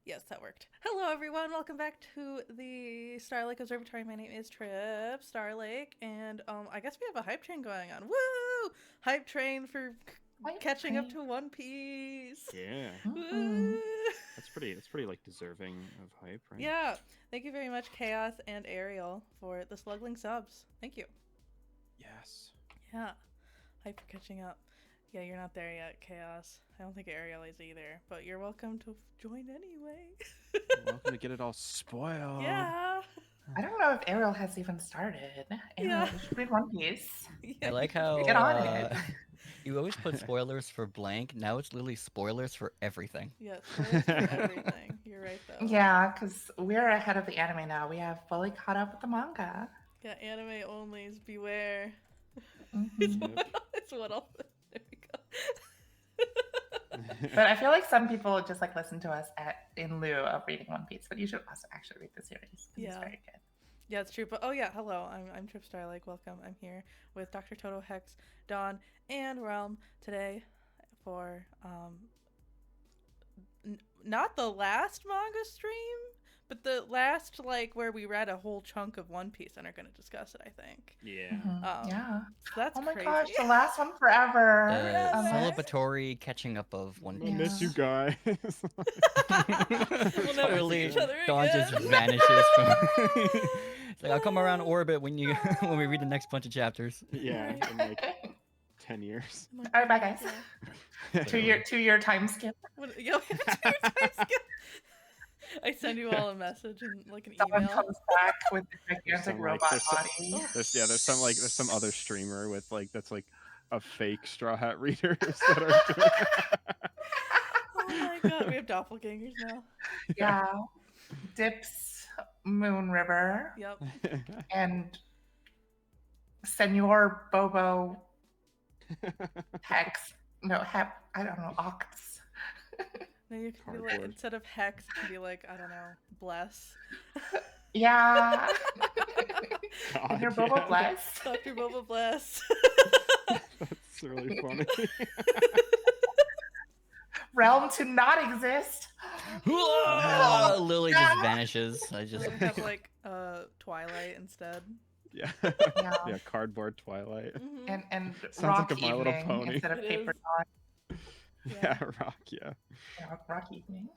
Yes, that worked. Hello, everyone. Welcome back to the Starlake Observatory. My name is Trip Starlake, and I guess we have a hype train going on. Woo! Hype train for catching up to One Piece. Yeah. Woo! That's pretty like deserving of hype, right? Yeah. Thank you very much, Chaos and Ariel, for the slugling subs. Thank you. Yes. Yeah. Hype for catching up. Yeah, you're not there yet, Chaos. I don't think Ariel is either, but you're welcome to join anyway. Welcome to get it all spoiled. Yeah. I don't know if Ariel has even started. Ariel, Yeah. you should read One Piece. Yeah, I like how Get on it. you always put spoilers for blank. Now it's literally spoilers for everything. Yeah, spoilers for everything. You're right, though. Yeah, because we're ahead of the anime now. We have fully caught up with the manga. Yeah, anime onlys, beware. Mhm. It's what all. There we go. But I feel like some people just like listen to us in lieu of reading One Piece. But you should also actually read the series. 'Cause it's Yeah. very good. Yeah, it's true. But oh yeah, hello. I'm Trip Starlake. Welcome. I'm here with Dr. Toto Hex, Dawn, and Realm today for not the last manga stream, but the last like where we read a whole chunk of One Piece and are going to discuss it. I think. Yeah. Yeah. So that's Oh my crazy. gosh, the last one forever. The Forever. celebratory catching up of One I Piece. miss you guys. We'll never Literally, see each other Dawn again. just vanishes from. It's like I'll come around orbit when you when we read the next bunch of chapters. Yeah, in like 10 years. I'm like, All right, bye guys. yeah. 2-year time skip. Yo, I send you all a message and like an Someone email. comes back with a gigantic Some, like, robot there's some- body. There's some other streamer with like that's like a fake Straw Hat readers that are doing Oh my god, we have doppelgangers now. Yeah. Dips Moon River. Yep. And Senor Bobo Hex. No, I don't know, Ox. Then you can be like, Cardboard. instead of hex, it can be like, I don't know, bless. Yeah. God, Senor Bobo yeah, Bless. Dr. Boba bless. That's really funny. Realm to not exist. Lily just vanishes. I just We have like Twilight instead. Yeah. Yeah. Yeah, cardboard Twilight. Mhm. And Sounds Rock like a My Little Evening Pony. instead of It Paper is. Dawn. Yeah, rock, yeah. Rock Evening.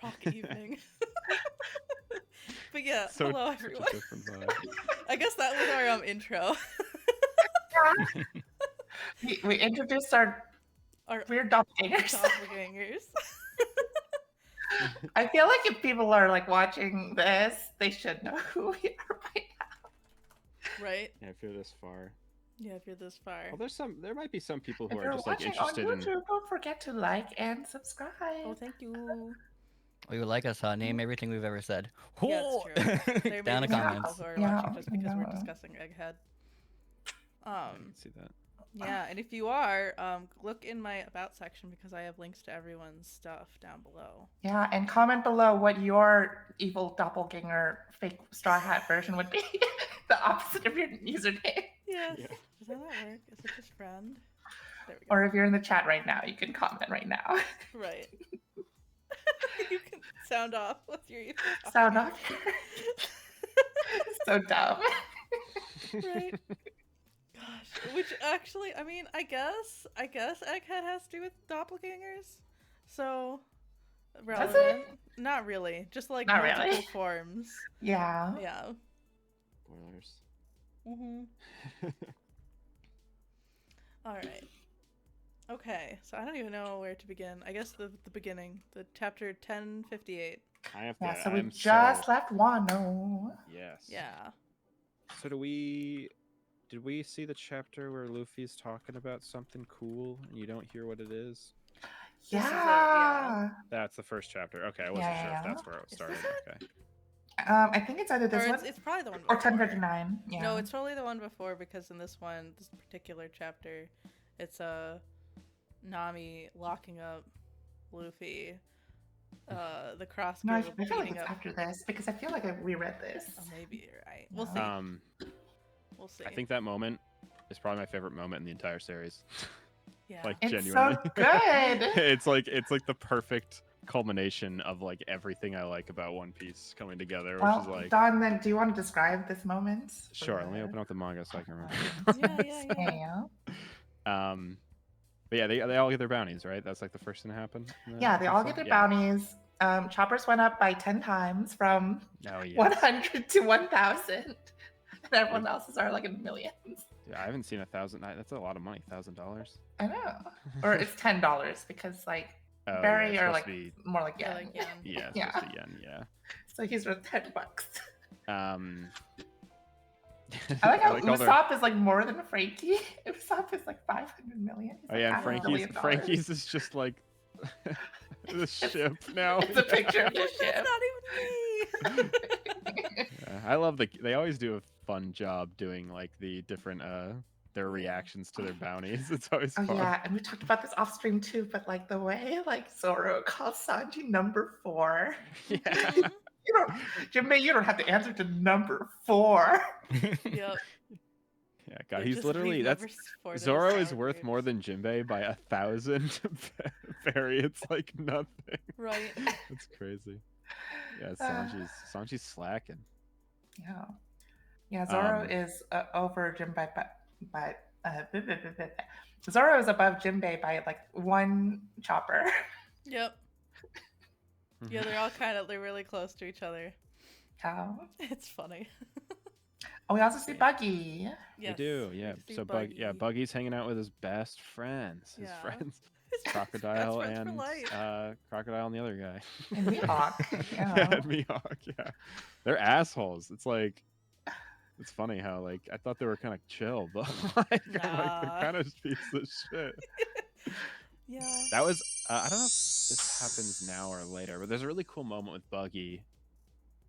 Rock evening. But yeah, So hello such a everyone. different vibe. I guess that was our intro. We introduced our Our weird doppelgangers. doppelgangers. I feel like if people are like watching this, they should know who we are by now. Right? Yeah, if you're this far. Yeah, if you're this far. Well, there might be some people who If are you're just like watching on interested in. YouTube, don't forget to like and subscribe. Oh, thank you. Oh, you like us, huh? Name everything we've ever said. Yeah, it's true. There Down may in be some comments. people who are Yeah, watching just because we're yeah. discussing Egghead. I can see that. Yeah, and if you are, look in my about section because I have links to everyone's stuff down below. Yeah, and comment below what your evil doppelganger fake straw hat version would be. The opposite of your username. Yes. Yeah. Does that not work? Is it just friend? There we go. Or if you're in the chat right now, you can comment right now. Right. You can sound off with your evil Sound off. So dumb. Right. Gosh. Which actually, I mean, I guess Egghead has to do with doppelgangers. So Does relevant. it? Not really. Just like Not multiple really. forms. Yeah. Yeah. Spoilers. Mm-hmm. All right. Okay, so I don't even know where to begin. I guess the beginning, the chapter 1058. I have Yeah, to. so we I'm just so... left Wano. Yes. Yeah. So did we see the chapter where Luffy's talking about something cool and you don't hear what it is? This is Yeah. That's the first chapter. Okay, I wasn't Yeah, sure yeah, if yeah. that's where it Is started. this Okay. I think it's either this Or one it's probably the one or before. 1059. Yeah. No, it's totally the one before because in this particular chapter, it's Nami locking up Luffy. The cross No, I girl feel like beating it's up. after this because I feel like I reread this. Oh, maybe you're right. We'll see. We'll see. I think that moment is probably my favorite moment in the entire series. Yeah. Like It's genuinely. so good. it's like the perfect culmination of like everything I like about One Piece coming together, which Well, is like Don, then do you want to describe this moment? sure. Let me open up the manga so I can remember. Yeah. But yeah, they all get their bounties, right? That's like the first thing to happen. in the Yeah, they all episode? get their Yeah. bounties. Choppers went up by 10 times from Oh yeah. 100 to 1,000. And everyone else's are like in millions. Yeah, I haven't seen 1,000. That's a lot of money. $1,000. I know. Or it's $10 because like Oh, Barry yeah, it's are supposed like to be, more like Yeah, yen. like yen. yeah, it's Yeah. supposed to be yen. Yeah. So he's worth $10. I like I how like all their- Usopp is like more than Frankie. Usopp is like 500 million. He's Oh like yeah, and half a billion dollars. Frankie's is just like the ship now. It's a picture of the That's ship. not even me. Yeah, I love they always do a fun job doing like the different their reactions to their bounties. It's always Oh fun. yeah, and we talked about this off stream too, but like the way like Zoro calls Sanji number 4. Yeah. Mhm. You don't, Jinbei, you don't have to answer to number 4. Yep. Yeah, God, It he's just literally reads that's numbers for those Zoro is sour worth grapes. more than Jinbei by 1,000. Barry, it's like nothing. Right. That's crazy. Yeah, Uh, Sanji's slacking. Yeah. Yeah, Zoro Um, is over Jinbei, but Zoro is above Jinbei by like 1 chopper. Yep. Yeah, they're really close to each other. Oh. It's funny. Oh, we also see Buggy. Yes, we do, yeah. see So Buggy's hanging out with his best friends. His Yeah. friends. His Crocodile best friends for and life. Crocodile and the other guy. And Mihawk. Yeah, Yeah. and Mihawk, yeah. They're assholes. It's like it's funny how like I thought they were kind of chill, but like, I'm like Nah. they're kind of pieces of shit. Yeah. That was I don't know if this happens now or later, but there's a really cool moment with Buggy.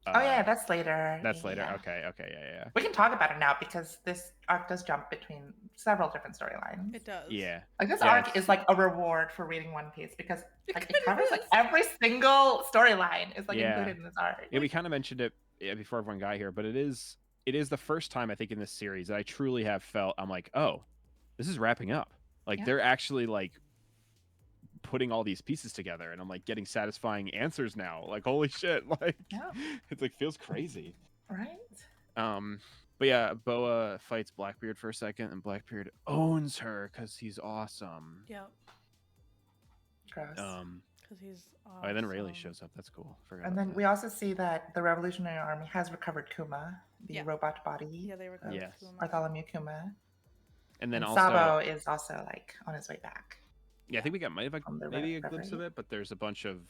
Oh yeah, that's later. That's later. Yeah. Okay, yeah. We can talk about it now because this arc does jump between several different storylines. It does. Yeah. Like this Yeah, arc it's- is like a reward for reading One Piece because It like kind it of covers like is. every single storyline is like Yeah. included in this arc. Yeah, we kind of mentioned it before everyone got here, but it is the first time I think in this series that I truly have felt I'm like, oh, this is wrapping up. Like Yeah. they're actually like putting all these pieces together, and I'm like getting satisfying answers now. Like holy shit, like Yeah. it's like feels crazy. Right? But yeah, Boa fights Blackbeard for a second, and Blackbeard owns her because he's awesome. Yep. Gross. Because he's Oh, and then Rayleigh awesome. shows up. That's cool. Forgot And about then that. we also see that the Revolutionary Army has recovered Kuma, the Yeah. robot body. Yeah, they were of Yes. Bartholomew Kuma. And then And also Sabo is also like on his way back. yeah, I think we got might have On the maybe a reverie. glimpse of it, but there's a bunch of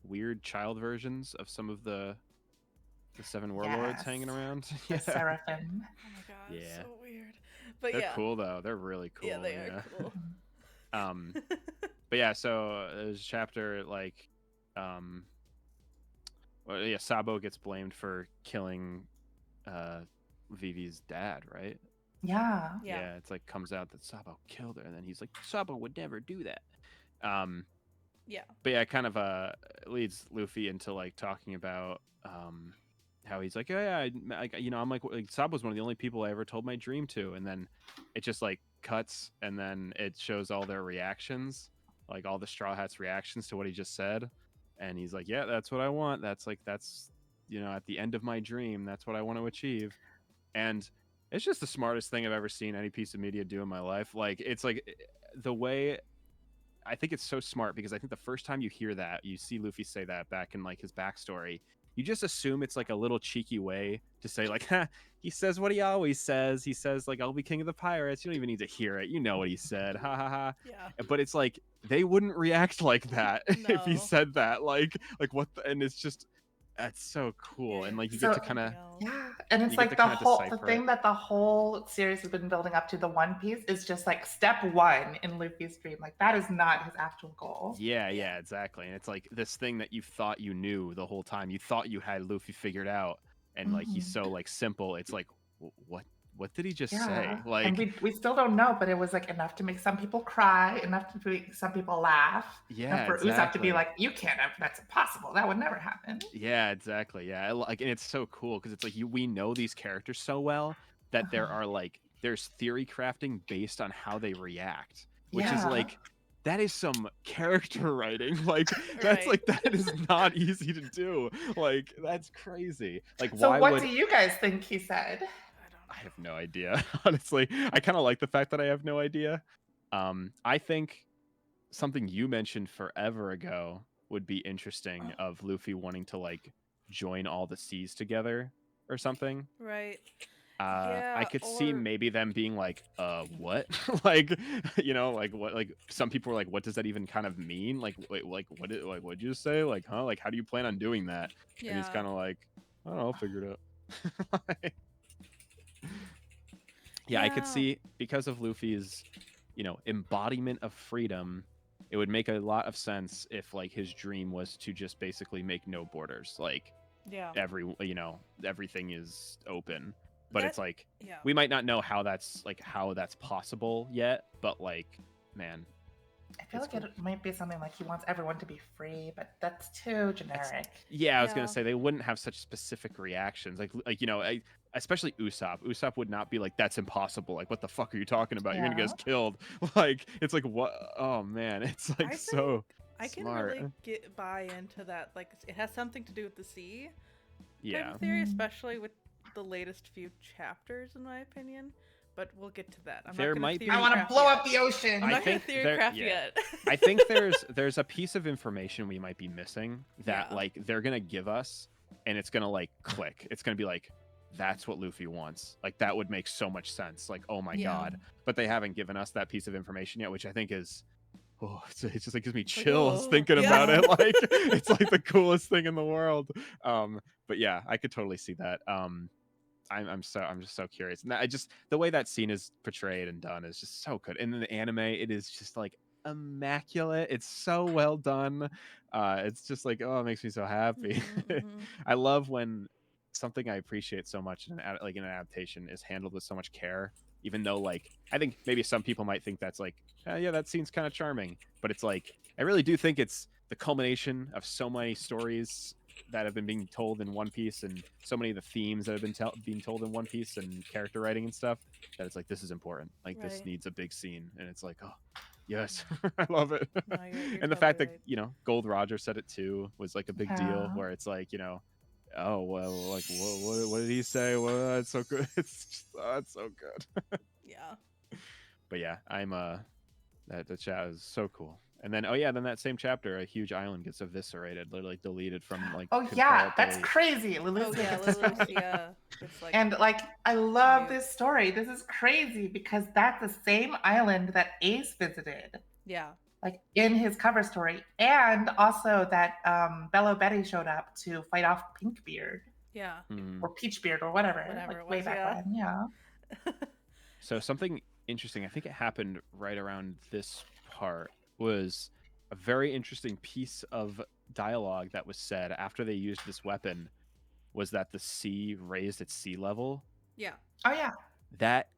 weird child versions of some of the seven warlords hanging Yes. around. The Yeah. Seraphim. Oh my god, Yeah. so weird. But They're yeah. cool though. They're really cool. Yeah, they are cool. Um, but yeah, so there's a chapter like, well, yeah, Sabo gets blamed for killing Vivi's dad, right? Yeah. Yeah. It's like comes out that Sabo killed her, and then he's like, Sabo would never do that. Yeah. But yeah, it kind of leads Luffy into like talking about how he's like, oh yeah, I'm like Sabo's one of the only people I ever told my dream to, and then it just like cuts, and then it shows all their reactions, like all the Straw Hats' reactions to what he just said, and he's like, yeah, that's what I want. That's at the end of my dream, that's what I want to achieve, and it's just the smartest thing I've ever seen any piece of media do in my life. Like it's like the way. I think it's so smart because I think the first time you hear that, you see Luffy say that back in like his backstory, you just assume it's like a little cheeky way to say like, ha, he says what he always says. He says like, I'll be king of the pirates. You don't even need to hear it. You know what he said. Ha ha ha. Yeah. But it's like they wouldn't react like that if he No. said that. Like what? And it's just that's so cool. Yeah, And like you So- get to kind of Yeah. And it's You get like to the kinda whole the decipher thing it. that the whole series has been building up to the One Piece is just like step 1 in Luffy's dream. Like that is not his actual goal. yeah, exactly. And it's like this thing that you thought you knew the whole time. You thought you had Luffy figured out, and like he's Mhm. so like simple. It's like what did he just Yeah. say? and Like we still don't know, but it was like enough to make some people cry, enough to make some people laugh. yeah, And for Usopp to exactly. be like, you can't have, that's impossible. That would never happen. Yeah, exactly. Yeah, like, and it's so cool because it's like we know these characters so well that there Uh-huh. are like there's theory crafting based on how they react, which is Yeah. like that is some character writing. Like that's Right. like that is not easy to do. Like that's crazy. Like So why what would do you guys think he said? I have no idea. Honestly, I kind of like the fact that I have no idea. I think something you mentioned forever ago would be interesting of Luffy wanting to like join all the seas together or something. Right. I Yeah, could see or maybe them being like, what? Like, you know, like what? Like some people were like, what does that even kind of mean? Like, wait, like what? Like, what'd you say? Like, huh? Like, how do you plan on doing that? And he's yeah. kind of like, I don't know, I'll figure it out. Yeah, I could Yeah. see because of Luffy's, you know, embodiment of freedom, it would make a lot of sense if like his dream was to just basically make no borders. Like Yeah. you know, everything is open. But That- it's like yeah. we might not know how that's possible yet, but like, man, I feel It's like it might be something like he wants everyone to be free, but that's too generic. yeah, I was Yeah. gonna say they wouldn't have such specific reactions. Like you know, especially Usopp. Usopp would not be like, "That's impossible." Like, what the fuck are you talking about? You're gonna get Yeah. us killed. Like, it's like what? Oh man, it's like I so I can smart. really buy into that. Like, it has something to do with the sea type Yeah, of theory, Mm. especially with the latest few chapters, in my opinion. But we'll get to that. I'm There not gonna might be- I want to theorycraft blow yet. up the ocean. I'm I not gonna think there- theorycraft yeah. yet. I think there's a piece of information we might be missing that Yeah. like they're gonna give us, and it's gonna like click. It's gonna be like, that's what Luffy wants. Like that would make so much sense. Like, oh my Yeah. god. But they haven't given us that piece of information yet, which I think is it just like gives me like, chills oh, thinking about yeah. it. Like it's like the coolest thing in the world. But yeah, I could totally see that. I'm just so curious. And I just the way that scene is portrayed and done is just so good. And in the anime, it is just like immaculate. It's so well done. It's just like, oh, it makes me so happy. Mhm. I love when something I appreciate so much in like an adaptation is handled with so much care. Even though like I think maybe some people might think that's like, yeah, that scene's kind of charming, but it's like I really do think it's the culmination of so many stories that have been being told in One Piece, and so many of the themes that have been being told in One Piece and character writing and stuff, that it's like this is important. Like this Right. needs a big scene, and it's like, oh, yes, I love it. No, you're And the totally fact right. that you know Gold Roger said it too was like a big deal, Yeah. where it's like, you know, oh well, like what did he say? Well, it's so good. It's just, it's so good. Yeah. But yeah, I'm that the chat is so cool. And then then that same chapter, a huge island gets eviscerated, literally deleted from like. Oh yeah, that's controllability. crazy. Oh Lulu's yeah, Lulu's, yeah. It's like And like, I love Right. this story. This is crazy because that's the same island that Ace visited, yeah. like in his cover story, and also that Bello Betty showed up to fight off Pinkbeard Yeah. Hmm. or Peachbeard or whatever, Whatever like it way was, back yeah. when. Yeah. So something interesting, I think it happened right around this part, was a very interesting piece of dialogue that was said after they used this weapon, was that the sea raised its sea level. Yeah. Oh yeah. That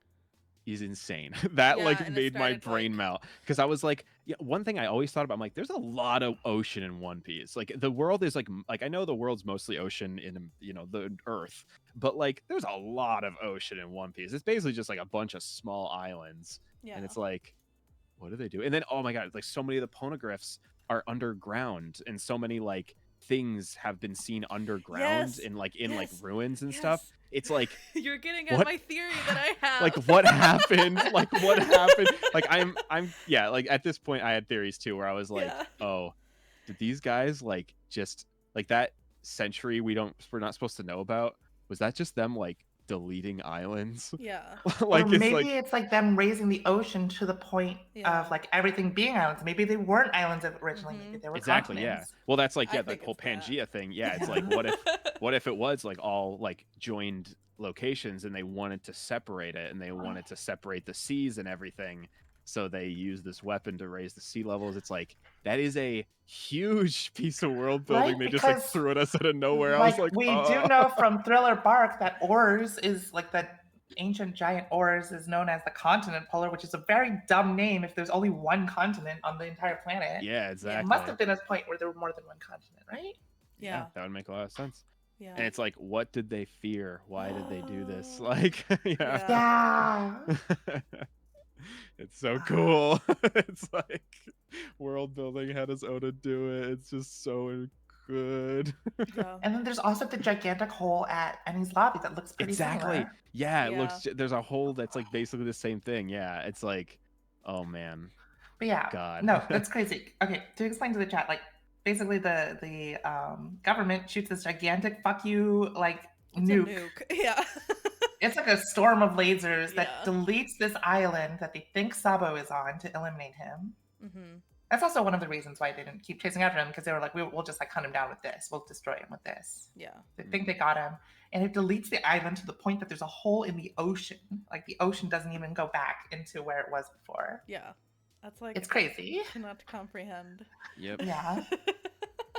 is insane. That Yeah, like and it made my started, brain like- melt, because I was like, yeah, one thing I always thought about, I'm like, there's a lot of ocean in One Piece. Like the world is like I know the world's mostly ocean in, you know, the Earth, but like there's a lot of ocean in One Piece. It's basically just like a bunch of small islands, Yeah. and it's like, what do they do? And then oh my god, like so many of the poneglyphs are underground, and so many like things have been seen underground Yes, in like like yes, ruins and stuff. yes. It's like, You're getting at what? my theory that I have. like what happened? Like what happened? Like I'm yeah, like at this point I had theories too, where I was like, Yeah. oh, did these guys like just like that century we're not supposed to know about, was that just them like deleting islands? Yeah. Like Or it's maybe like it's like them raising the ocean to the point Yeah. of like everything being islands. Maybe they weren't islands originally. Maybe they were exactly, yeah. continents. Well, that's like I yeah, the think whole it's that. Pangea thing. Yeah, it's like what if it was like all like joined locations, and they wanted to separate it, and they wanted to separate the seas and everything, so they used this weapon to raise the sea levels. It's like that is a huge piece of world building. Right, They just like because, threw at us out of nowhere. I was like, we oh. do know from Thriller Bark that Ors is like the ancient giant Ors is known as the continent polar, which is a very dumb name if there's only one continent on the entire planet. Yeah, It exactly. must have been a point where there were more than one continent, right? Yeah. That would make a lot of sense. Yeah. And it's like, what did they fear? Why did they do this? Like, yeah. Yeah. It's so cool. It's like world building. How does Oda do it? It's just so good. Yeah. And then there's also the gigantic hole at Annie's lobby that looks pretty Exactly. similar. Yeah, it Yeah. looks. There's a hole that's like basically the same thing. Yeah, it's like, oh man, But yeah, God. no, that's crazy. Okay, to explain to the chat, like basically the government shoots this gigantic fuck you like It's nuke. a nuke. Yeah. It's like a storm of lasers that Yeah. deletes this island that they think Sabo is on to eliminate him. Mm-hmm. That's also one of the reasons why they didn't keep chasing after him, because they were like, we'll just like hunt him down with this. We'll destroy him with this. Yeah. They think they got him. And it deletes the island to the point that there's a hole in the ocean. Like the ocean doesn't even go back into where it was before. Yeah. That's like It's crazy. cannot comprehend. Yep. Yeah.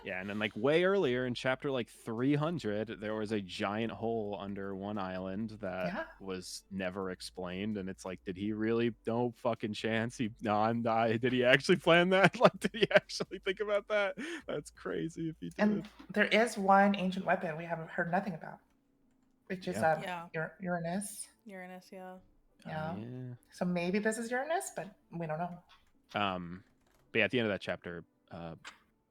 Yeah, and then like way earlier in chapter like 300, there was a giant hole under one island that Yeah. was never explained, and it's like, did he really? No fucking chance. Did he actually plan that? Like, did he actually think about that? That's crazy if he did. And there is one ancient weapon we haven't heard nothing about, which is Yeah. Uranus. Uranus, yeah. Yeah. Oh, yeah. So maybe this is Uranus, but we don't know. But yeah, at the end of that chapter,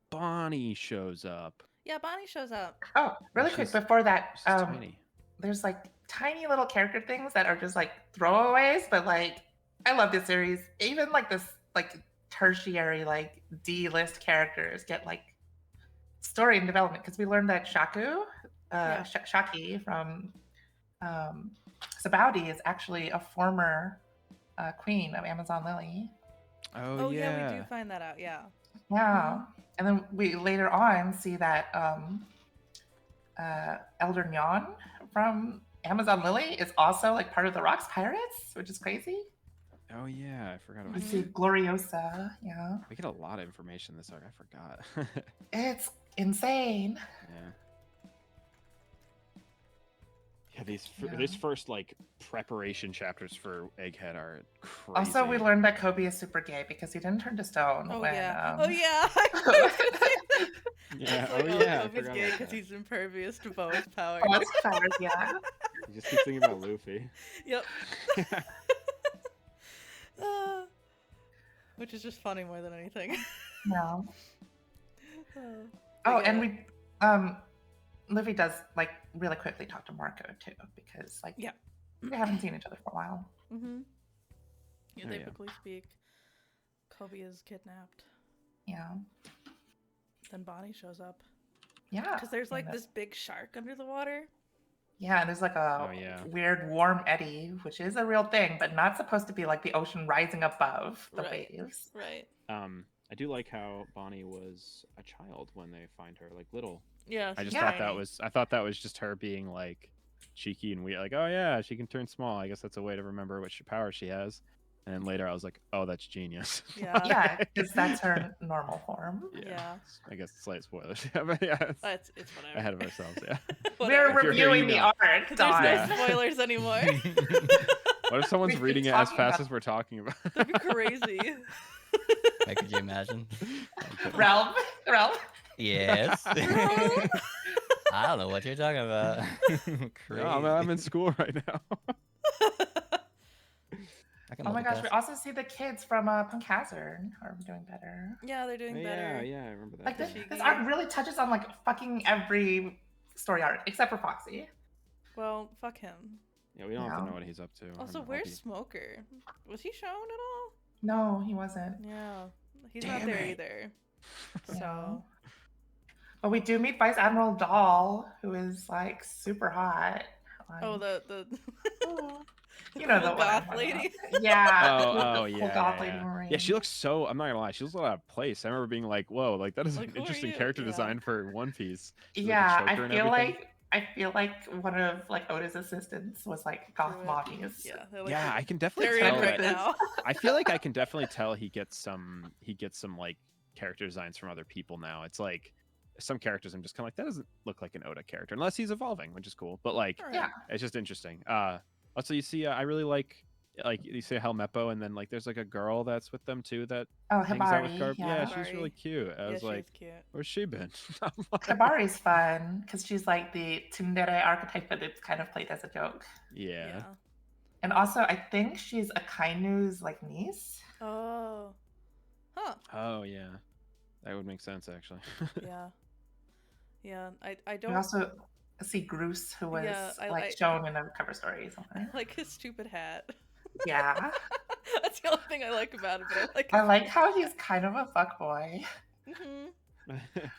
Bonnie shows up. Yeah, Bonnie shows up. Oh, really quick She's- before that, She's tiny. there's like tiny little character things that are just like throwaways, but like I love this series. Even like this like tertiary like D-list characters get like story and development, because we learned that Shaku, Yeah. Shaki from Sabaudi is actually a former queen of Amazon Lily. Oh, yeah, we do find that out. Yeah. Yeah. And then we later on see that Elder Nyan from Amazon Lily is also like part of the Rocks Pirates, which is crazy. Oh yeah, I forgot We about see that. Gloriosa. Yeah. We get a lot of information this arc. I forgot. It's insane. Yeah. Yeah, these Yeah. this first like preparation chapters for Egghead are crazy. Also, we learned that Kobe is super gay because he didn't turn to stone. Oh when, yeah. Oh yeah. I was gonna say that. Yeah. It's Oh like, yeah. I Kobe's forgot gay about because that. he's impervious to Bo's power. Oh, that's powers, yeah. You just keep thinking about Luffy. Yep. Which is just funny more than anything. No. Uh, Oh, yeah. and we Luffy does like really quickly talk to Marco too, because like Yeah. they haven't seen each other for a while. Mm-hmm. Yeah, Oh, they yeah. quickly speak. Kobe is kidnapped. Yeah. Then Bonnie shows up. Yeah. Because there's like and this big shark under the water. Yeah, and there's like a Oh, yeah. weird warm eddy, which is a real thing, but not supposed to be like the ocean rising above the Right. waves. Right. I do like how Bonnie was a child when they find her, like little. Yeah. I just she's thought tiny. I thought that was just her being like cheeky and weird, like, oh yeah, she can turn small. I guess that's a way to remember what power she has. And then later I was like, oh, that's genius. Yeah. Yeah, because that's her normal form. Yeah. I guess slight spoilers. Yeah, but yeah, it's It's whatever. ahead of ourselves. Yeah. We're Whatever. If you're here, reviewing you the know. art, There's Dawn. no Yeah. spoilers anymore. What if someone's We've been reading it as talking fast about- as we're talking about? That'd be crazy. Like, could you imagine? Ralph. Yes. I don't know what you're talking about. Crazy. No, I'm in school right now. I can Oh my gosh, we multitask. also see the kids from Punk Hazard are doing better. Yeah, they're doing better. Yeah, I remember that. Like this, Shiggy. this arc really touches on like fucking every story arc except for Foxy. Well, fuck him. Yeah, we don't have to No. know what he's up to. Also, I'll where's be- Smoker? Was he shown at all? No, he wasn't. Yeah. He's Damn not there it. either. Yeah. So, But we do meet Vice Admiral Doll, who is like super hot. oh, Like, the you know the cool one I'm goth talking about. lady. Yeah. Oh, the oh cool yeah, goth yeah, lady yeah. Marine. Yeah, she looks so. I'm not gonna lie, she looks a lot out of place. I remember being like, "Whoa, like that is Like, an who are interesting you? character Yeah. design for One Piece." She's like a Yeah, choker and everything. I feel like one of like Oda's assistants was like goth Drew it. mommies. Yeah, they're like, Yeah, I can definitely they're in tell. right That, now. I feel like I can definitely tell he gets some like character designs from other people now. It's like some characters I'm just kind of like, that doesn't look like an Oda character unless he's evolving, which is cool. But like, Alright. Yeah. it's just interesting. Also you see, I really like you say Helmeppo, and then like there's like a girl that's with them too that Oh, hangs out with Hibari. Garp. Yeah, she's Hibari. really cute. I Yeah, was she like, is cute. where's she been? I'm like, Hibari's fun because she's like the tsundere archetype, but it's kind of played as a joke. yeah. Yeah. And also, I think she's Akainu's like niece. Oh. Huh. Oh yeah, that would make sense actually. Yeah. Yeah. I We don't also see Groose, who was Yeah, like shown in a cover story I somewhere. like his stupid hat. Yeah. That's the only thing I like about it, but I like I his like stupid how he's kind of a fuckboy. Mhm.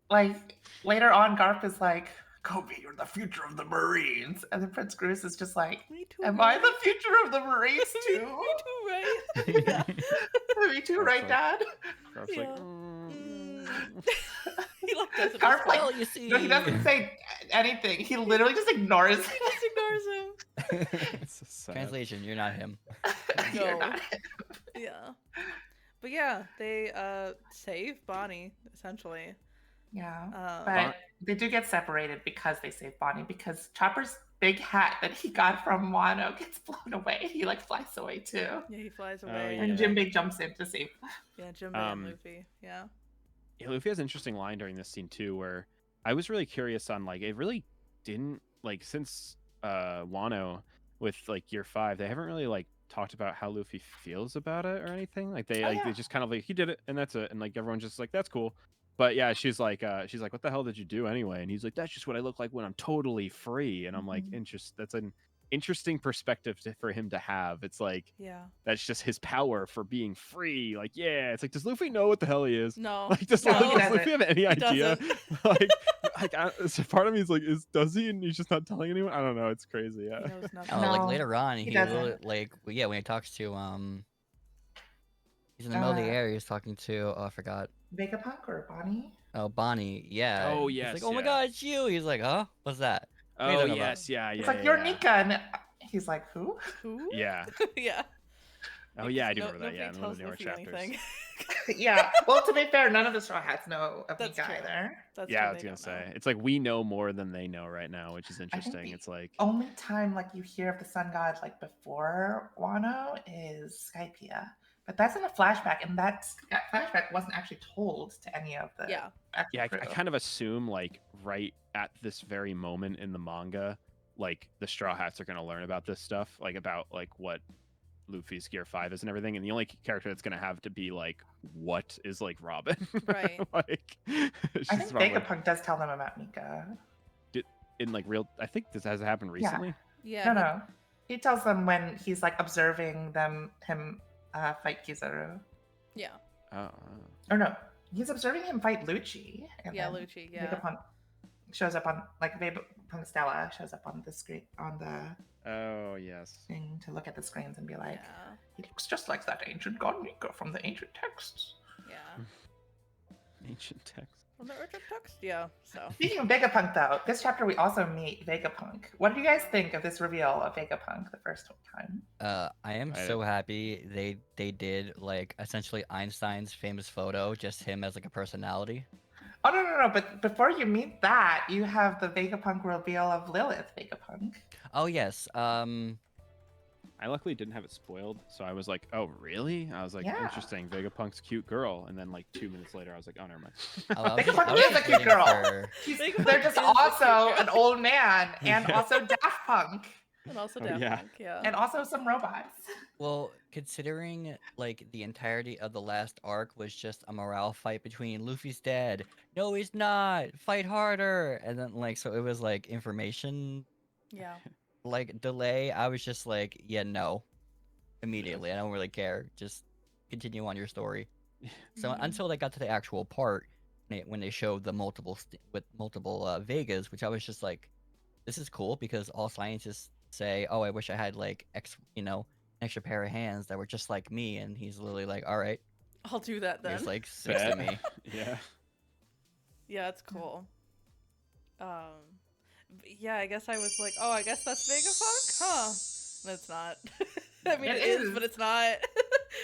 Like later on, Garp is like, Kobe, you're the future of the Marines. And then Prince Groose is just like, Me too. am right? I the future of the Marines Me too? too, right? Yeah. Me too, Garp's right, like- Dad? Garp's like, Yeah. "Mm." He like doesn't Garp, respond. like, Well, you see. No, he doesn't say anything. He literally just ignores He just ignores him. It's so sad. Translation: You're not him. You're No. not. Yeah. But yeah, they save Bonnie essentially. Yeah. Um, But they do get separated because they save Bonnie, because Chopper's big hat that he got from Wano gets blown away. He like flies away too. yeah, he flies Oh, away. yeah. And Jinbei jumps in to save them. Yeah, Jinbei and Um, Luffy. Yeah. Yeah, Luffy has an interesting line during this scene too, where I was really curious on like it really didn't like since Wano with like year 5, they haven't really like talked about how Luffy feels about it or anything. Like they Oh, like yeah. they just kind of like he did it and that's it, and like everyone's just like that's cool. But yeah, she's like what the hell did you do anyway? And he's like that's just what I look like when I'm totally free. And I'm like Mhm. that's an interesting perspective for him to have. It's like Yeah. that's just his power for being free. Like, yeah, it's like, does Luffy know what the hell he is? No. Like, does, No, he does doesn't. Luffy have any idea? doesn't. So part of me is like, does he? And he's just not telling anyone. I don't know. It's crazy. He Yeah. knows nothing. Oh, like No, later on, he he doesn't. like yeah, when he talks to he's in the middle of the air. He's talking to I forgot. Vegapunk or Bonnie? Oh, Bonnie. Yeah. Oh, He's yes, like, oh my yeah. God, it's you. He's like, huh? What's that? What are you Oh talking about? yes, yeah, yeah. It's like, yeah, you're yeah. Nika. And he's like, who? Who? Yeah. yeah. Oh yeah, I do Because remember that. Yeah, in nobody one of tells the newer Luffy chapters. anything. Yeah. Well, to be fair, none of the Straw Hats know of That's Nika true. either. That's Yeah, true, I was they gonna don't know. say it's like we know more than they know right now, which is I think interesting. the It's like only time like you hear of the Sun God like before Wano is Skypiea. But that's in a flashback, and that flashback wasn't actually told to any of the Yeah. actual yeah, I crew. kind of assume like right at this very moment in the manga, like the Straw Hats are gonna learn about this stuff, like about like what Luffy's Gear 5 is and everything, and the only character that's gonna have to be like what is like Robin. Right. Like I think Vegapunk does tell them about Nika. in like real I think this has happened Yeah. recently. Yeah. No. He tells them when he's like observing him fight Kizaru. Yeah. Oh, Or no, he's observing him fight Lucci. And Yeah, then Lucci, yeah. Vegapunk shows up on like Vegapunk Stella shows up on the screen on the oh yes. thing to look at the screens and be like, Yeah. he looks just like that ancient god Nika from the ancient texts. Yeah. Ancient text. Well, the urgent text? Yeah, so. Speaking of Vegapunk, though, this chapter we also meet Vegapunk. What do you guys think of this reveal of Vegapunk the first time? I am I- so happy they did like essentially Einstein's famous photo, just him as like a personality. Oh no! But before you meet that, you have the Vegapunk reveal of Lilith Vegapunk. Oh yes. I luckily didn't have it spoiled, so I was like, "Oh, really?" I was like, Yeah. "Interesting, Vegapunk's cute girl," and then like 2 minutes later, I was like, "Oh, never mind." Vegapunk I was is a just cute waiting girl. for- They're Vegapunk just is a cute also girl. an old man and Yeah. also Daft Punk And also Oh, Daft yeah. Punk, yeah. and also some robots. Well, considering like the entirety of the last arc was just a morale fight between Luffy's dead, no he's not, fight harder, and then like so it was like information Yeah. like delay. I was just like, yeah, no, immediately. I don't really care. Just continue on your story. So Mhm. until they got to the actual part, when they showed the multiple Vegas, which I was just like, this is cool because all scientists say, oh, I wish I had like an extra pair of hands that were just like me, and he's literally like, all right, I'll do that then. there's like 6 to Bet. me. Yeah. Yeah, it's cool. Yeah, I guess I was like, oh, I guess that's Vegapunk? Huh. But it's not. I mean, It it is, is. but it's not.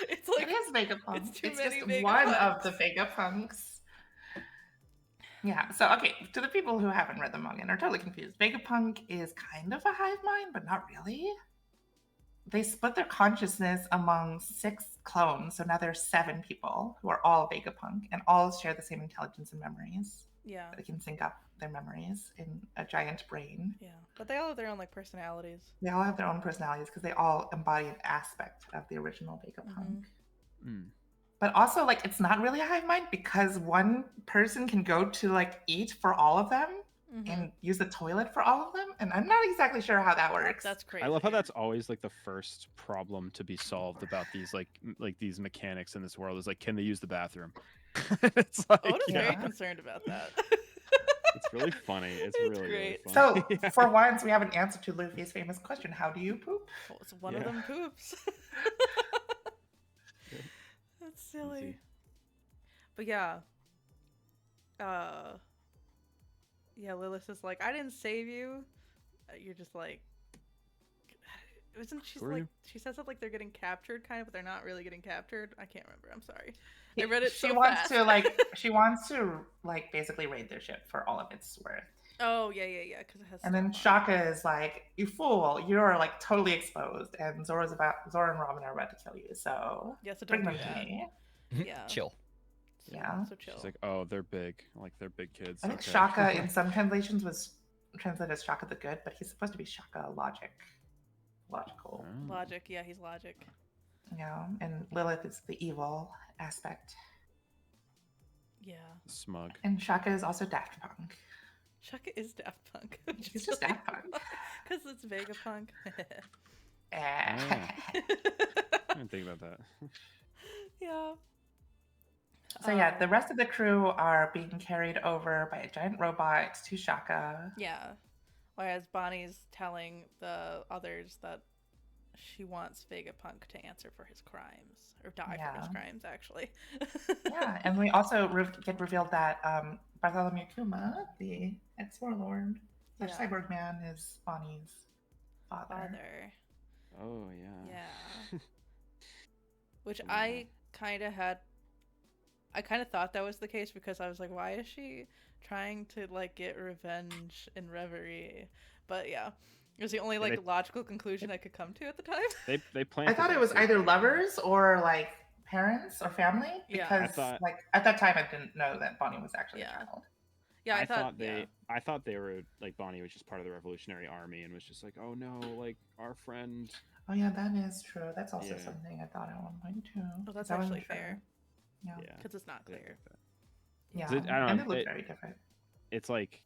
It's like, It is Vegapunk. it's too It's many just one of Vegapunks. the Vegapunks. Yeah, so okay, to the people who haven't read the manga and are totally confused, Vegapunk is kind of a hive mind, but not really. They split their consciousness among 6 clones, so now there's 7 people who are all Vegapunk and all share the same intelligence and memories. Yeah. They can sync up their memories in a giant brain. Yeah. But they all have their own like personalities. They all have their own personalities because they all embody an aspect of the original Vegapunk. But also, like, it's not really a hive mind because one person can go to like eat for all of them and use the toilet for all of them, and I'm not exactly sure how that works. That's crazy. I love how that's always like the first problem to be solved about these like these mechanics in this world is like, can they use the bathroom? It's like, Oda's very concerned about that. It's really funny. It's really great. really So, funny. for once, we have an answer to Luffy's famous question: how do you poop? Well, it's one of them poops. That's silly. Easy. But yeah. Yeah, Lilith is like, I didn't save you. You're just like, isn't she like, she says that like they're getting captured kind of, but they're not really getting captured. I can't remember. I'm sorry. I read it She so wants fast. to like, she wants to like basically raid their ship for all of its worth. Oh yeah, because it has. And then stuff on Shaka is like, "You fool! You're like totally exposed, and Zora and Robin are about to kill you. So it. Yeah, so bring don't them do to that. me." Yeah. Chill. Yeah. So chill. She's like, oh, they're big. Like they're big kids. I think Okay. Shaka in some translations was translated as Shaka the Good, but he's supposed to be Shaka logical. Oh. Logic. Yeah, he's logic. Yeah, and Lilith is the evil aspect, Yeah. Smug. and Shaka is also Daft Punk. Shaka is Daft Punk. He's just Daft Punk. Because it's Vegapunk. I didn't think about that. Yeah. So yeah, the rest of the crew are being carried over by a giant robot to Shaka. Yeah. Whereas Bonnie's telling the others that she wants Vegapunk to answer for his crimes. Or die for his crimes, actually. Yeah, and we also get revealed that Bartholomew Kuma, the ex-warlord, / cyborg man, is Bonnie's father. Oh yeah. Yeah. Which I kind of thought that was the case because I was like, why is she trying to like get revenge in Reverie? But yeah, it was the only like logical conclusion I could come to at the time. They planted. I thought it was either lovers or like parents or family because like at that time I didn't know that Bonnie was actually a child. Yeah, I thought they were like Bonnie was just part of the Revolutionary Army and was just like, oh no, like our friend. Oh yeah, that is true. That's also something I thought at one point too. Well, that's actually fair. Yeah, because it's not clear. Yeah, I don't know. And it looked very different. It's like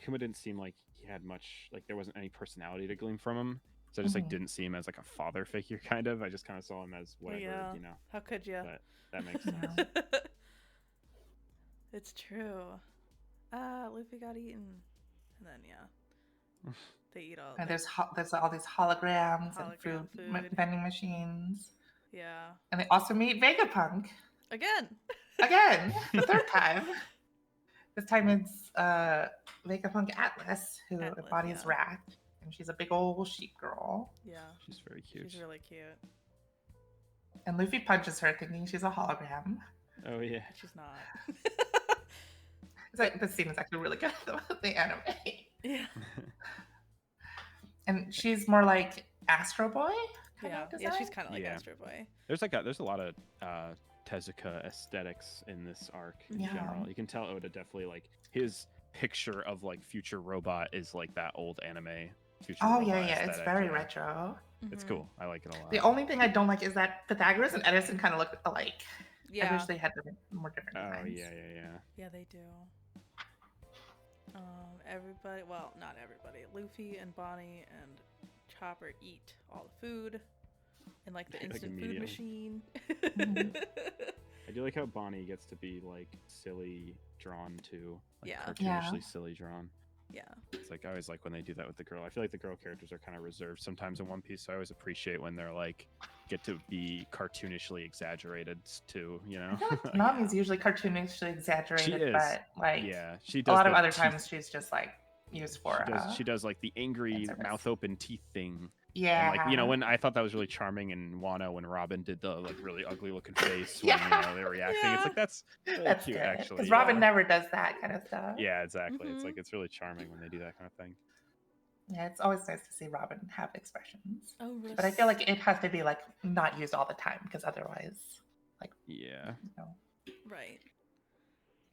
Kuma didn't seem like he had much, like there wasn't any personality to glean from him. So I just like didn't see him as like a father figure kind of. I just kind of saw him as whatever, you know. How could you? But that makes sense. It's true. Luffy got eaten. And then they eat all. And there's all these holograms and food vending machines. Yeah. And they also meet Vegapunk. Again, the third time. This time it's Vegapunk Atlas, who embodies Rat, and she's a big old sheep girl. Yeah. She's very cute. She's really cute. And Luffy punches her thinking she's a hologram. Oh yeah. She's not. It's like this scene is actually really good about the anime. Yeah. And she's more like Astro Boy. Yeah, she's kind of like Astro Boy. There's a lot of Tezuka aesthetics in this arc in general. You can tell Oda definitely like his picture of like future robot is like that old anime future. Oh yeah, it's very retro. It's cool. I like it a lot. The only thing I don't like is that Pythagoras and Edison kind of look alike. Yeah. I wish they had more different designs. Oh yeah. Yeah, they do. Everybody, well, not everybody. Luffy and Bonnie and Chopper eat all the food in like the instant food machine. I do like how Bonnie gets to be like silly drawn too, like cartoonishly silly drawn. Yeah. It's like I always like when they do that with the girl. I feel like the girl characters are kind of reserved sometimes in One Piece, so I always appreciate when they're like get to be cartoonishly exaggerated too, you know. Nami's usually cartoonishly exaggerated, but like she does a lot of other times she's just like used for she does like the angry mouth open teeth thing. Yeah, and like, you know, when I thought that was really charming in Wano when Robin did the like really ugly looking face when you know they were reacting. It's like that's really cute good. actually. Because Robin never does that kind of stuff. Yeah, exactly. It's like it's really charming when they do that kind of thing. Yeah, it's always nice to see Robin have expressions. Oh, really? But I feel like it has to be like not used all the time because otherwise, like yeah, you know. Right.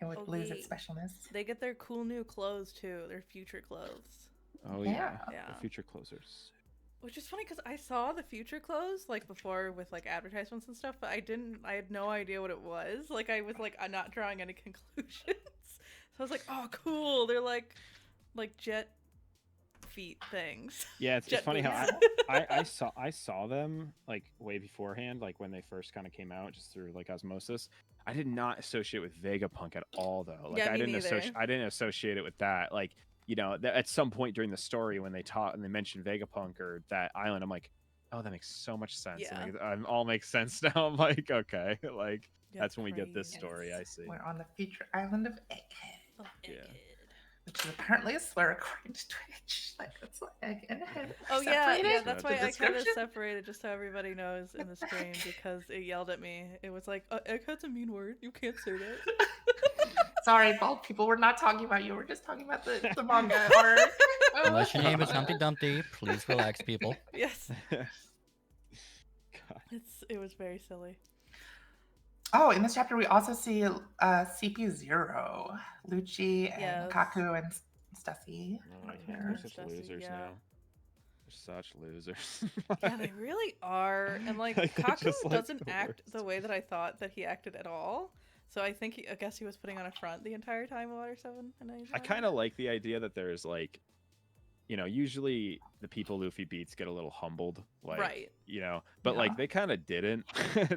it would lose its specialness. They get their cool new clothes too, their future clothes. Oh Yeah. The future closers. Which is funny because I saw the future clothes like before with like advertisements and stuff, but I had no idea what it was. Like I was like, I'm not drawing any conclusions. So I was like, oh cool, they're like jet feet things. Yeah, it's Jet funny how boots. I saw them like way beforehand, like when they first kind of came out, just through like osmosis. I did not associate with Vegapunk at all, though. Like Yeah, me I didn't associate it with that. Like, you know, at some point during the story when they mentioned Vegapunk or that island, I'm like, oh, that makes so much sense. Yeah. And it all makes sense now. I'm like, okay, like Yeah, that's when we get this crazy. story. I see. We're on the future island of Egghead, Oh, Yeah. Egghead. which is apparently a slur according to Twitch. Like it's like egg and head. Oh yeah, separated. that's The why I kind of description. separated just so everybody knows in the stream because it yelled at me. It was like, Egghead's a mean word. You can't say that. Sorry, bald people. We're not talking about you. We're just talking about the manga art. Unless your name is Humpty Dumpty, please relax, people. Yes, God. it was very silly. Oh, in this chapter, we also see CP0, Lucci, and Yes. Kaku, and Stussy. Oh, Right yeah, here. they're such Stussy, losers yeah. now. They're such losers. Yeah, they really are. And like Like, they're Kaku just, like, doesn't the act the worst. way that I thought that he acted at all. So I guess he was putting on a front the entire time of Water 7 and I kind of like the idea that there's like, you know, usually the people Luffy beats get a little humbled, like, Right. you know, but Yeah. like they kind of didn't.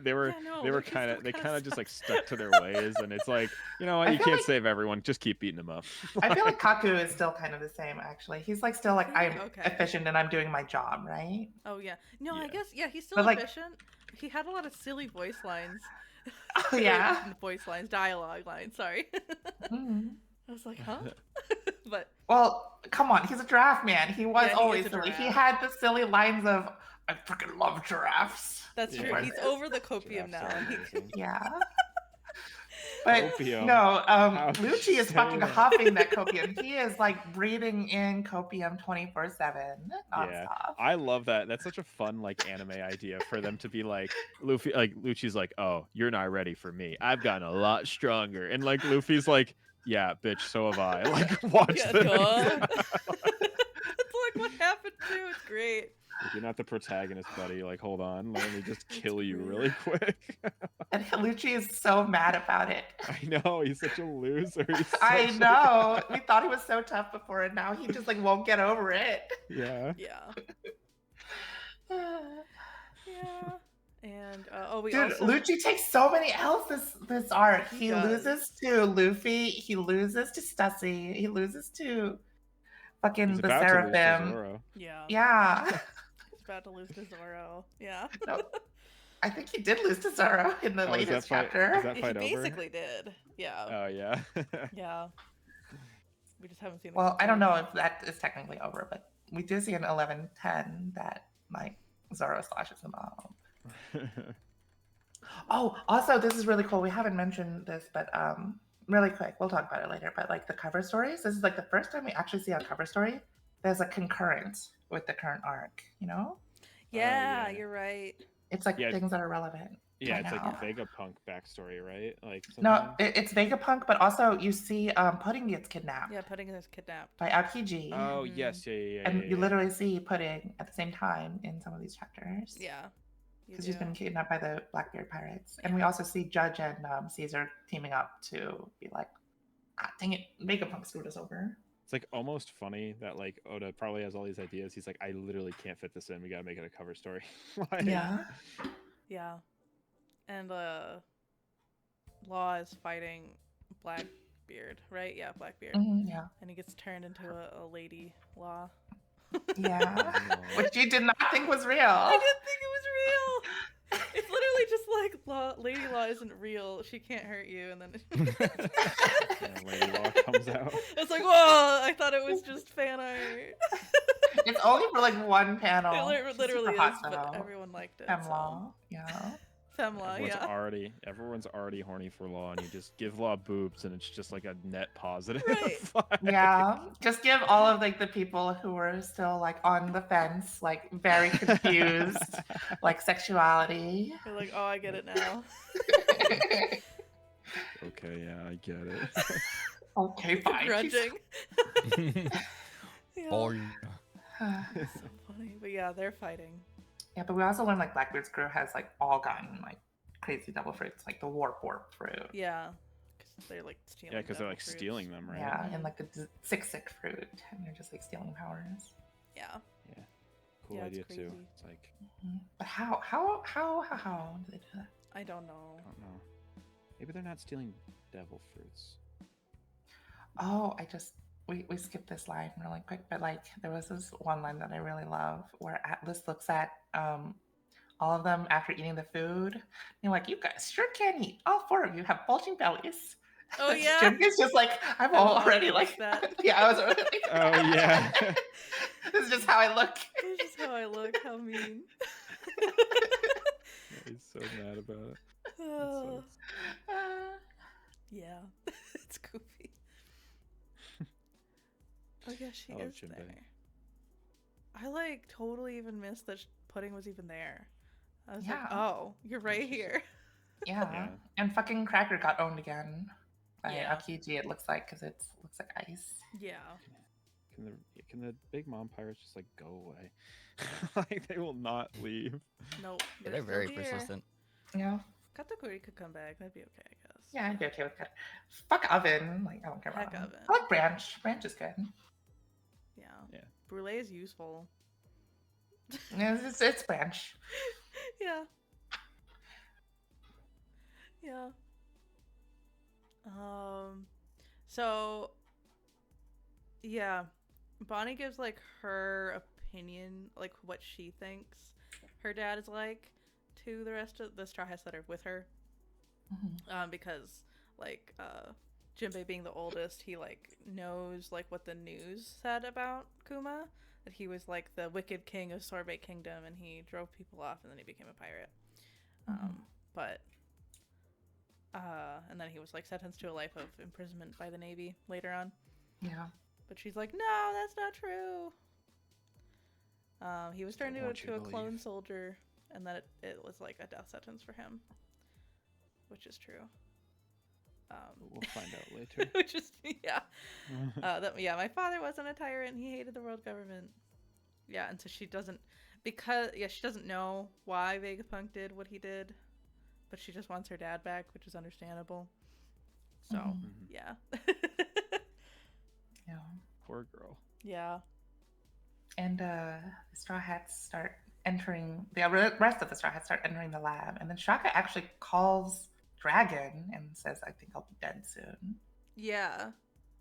they were Yeah, no, they were Luffy kind still of they kinda kind of just like sucks. stuck to their ways, and it's like, you know what, I you feel can't like- save everyone, just keep beating them up. I feel like Kaku is still kind of the same, actually. He's like still like, I'm Okay. efficient and I'm doing my job, right? Oh yeah. No, I Yeah. guess he's still But, like- efficient. He had a lot of silly voice lines. Oh, yeah? Dialogue lines, sorry. Mhm. I was like, huh? But Well, come on. He's a giraffe man. He was Yeah, he is always a silly. He giraffe. had the silly lines of, I freaking love giraffes. that's Yeah. true. He's Right. over the copium now. Giraffes are amazing. Yeah. But Copium. no, How'd you Lucci is say fucking that? huffing that copium. He is like breathing in copium 24/7 Yeah. nonstop. I love that. That's such a fun like anime idea for them to be like Lucci's like, oh, you're not ready for me. I've gotten a lot stronger, and like Luffy's like, yeah, bitch, so have I. Like, watch Yeah, this. duh. That's like what happened too. It's great. Like, you're not the protagonist, buddy. Like, hold on, let me just That's kill you great. really quick. And Lucci is so mad about it. I know he's such a loser. He's I such, know. We thought he was so tough before, and now he just like won't get over it. Yeah. Yeah. Yeah. And we Dude, also Lucci takes so many L's this arc. He He does. loses to Luffy. He loses to Stussy. He loses to fucking He's the about to lose to Seraphim. Zoro. yeah. Yeah. He's about to lose to Zoro. Yeah. No, I think he did lose to Zoro in the Oh, is that latest fight- chapter. is that He fight over? basically did. Yeah. Oh yeah. Yeah. We just haven't seen. the Well, I don't know conclusion. if that is technically over, but we do see in 11:10 that like Zoro slashes him up. Oh, also, this is really cool. We haven't mentioned this, but really quick, we'll talk about it later. But like the cover stories, this is like the first time we actually see a cover story that's a concurrent with the current arc. You know, Yeah, yeah. you're right. it's like Yeah. things that are relevant. Yeah, right it's like now. a Vegapunk backstory, right? Like No, sometimes? it's Vegapunk, but also you see Pudding gets kidnapped Yeah, Pudding is kidnapped. by Aokiji, Oh Mhm. yes, yeah. and you literally see Pudding at the same time in some of these chapters. Yeah. You Because she's do. been kidnapped by the Blackbeard pirates. And we also see Judge and Caesar teaming up to be like, ah, dang it, Vegapunk screwed us over. It's like almost funny that like Oda probably has all these ideas. He's like, I literally can't fit this in. We gotta make it a cover story. Like, Yeah. Yeah. And Law is fighting Blackbeard, right? Yeah, Blackbeard. Mhm, yeah. And he gets turned into a lady Law. Yeah. Oh. Which you did not think was real. I didn't think it was real. It's literally just like Lady Law isn't real. She can't hurt you, and then And Lady Law comes out. it's like, whoa! I thought it was just fan art. It's only for like one panel. It She's literally super is, hot, but though. everyone liked it. Femlaw. Yeah. Femlaw, yeah. Everyone's already horny for Law, and you just give Law boobs, and it's just like a net positive. Right. Like, Yeah. Just give all of like the people who were still like on the fence, like very confused, like sexuality. You're like, oh, I get it now. Okay, yeah, I get it. Okay, fine. Grudging. Yeah. Oh, It's so funny. But yeah, they're fighting. Yeah, but we also learned like Blackbeard's crew has like all gotten like crazy devil fruits, like the warp fruit. Yeah. Because they're like stealing. Yeah, because they're devil like fruits. stealing them, right? Yeah, Mhm. and like the sick fruit, and they're just like stealing powers. Yeah. Yeah. Cool Yeah, it's idea too. crazy. It's like, But how do they do that? I don't know. I don't know. Maybe they're not stealing devil fruits. Oh, we skipped this line really quick, but like there was this one line that I really love where Atlas looks at all of them after eating the food. And you're like, you guys sure can eat. All 4 of you have bulging bellies. Oh yeah. It's just like I'm already like that. yeah, I was already like, Oh, yeah. This is just how I look. This is how I look. How mean. Yeah, he's so mad about it. Oh, Uh, yeah. It's goofy. Oh yeah, she I love is Jinbei. there. I like totally even missed that Pudding was even there. I was like, Yeah. oh, you're right here. yeah. Yeah. And fucking Cracker got owned again by Yeah. Aokiji, it looks like, because it looks like ice. Yeah. Can the big mom pirates just like go away? Like they will not leave. Nope. yeah, they're still very here. persistent. Yeah. Katakuri could come back. That'd be okay, I guess. Yeah, I'd be okay with that. Fuck Oven. Like, I don't care about Heck him. Oven. I like Branch. Branch is good. Yeah. Yeah. Brulee is useful. Yeah, it's Branch. Yeah. Yeah. So yeah, Bonnie gives like her opinion, like what she thinks her dad is like to the rest of the Straw Hats that are with her. Mhm. Because like Jinbei being the oldest, he like knows like what the news said about Kuma, that he was like the wicked king of Sorbet Kingdom and he drove people off and then he became a pirate. But and then he was like sentenced to a life of imprisonment by the Navy later on. Yeah. But she's like, no, that's not true. He was Still turned want you into a to clone believe. soldier, and that it was like a death sentence for him, which is true. We'll find out later. Which is yeah. Yeah, my father wasn't a tyrant. He hated the world government. Yeah, and so she doesn't she doesn't know why Vegapunk did what he did, but she just wants her dad back, which is understandable. So Mhm. yeah. Yeah. Poor girl. Yeah. And the Straw Hats start entering, the rest of the Straw Hats start entering the lab. And then Shaka actually calls Dragon and says, I think I'll be dead soon. Yeah.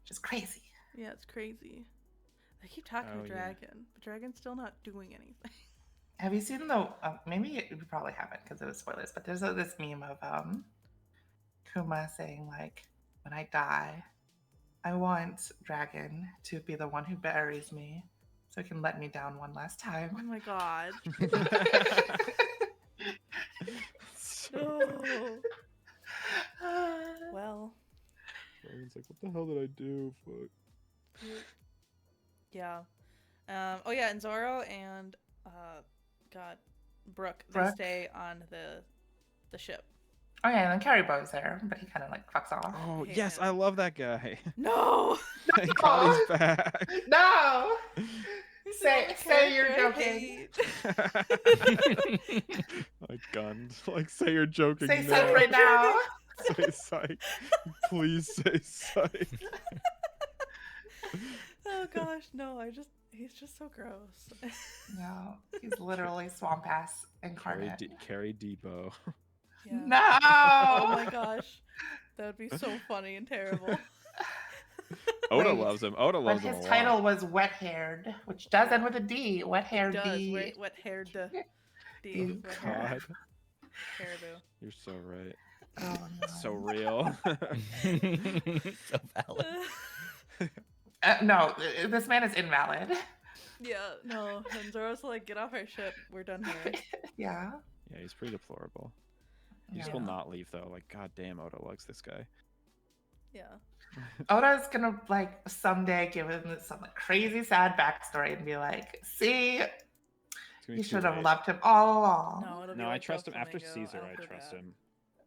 Which is crazy. Yeah, it's crazy. I keep talking Oh, to yeah. Dragon, but Dragon's still not doing anything. Have you seen the, maybe you probably haven't because it was spoilers, but there's this meme of Kuma saying, like, when I die, I want Dragon to be the one who buries me so he can let me down one last Oh time. my god. So, No. Well, Dragon's like, what the hell did I do? Fuck. yeah. Oh yeah, and Zoro and Brooke, they Brooke? stay on the ship. Oh yeah, and then Karibo's there, but he kind of like fucks off. Oh, Hate yes, him. I love that guy. No. Thank God he's back. No! He's Say- the only say you're character I joking. hate. Like guns. Like say you're joking. Say no. psych right now. Say psych. Please say psych. Oh gosh, no, he's just so gross. No, he's literally swamp ass incarnate. Carrie Debo. Yeah. No! Oh my gosh. That would be so funny and terrible. Oda Wait, loves him. Oda But loves him his a title lot. was Wet Haired, which does end with a D. Wet Haired Does D. wet haired D. Oh, Wet hair. God, Caribou. you're so right. Oh, no. So real. So valid. No, this man is invalid. Yeah, no. And Zoro's like, get off our ship. We're done here. Yeah. Yeah, he's pretty deplorable. He just Yeah. will not leave though. Like, god damn, Oda likes this guy. Yeah. Oda's gonna like someday give him some like, crazy sad backstory and be like, see, It's gonna be you too should have late. loved him all along. No, it'll be No, I like trust him Doflamingo. after Caesar. don't I feel trust bad. him.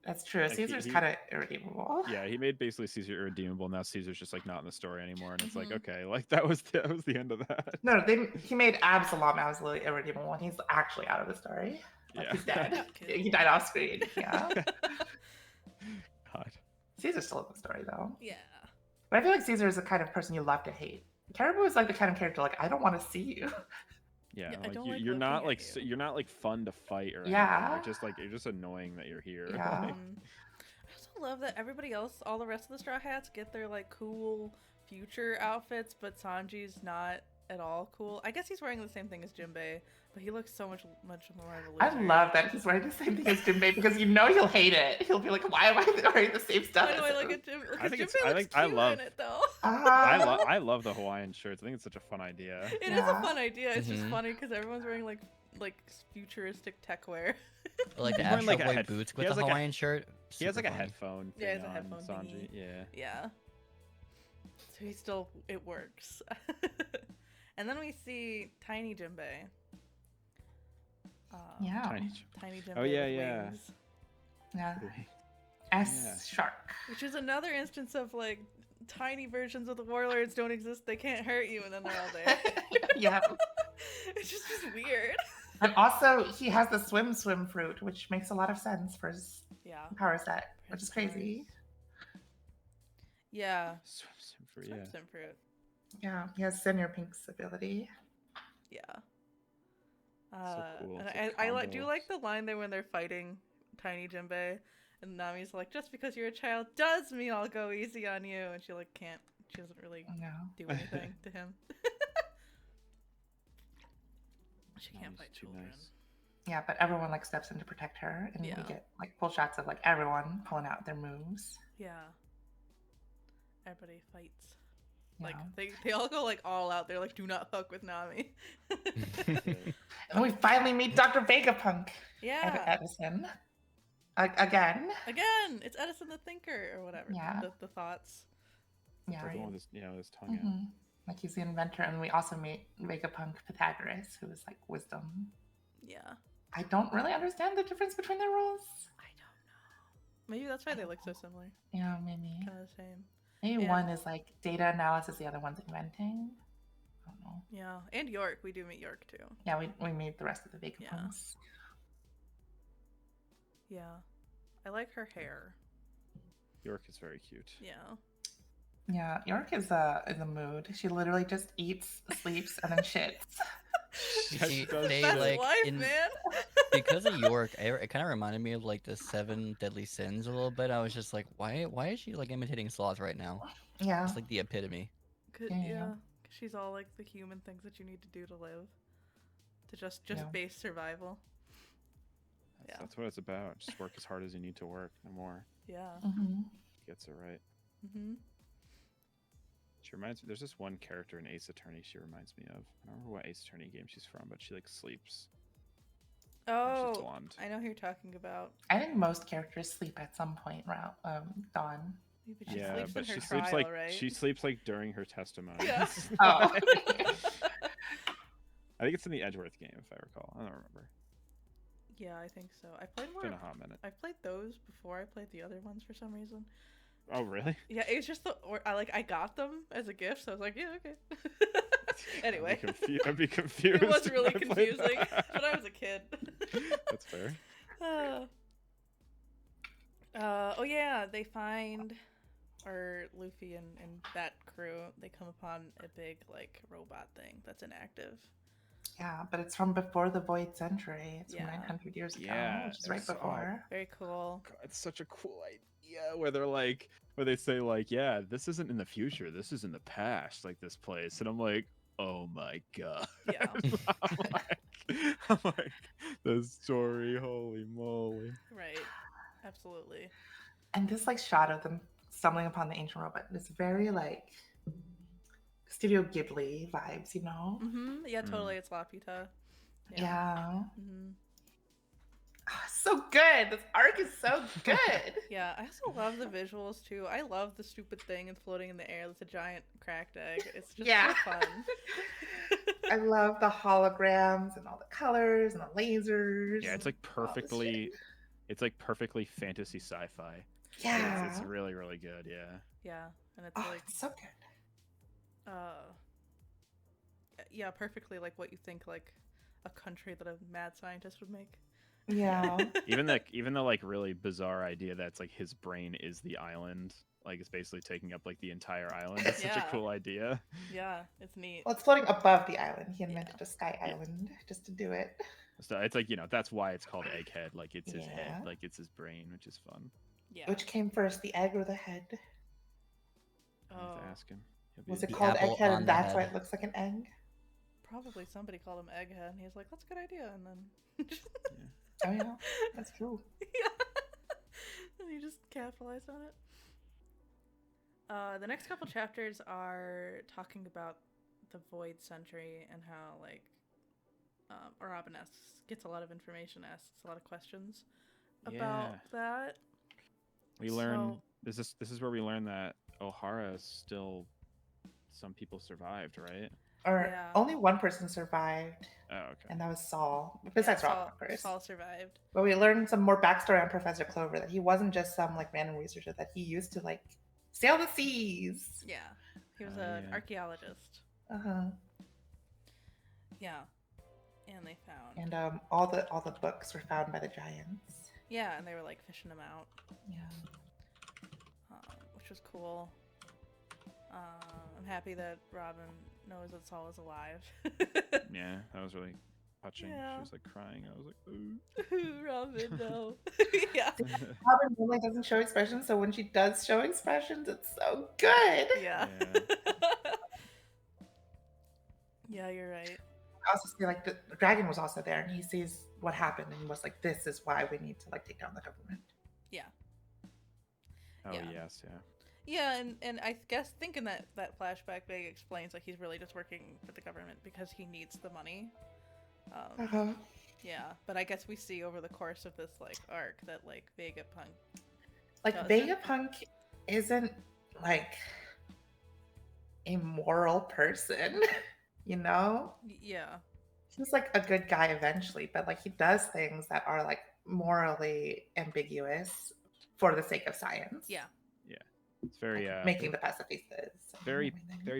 That's true. Like, Caesar's he- kind of irredeemable. Yeah, he made basically Caesar irredeemable. Now Caesar's just like not in the story anymore, and it's like, Mhm. okay, like that was the end of that. No, he made Absalom absolutely irredeemable, and he's actually out of the story. Like, Yeah. he's dead. Okay. He died off screen. Yeah. God. Caesar's still in the story though. Yeah. But I feel like Caesar is the kind of person you love to hate. Caribou is like the kind of character like I don't want to see you. Yeah, Yeah, I like don't you, like you're looking not at like you. you're not like fun to fight or anything. Yeah. You're just annoying that you're here. Yeah. Like, I also love that everybody else, all the rest of the Straw Hats, get their like cool future outfits, but Sanji's not at all cool. I guess he's wearing the same thing as Jinbei, but he looks so much more of a I loser. love that he's wearing the same thing as Jinbei because you know he'll hate it. He'll be like, "Why am I wearing the same stuff?" Why do I as like him?" a Jinbei? I think Because it's- Jinbei I looks think- I cute love- in it though. I love the Hawaiian shirts. I think it's such a fun idea. It is a Yeah. fun idea. It's just Mhm. funny because everyone's wearing like futuristic tech wear. Or, like the He's wearing, Astro like, a Boy head- boots he with has, the like, a- Hawaiian shirt. He has like Super a funny. headphone Yeah, thing it's a on, headphone Sanji. thingy. Yeah. Yeah. So he still, it works. And then we see Tiny Jinbei. Yeah. Tiny. Tiny Jinbei Oh, yeah, with yeah. wings. Yeah. Yeah. S shark. Which is another instance of like tiny versions of the warlords don't exist. They can't hurt you, and then they're all there. Yeah. It's just weird. And also, he has the swim fruit, which makes a lot of sense for his Yeah. power set, which is Prince crazy. Yeah. Swim for yeah. Swim fruit. Yeah, he has Senior Pink's ability. Yeah. cool. And It's a I do combo. like the line there when they're fighting Tiny Jinbei, and Nami's like, "Just because you're a child does mean I'll go easy on you," and she like can't. She doesn't really No. do anything to him. She can't Nami's fight too children. nice. Yeah, but everyone like steps in to protect her, and Yeah. we get like full shots of like everyone pulling out their moves. Yeah. Everybody fights. you Like know? they all go like all out. They're like, "Do not fuck with Nami." And we finally meet Dr. Vegapunk. Yeah. Edison. Again. Again, it's Edison the Thinker or whatever. Yeah. The thoughts. Yeah. Like the one with his tongue out. Mhm. Like he's the inventor, and we also meet Vegapunk Pythagoras, who is like wisdom. Yeah. I don't really understand the difference between their roles. I don't know. Maybe that's why they look so similar. Yeah, maybe. Kind of the same. Maybe Yeah. one is like data analysis, the other one's inventing. I don't know. Yeah. And York. We do meet York too. Yeah, we made the rest of the Vegapunks. Yeah. I like her hair. York is very cute. Yeah. Yeah, York is in the mood. She literally just eats, sleeps, and then shits. Yes, See, she does. they, Best like, wife, in- man. because of York, it kind of reminded me of like the 7 deadly sins a little bit. I was just like, why is she like imitating sloth right now? Yeah. It's like the epitome. Yeah. Yeah. 'Cause she's all like the human things that you need to do to live. To just Yeah. base survival. Yeah. That's what it's about. Just work as hard as you need to work, no more. Yeah. hmm Gets it right. Mm-hmm. She reminds me. There's this one character in Ace Attorney. She reminds me of. I don't remember what Ace Attorney game she's from, but she like sleeps. And she's Oh, blonde. I know who you're talking about. I think most characters sleep at some point, Dawn. Yeah, but she Yeah, sleeps but in her she sleeps trial, like right? she sleeps like during her testimony. Yeah. Oh. I think it's in the Edgeworth game, if I recall. I don't remember. Yeah, I think so. I played It's been more. a hot minute. I played those before I played the other ones for some reason. Oh, really? Yeah, it was just I got them as a gift, so I was like, yeah, okay. Anyway, I'd be confused. it was if really I played confusing, that. but I was a kid. That's fair. Oh yeah, they find, or Luffy and that crew, they come upon a big like robot thing that's inactive. Yeah, but it's from before the Void Century. It's from Yeah. 900 years ago, Yeah, which is right it's so- before. Very cool. God, it's such a cool idea where they're like, where they say like, yeah, this isn't in the future, this is in the past, like this place, and I'm like, oh my god. Yeah. I'm like, the story, holy moly. Right. Absolutely. And this like shot of them stumbling upon the ancient robot is very like Studio Ghibli vibes, you know? Mm-hmm. Yeah, totally. It's Laputa. Yeah. Mm-hmm. Oh, so good. This arc is so good. Yeah, I also love the visuals too. I love the stupid thing and floating in the air. It's a giant cracked egg. It's just Yeah. so fun. I love the holograms and all the colors and the lasers. Yeah, it's like and all this perfectly shit. it's like perfectly fantasy sci-fi. Yeah. It's really really good. Yeah. Yeah, and it's Oh, like it's so good. yeah, perfectly like what you think like a country that a mad scientist would make. Yeah. Even the like really bizarre idea that's like his brain is the island, like it's basically taking up like the entire island. It's such a Yeah. cool idea. Yeah, it's neat. Well, it's floating above the island. He invented Yeah. a sky Yeah. island just to do it. So it's like, that's why it's called Egghead. Like it's his head, Yeah. like it's his brain, which is fun. Yeah. Which came first, the egg or the head? I have Oh, to ask him. Was The it called apple Egghead on and the that's why head. it looks like an egg? probably somebody called him Egghead, and he's like, "That's a good idea," and then Oh yeah, that's true. yeah, and he just capitalized on it. The next couple chapters are talking about the Void Sentry and how like Robin gets a lot of information, asks a lot of questions about that. We learn this is where we learn that O'Hara is still, some people survived, right? Or Yeah. only one person survived, Oh, okay. and that was Saul. Besides Robin, of course. Saul survived. But we learned some more backstory on Professor Clover, that he wasn't just some like random researcher, that he used to like sail the seas. Yeah, he was Oh, an yeah. archaeologist. Uh-huh. Yeah, and they found. And all the books were found by the giants. Yeah, and they were like fishing them out, Yeah. which was cool. I'm happy that Robin knows that Saul is alive. Yeah, that was really touching. Yeah. She was like crying. I was like, ooh. Robin, no. yeah. Robin really doesn't show expressions, so when she does show expressions, it's so good. Yeah. Yeah. Yeah, you're right. I also see like the dragon was also there, and he sees what happened and was like, "This is why we need to like take down the government." Yeah. Oh Yeah. yes, yeah. Yeah, and I guess thinking that flashback big explains like he's really just working for the government because he needs the money. Uh-huh. Yeah, but I guess we see over the course of this like arc that like Vegapunk Like doesn't. Vegapunk isn't like a moral person, you know? Yeah. He's like a good guy eventually, but like he does things that are like morally ambiguous for the sake of science. Yeah. It's very Like, making the pacifistas. very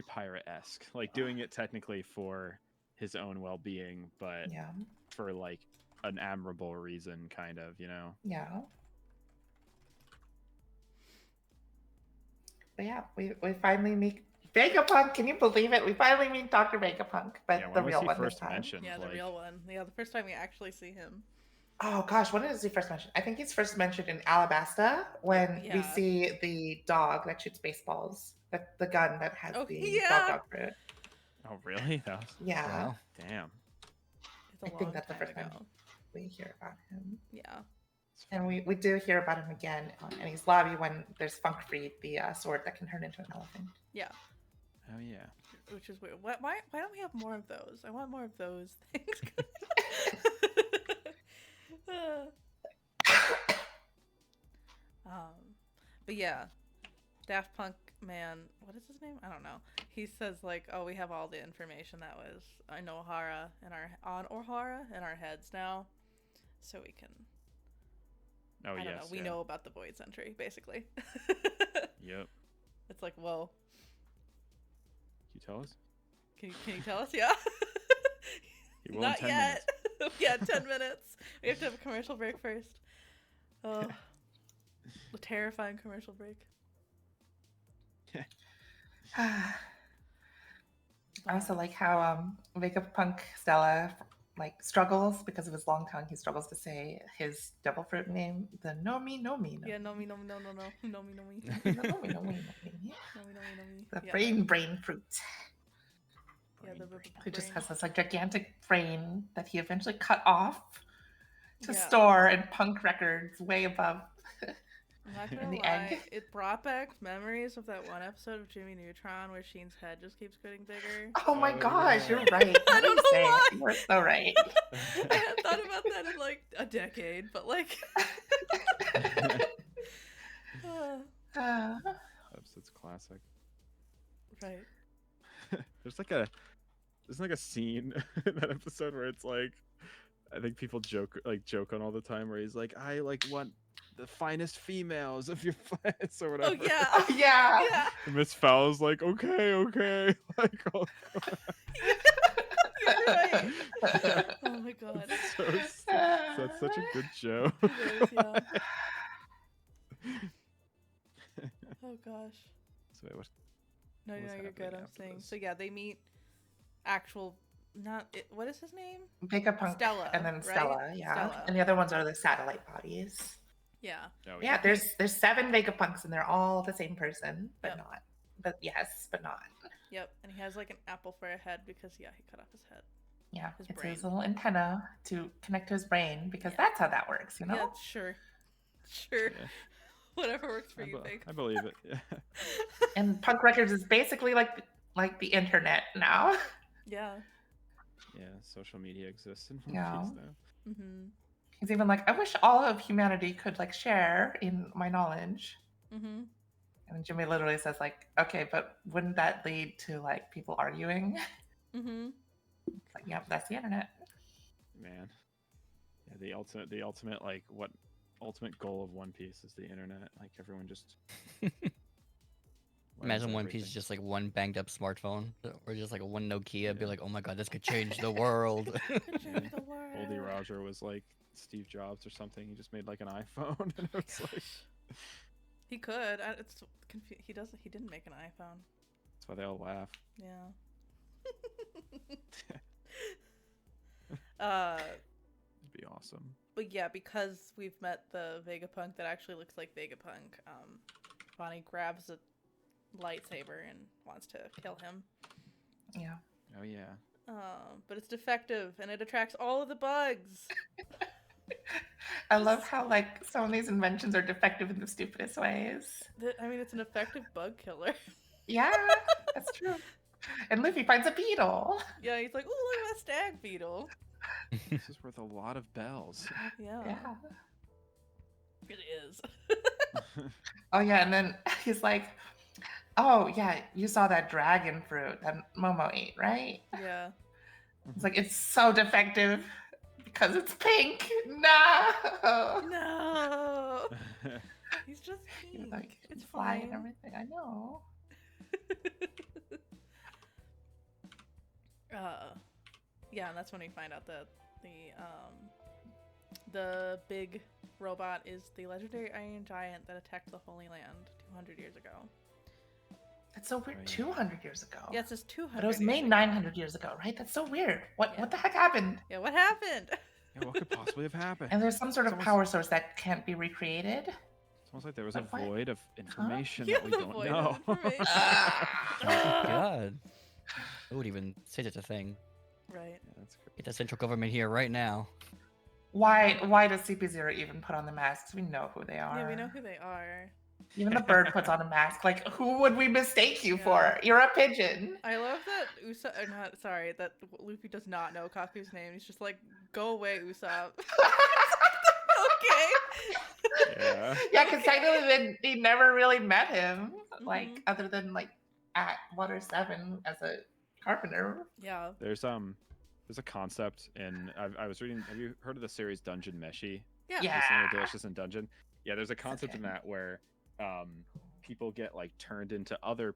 pirate-esque, like doing it technically for his own well-being, but Yeah. for like an admirable reason, kind of, Yeah. But yeah, we finally meet Vegapunk. Can you believe it? We finally meet Dr. Vegapunk, but Yeah, the when was real he one first this time. mentioned? Yeah, the Like, real one. Yeah, the first time we actually see him. Oh gosh, when is he first mentioned? I think he's first mentioned in Alabasta when we Yeah. see the dog that shoots baseballs, the gun that has Oh, the yeah. dog fruit. Oh really? That was... Yeah, Wow. Damn. It's a I long think that's the time first ago. time we hear about him. Yeah. It's And funny. we do hear about him again in his lobby when there's Funk Free, the sword that can turn into an elephant. Yeah. Oh yeah. Which is weird. Why don't we have more of those? I want more of those things. But yeah, Daft Punk man, what is his name? I don't know. He says like, "Oh, we have all the information that was on O'Hara in our heads now, so we can." Oh I don't yes. know. We yeah. know about the Void Sentry, basically. Yep. It's like, whoa. Can you tell us? Can you tell us? Yeah. He will Not in 10 yet. minutes. Yeah, 10 minutes. We have to have a commercial break first. Oh, a terrifying commercial break. I also like how Vegapunk Stella like struggles because of his long tongue. He struggles to say his devil fruit name, the Nomi. Yeah, no me. The Yeah. brain fruit. Yeah, the Who just brain. has this like gigantic brain that he eventually cut off to Yeah. store in punk records way above. I'm not in gonna the lie, egg. it brought back memories of that one episode of Jimmy Neutron where Sheen's head just keeps getting bigger. Oh my Oh, gosh, yeah. you're right. I How do don't you know say why. it? You are so right. I hadn't thought about that in like a decade, but like. Episode's classic. Right. There's like a scene in that episode where it's like I think people joke on all the time where he's like, I like want the finest females of your class or whatever. Oh yeah. Oh, yeah. Yeah. And Miss Fowle's like, okay. Like, oh, You're right. Oh my god. that's such a good show. It is, yeah. Oh gosh. So wait, what? No, What was you're happening good. I'm after saying. this? So yeah, they meet actual. Not it, what is his name? Vegapunk Stella, and then right? Stella, yeah. Stella. And the other ones are the satellite bodies. Yeah. Oh, Yeah, there's 7 Vegapunks and they're all the same person, but Yep. not. But yes, but not. Yep. And he has like an apple for a head because yeah, he cut off his head. Yeah, His it's brain. his little antenna to connect to his brain because Yeah. that's how that works, you know? Yeah. Sure. Sure. Yeah. Whatever works for you, Big. I believe it. Yeah. And Punk Records is basically like the internet now. Yeah. Yeah, social media exists in One Yeah. Piece now. Mhm. He's even like, I wish all of humanity could like share in my knowledge. Mhm. And Jimmy literally says like, okay, but wouldn't that lead to like people arguing? Mhm. It's like, yep, that's the internet. Man. Yeah, the ultimate like what ultimate goal of One Piece is the internet. Like everyone just Imagine learns One Piece is everything. just like one banged up smartphone, or just like a one Nokia. Be Yeah. like, oh my god, this could change the world. Could Yeah. change the world. Goldie Roger was like Steve Jobs or something. He just made like an iPhone, and it was like He could. It's he doesn't. He didn't make an iPhone. that's why they all laugh. Yeah. It'd be awesome. But yeah, because we've met the Vegapunk that actually looks like Vegapunk, Bonnie grabs a lightsaber and wants to kill him. Yeah. Oh yeah. But it's defective and it attracts all of the bugs. I love how like some of these inventions are defective in the stupidest ways. I mean, it's an effective bug killer. Yeah, that's true. And Luffy finds a beetle. Yeah, he's like, "Ooh, look at that stag beetle." This is worth a lot of bells. Yeah, Yeah. it is. Oh yeah, and then he's like, "Oh yeah, you saw that dragon fruit that Momo ate, right?" Yeah. It's like it's so defective because it's pink. No. No. He's just He was pink. like, It's fly and fine. everything. I know. Yeah, and that's when we find out that the big robot is the legendary Iron Giant that attacked the Holy Land 200 years ago. That's so weird. Right. 200 years ago. Yeah, it says 200. But it was years made ago. 900 years ago, right? That's so weird. Yeah. What the heck happened? Yeah, what happened? Yeah, what could possibly have happened? And there's some sort of It's almost- power source that can't be recreated. It's almost like there was a But what? void of information Yeah, that we the don't void know. of information. Ah. Oh my god. Who would even say such a thing? Right. Yeah, that's great. Get the central government here right now. Why does CP0 even put on the masks? We know who they are. Yeah, we know who they are. Even the bird puts on a mask. Like, who would we mistake you Yeah. for? You're a pigeon. I love that that Luffy does not know Kaku's name. He's just like, go away, Usopp. Okay. Yeah. Yeah, because technically he never really met him, like Mhm. other than like at Water 7 as a carpenter. Yeah. There's a concept in I was reading. Have you heard of the series Dungeon Meshi? Yeah. Yeah. Listening to Delicious in Dungeon. Yeah, there's a concept in okay. that where people get like turned into other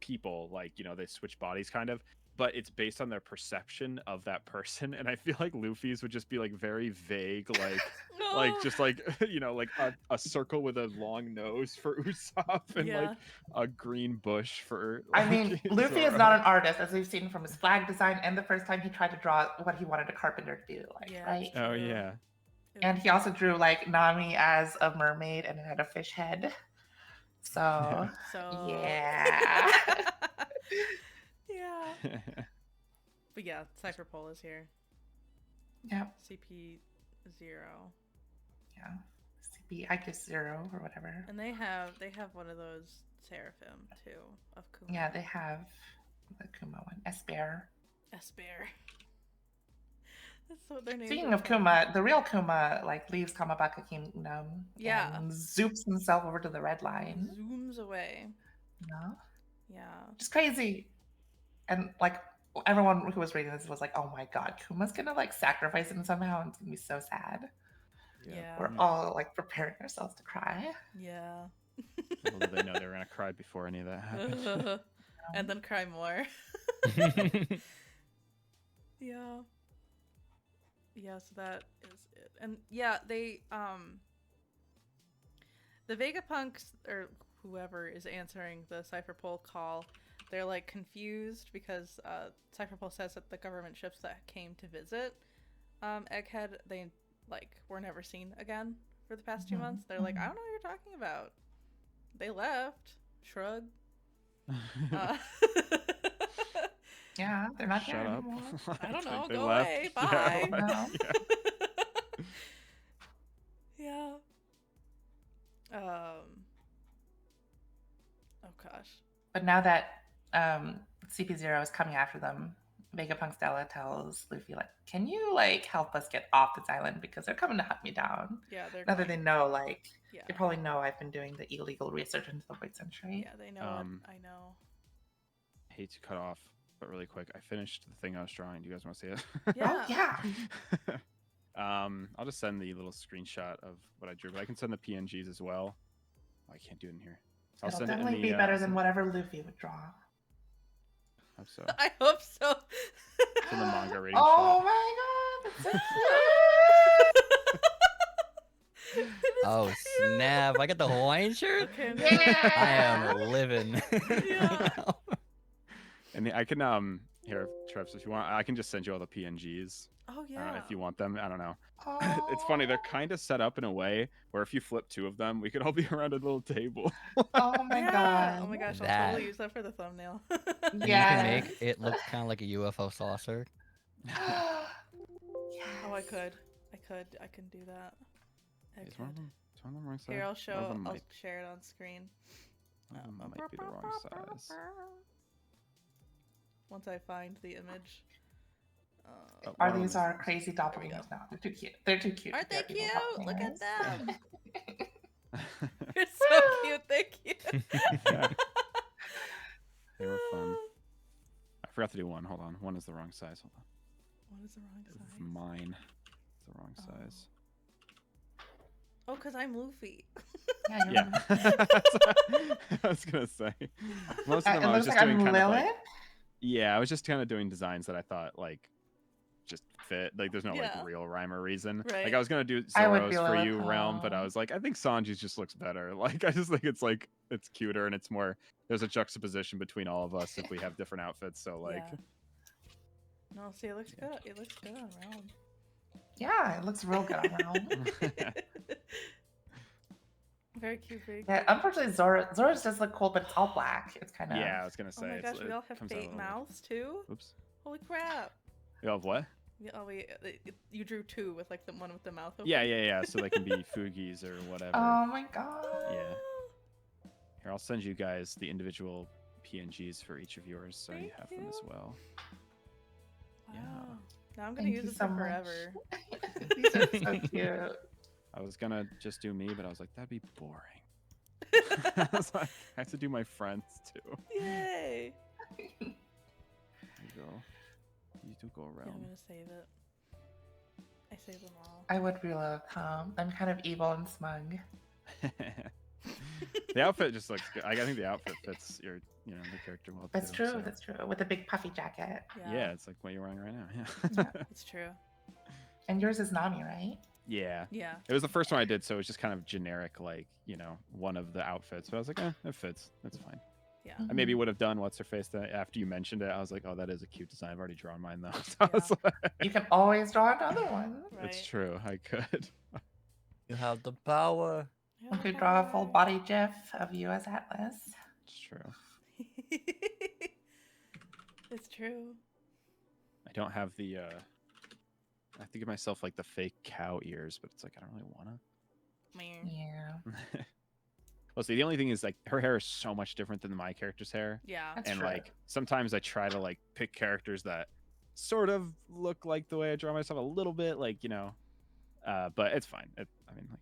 people, like they switch bodies kind of, but it's based on their perception of that person. And I feel like Luffy's would just be like very vague, like like No. just like like a circle with a long nose for Usopp and Yeah. like a green bush for I like, mean, Luffy is Zoro. not an artist, as we've seen from his flag design and the first time he tried to draw what he wanted a carpenter to do, like, Yeah, right? Oh True. yeah. And he also drew like Nami as a mermaid and it had a fish head. So, So. yeah. Yeah. But yeah, Cypherpole is here. Yeah. CP0. Yeah. CP, I guess 0 or whatever. And they have one of those Seraphim too of Kuma. Yeah, they have the Kuma one. Esper. Esper. That's what their names Speaking are of called. Kuma, the real Kuma like leaves Kamabaka Kingdom Yeah. and zoops himself over to the red line. Zooms away. You know? Yeah. Just crazy. And like everyone who was reading this was like, "Oh my god, Kuma's gonna like sacrifice him somehow, and it's gonna be so sad." Yeah. We're all like preparing ourselves to cry. Yeah. Little did they know they were gonna cry before any of that happened. And then cry more. Yeah. Yeah, so that is it. And yeah, they the Vegapunks or whoever is answering the Cypherpole call, they're like confused because Cypherpole says that the government ships that came to visit Egghead, they like were never seen again for the past 2 months. They're like, I don't know what you're talking about. They left. Shrug. Yeah, they're not Shut there up. anymore. I don't It's know. they Go left. away. Yeah, Bye. like, No. Yeah. Oh gosh. But now that CP0 is coming after them, Vegapunk Stella tells Luffy, like, can you like help us get off this island because they're coming to hunt me down. Yeah, they're Now that going- they know, like, yeah. they probably know I've been doing the illegal research into the White Century. Yeah, they know what I know. hate to cut off, but really quick, I finished the thing I was drawing. Do you guys want to see it? Yeah. Oh, yeah. I'll just send the little screenshot of what I drew, but I can send the PNGs as well. Oh, I can't do it in here. I'll It'll send it in definitely the, be better than send- whatever Luffy would draw. Hope so. I hope so. It's in the manga rating Oh shot. my god, that's so cute! Oh snap! I got the Hawaiian shirt. Okay. Yeah. I am living. Yeah. And I can here, Treps, if you want, I can just send you all the PNGs. Oh yeah. If you want them, I don't know. Oh. It's funny, they're kind of set up in a way where if you flip 2 of them, we could all be around a little table. Oh my Yeah. god. Oh my gosh, I'll That- totally use that for the thumbnail. And Yeah. You can make it look kind of like a UFO saucer. Yes. Oh, I could. I can do that. Is one of them on the wrong side? Here, I'll One of show. them I'll might, share it on screen. one of them might be the wrong size. Once I find the image. Oh, Are one of these them is- our crazy doppelgangers now? They're too cute. They're too cute. Aren't to they be cute? our Look at doppelgangers. them. They're so cute. Thank you. Yeah. They were fun. I forgot to do one. Hold on. One is the wrong size. Hold on. What is the wrong size? Mine. It's the wrong size. Oh, because I'm Luffy. Yeah. You're Yeah. right. I was gonna say. Most of It them I was looks just like doing I'm kind of like, Lilith. yeah, I was just kind of doing designs that I thought like just fit. Like there's no Yeah. like real rhyme or reason. Right. Like I was gonna do I would Zoro's be for Lilith, you realm, but I huh? was like, I think Sanji's just looks better. Like I just think it's like it's cuter and it's more there's a juxtaposition between all of us if we have different outfits. So like Yeah. No, see, it looks good. It looks good on round. Yeah, it looks real good on round. Very cute, very cute. Yeah, unfortunately, Zora's does look cool, but it's all black. It's kind of yeah, I was gonna Oh say my it's, gosh, we it all have comes out a fake little- mouths too. Oops. Holy crap! You have what? Yeah, oh wait, you drew 2 with like the one with the mouth open. Yeah. So they can be Fugis or whatever. Oh my god. Yeah. Here, I'll send you guys the individual PNGs for each of yours, so you Thank have them as you. well. Wow. Yeah. Now I'm gonna Thank use you this so for much. forever. These are so cute. I was gonna just do me, but I was like, that'd be boring. I was like, I have to do my friends too. Yay! There you go. You do go Yeah, I'm around. gonna save it. I saved them all. I would be Lilith, I'm kind of evil and smug. The outfit just looks good. I think the outfit fits your, the character well. That's too, true. so- That's true. With a big puffy jacket. Yeah, it's like what you're wearing right now. Yeah. Yeah. It's true. And yours is Nami, right? Yeah. Yeah. It was the first one I did, so it was just kind of generic, like, one of the outfits. But I was like, it fits. That's fine. Yeah. I maybe would have done what's her face that after you mentioned it. I was like, oh, that is a cute design. I've already drawn mine though. So I was like, You can always draw another one. Right. it's true. I could. You have the power. Yeah, You could draw a full body gif of you as Atlas. It's true. It's true. I don't have the. I have to give myself like the fake cow ears, but it's like I don't really wanna. Meh. Yeah. Well, see, the only thing is like her hair is so much different than my character's hair, Yeah. That's and true. like sometimes I try to like pick characters that sort of look like the way I draw myself a little bit, like but it's fine. I mean, like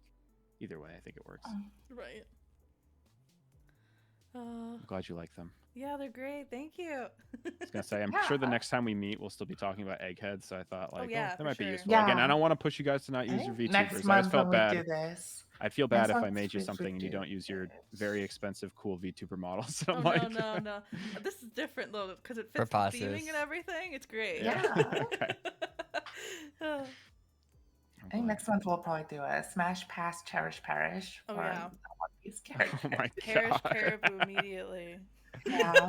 either way, I think it works. Oh. Right. I'm glad you like them. Yeah, they're great. Thank you. I was gonna say, I'm sure the next time we meet, we'll still be talking about Egghead. So I thought, like, yeah, that for might be sure. useful. Again, I Yeah. don't want to push you guys to not I use your think VTubers. next I just month felt when bad. we do this. I'd feel bad Next if I month made you we something and you do don't use your this. very expensive, cool VTuber models. Oh I'm no, like, no. This is different though, because it fits the Preposterous. theming and everything. It's great. Yeah. Okay. Oh, I think next month we'll probably do a Smash Pass Cherish Parish Oh, for yeah. One Piece characters. Oh my Perish god. Caribou immediately. Yeah.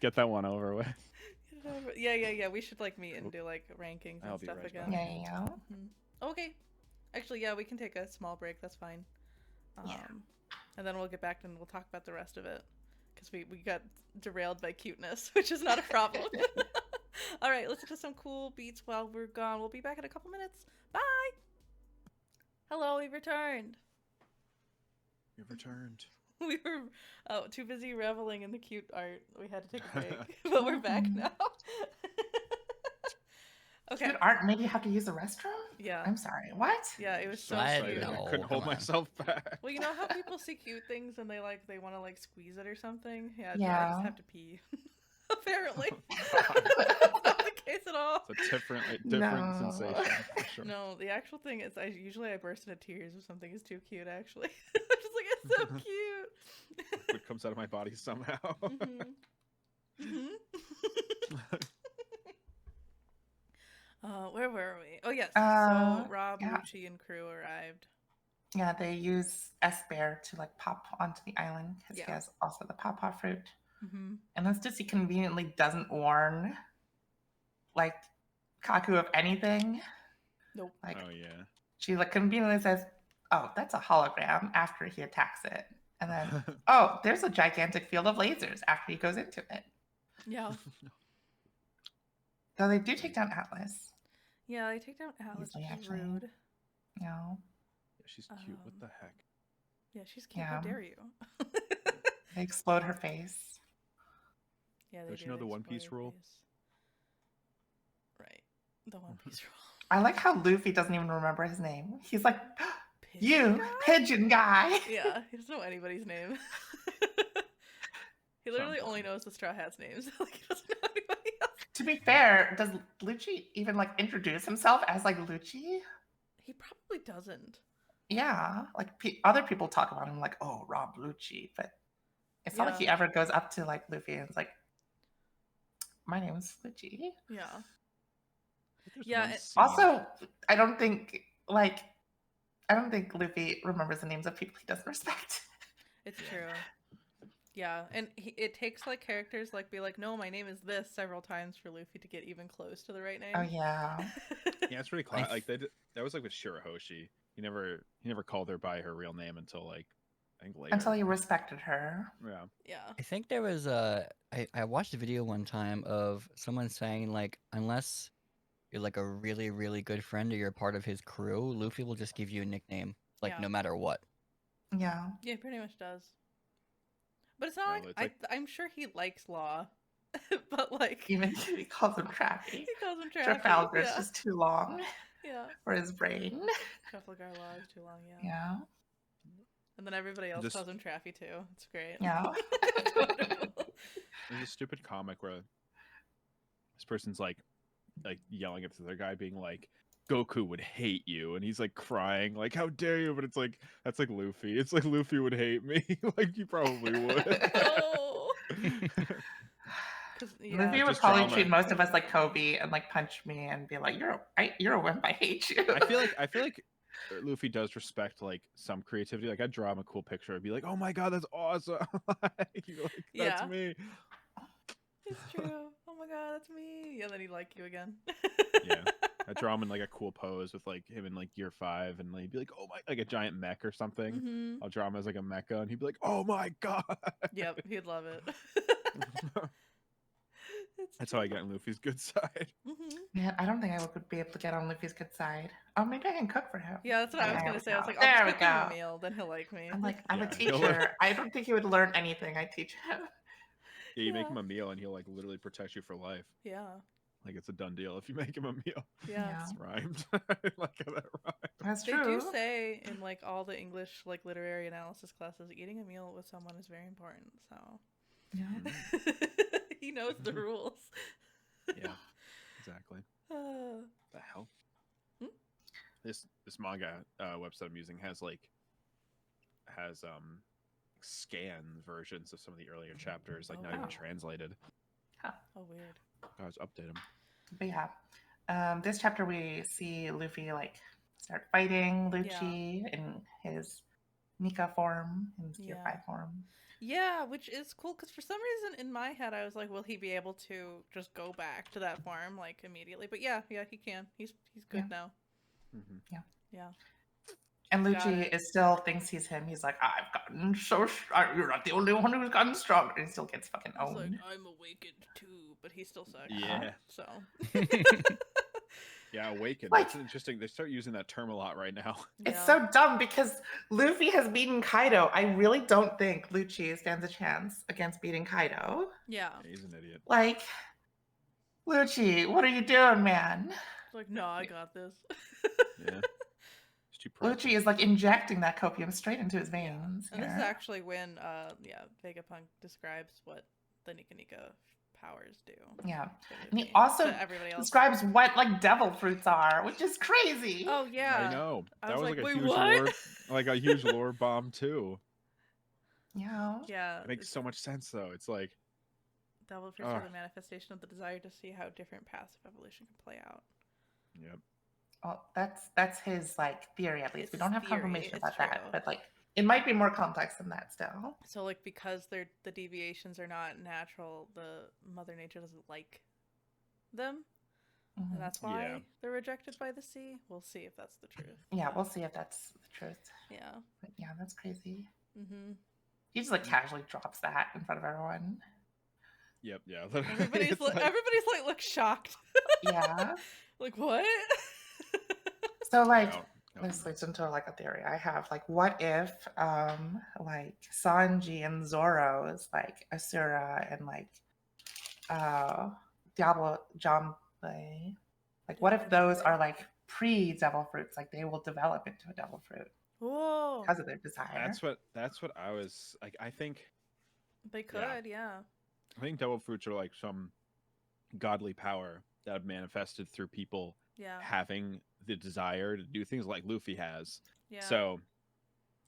Get that one over with. Yeah. We should like meet and do like rankings I'll and be stuff right again. back. Yeah. Okay. Actually, yeah, we can take a small break. That's fine. Yeah. And then we'll get back and we'll talk about the rest of it. Because we got derailed by cuteness, which is not a problem. All right, listen to some cool beats while we're gone. We'll be back in a couple minutes. Bye! Hello, we've returned. You've returned. We were too busy reveling in the cute art. We had to take a break. But we're back now. Okay. Cute art made you have to use the restroom? Yeah. I'm sorry. What? Yeah, it was so I cute. know. I couldn't hold come on. myself back. Well, you know how people see cute things and they want to like squeeze it or something? Yeah, I Yeah. just have to pee. Apparently. God. That's not the case at all. It's a different No. sensation for sure. No, the actual thing is I burst into tears if something is too cute actually. I'm just like, it's so cute. It comes out of my body somehow. Where were we? Oh yes. Uh, So Rob, yeah. Lucci, and crew arrived. Yeah, they use S-Bear to like pop onto the island because Yeah. he has also the pawpaw fruit. Mm-hmm. And Lucy conveniently doesn't warn like Kaku of anything. Nope. Like Oh yeah. she like conveniently says, "Oh, that's a hologram," after he attacks it. And then, "Oh, there's a gigantic field of lasers," after he goes into it. Yeah. Though they do take down Atlas. Yeah, they take down Alice, Easily, which is actually. rude. You know? She's cute. What the heck? Yeah, she's cute. How Yeah. dare you? They explode her face. Yeah, they Don't you do know the One explode Piece her rule? face. Right. The One Piece rule. I like how Luffy doesn't even remember his name. He's like, Pigeon "You, guy? pigeon guy." Yeah, he doesn't know anybody's name. He literally only knows the Straw Hats' names. Like, he doesn't know anybody else. To be fair, does Lucci even like introduce himself as like Lucci? He probably doesn't. Yeah, like other people talk about him like, "Oh, Rob Lucci," but it's not like he Yeah. ever goes up to like Luffy and is like, "My name is Lucci." Yeah. There's Yeah, one it- scene- Also, I don't think Luffy remembers the names of people he doesn't respect. It's true. Yeah, and it takes like characters like be like, no, my name is this several times for Luffy to get even close to the right name. Oh yeah. Yeah, it's pretty classic. Like that was like with Shirahoshi. He never called her by her real name until like I think later. Until he respected her. Yeah. Yeah. I think there was I watched a video one time of someone saying like unless you're like a really really good friend or you're part of his crew, Luffy will just give you a nickname like Yeah. no matter what. Yeah. Yeah, he pretty much does. But it's not Yeah, like, well, it's I'm sure he likes Law, but like Even he calls him Trappy. he calls him Trappy. Trafalgar's Yeah. just too long Yeah. for his brain. Trafalgar Law is too long. Yeah. Yeah. And then everybody else Just- calls him Traffy too. It's great. Yeah. It's wonderful. There's a stupid comic where this person's like yelling at the other guy, being like, "Goku would hate you," and he's like crying, like, "How dare you?" But it's like that's like Luffy. It's like Luffy would hate me. Like he probably would. Oh. 'Cause, yeah. Luffy would just probably drama. treat most of us like Kobe and like punch me and be like, "You're a wimp. I hate you." I feel like Luffy does respect like some creativity. Like I'd draw him a cool picture. I'd be like, "Oh my god, that's awesome!" Like, that's Yeah. me. It's true. Oh my god, that's me. Yeah, then he'd like you again. Yeah. I draw him in like a cool pose with like him in like year 5, and like, he'd be like, "Oh my," like a giant mech or something. Hmm. I'll draw him as like a mecha, and he'd be like, "Oh my god." Yep, he'd love it. That's how I get on Luffy's good side. Hmm. Man, I don't think I would be able to get on Luffy's good side. Oh, maybe I can cook for him. Yeah, that's what I was There gonna we say. I was go. like, There I'll we just cook him a go. meal, then he'll like me. I'm like, I'm a Yeah, he'll learn. teacher. I don't think he would learn anything I teach him. Yeah, you make Yeah. him a meal, and he'll like literally protect you for life. Yeah. Like it's a done deal if you make him a meal. Yeah. It's rhymed. I like how that rhymed. That's They true. do say in like all the English like literary analysis classes, eating a meal with someone is very important. So Yeah. he knows the rules. Yeah, exactly. Uh, The hell? Hmm? This manga website I'm using has scan versions of some of the earlier chapters, like Oh, not even wow. translated. oh, weird. Guys, update them. But yeah, this chapter we see Luffy like start fighting Lucci in his Nika form, in his Gear Yeah. 5 form. Yeah, which is cool because for some reason in my head I was like, will he be able to just go back to that farm like immediately? But yeah, he can. He's good now. Mm-hmm. Yeah. And Got Lucci it. is still thinks he's him. He's like, I've gotten so strong. You're not the only one who's gotten stronger. And he still gets fucking He's like, owned. I'm awakened too, but he still sucks. Yeah. So. Yeah, awakened. Like- That's interesting. They start using that term a lot right now. It's Yeah. so dumb because Luffy has beaten Kaido. I really don't think Lucci stands a chance against beating Kaido. Yeah. Yeah, he's an idiot. Like, Lucci, what are you doing, man? It's like, no, I got this. Yeah. He's too prideful. Lucci is like injecting that copium straight into his Yeah. veins. And this is here. actually when Vegapunk describes what the Nika Nika powers do. Yeah. to And he Luffy, also to everybody else. describes what like devil fruits are, which is crazy. Oh yeah. I know. I That was was like, like a "Wait, huge what?" lore, like a huge lore bomb too. Yeah. Yeah. It makes so much sense though. It's like, Devil fruits are Ugh. the manifestation of the desire to see how different paths of evolution can play out. yep. Well, that's his like theory at least. It's We don't his have theory, confirmation it's about that, true. but like it might be more complex than that still. So like because the deviations are not natural, the Mother Nature doesn't like them, Mhm. and that's why Yeah. they're rejected by the sea. We'll see if that's the truth. Yeah, we'll see if that's the truth. Yeah. But yeah, that's crazy. Mm-hmm. He just like casually drops that in front of everyone. Yep. Yeah. Everybody's It's like- everybody's like look shocked. Yeah. Like what? So like Out. this leads into like a theory I have. Like, what if like Sanji and Zoro is like Asura and like Diablo Jambe? Like, what if those are like pre-devil fruits? Like, they will develop into a devil fruit Whoa. because of their desire. That's what I was like. I think They could, yeah. devil fruits are like some godly power that have manifested through people Yeah. having the desire to do things like Luffy has. Yeah. So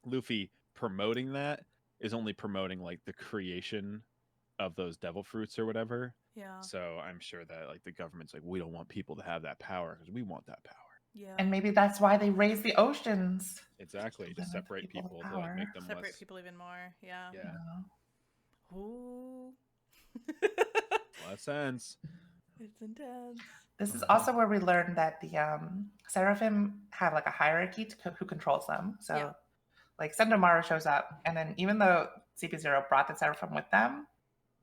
Luffy promoting that is only promoting like the creation of those devil fruits or whatever. yeah. So I'm sure that like the government's like, we don't want people to have that power because we want that power. Yeah. And maybe that's why they raise the oceans. Exactly, to Limit the separate people with people to like power. make them separate less. people even more. Yeah. Yeah, You know? Ooh. a lot of sense. It's intense. This is also where we learned that the Seraphim have like a hierarchy to who controls them. So, Yeah. like Sendomaru shows up, and then even though CP0 brought the Seraphim with them,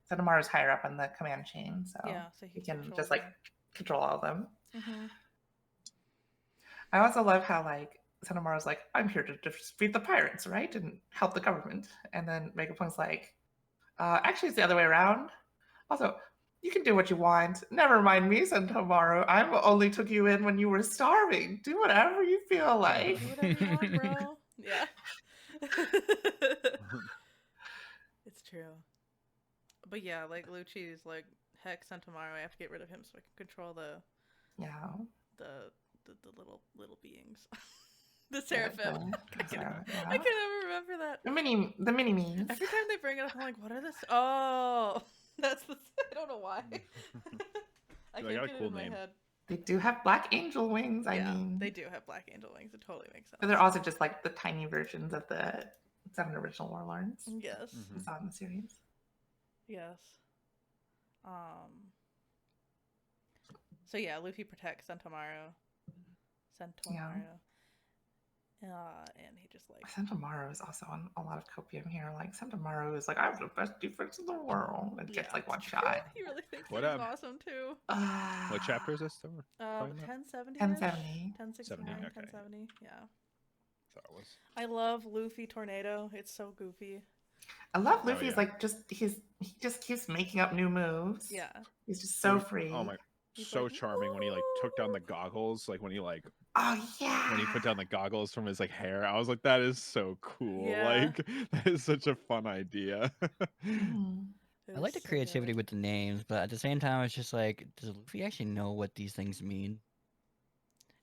Sendomaru's higher up on the command chain, so Yeah. So he can controls just like them. control all of them. Mm-hmm. I also love how like Sendomaru's like, I'm here to defeat the pirates, right, and help the government, and then Vegapunk's like, actually, it's the other way around. Also, you can do what you want. Never mind me, Sendomaru. I only took you in when you were starving. Do whatever you feel like. Do whatever you want, bro. Yeah. It's true. But yeah, like Lucci's like, heck, Sentomaru, I have to get rid of him so I can control the Yeah. little beings. The Seraphim. I can Yeah. never remember that. The mini me's. Every time they bring it up, I'm like, what are this? Oh, that's the. I don't know why. I They can't got a get it cool in my name. head. They do have black angel wings. I Yeah, mean, they do have black angel wings. It totally makes sense. but they're also just like the tiny versions of the 7 original warlords Yes. Mhm. we saw in the series. Yes. So yeah, Luffy protects Sentomaru. And he just like Sentomaru is also on a lot of copium here. Like Sentomaru is like, I have the best defense in the world, and gets Yeah. like one shot. He really thinks What he's up? awesome too. What chapter is this? Talking about? 1070. 1070. 1069, okay. 1070. Yeah. Thought it was. I love Luffy Tornado. It's so goofy. I love yeah. Luffy's like he just keeps making up new moves. Yeah. He's just so Luffy- free. Oh my! He's so like, charming when he like took down the goggles, like when he like Oh yeah. when he put down the goggles from his like hair. I was like, that is so cool. Yeah. Like that is such a fun idea. Mhm. It I was like the so creativity good. with the names, but at the same time, it's just like, does Luffy actually know what these things mean?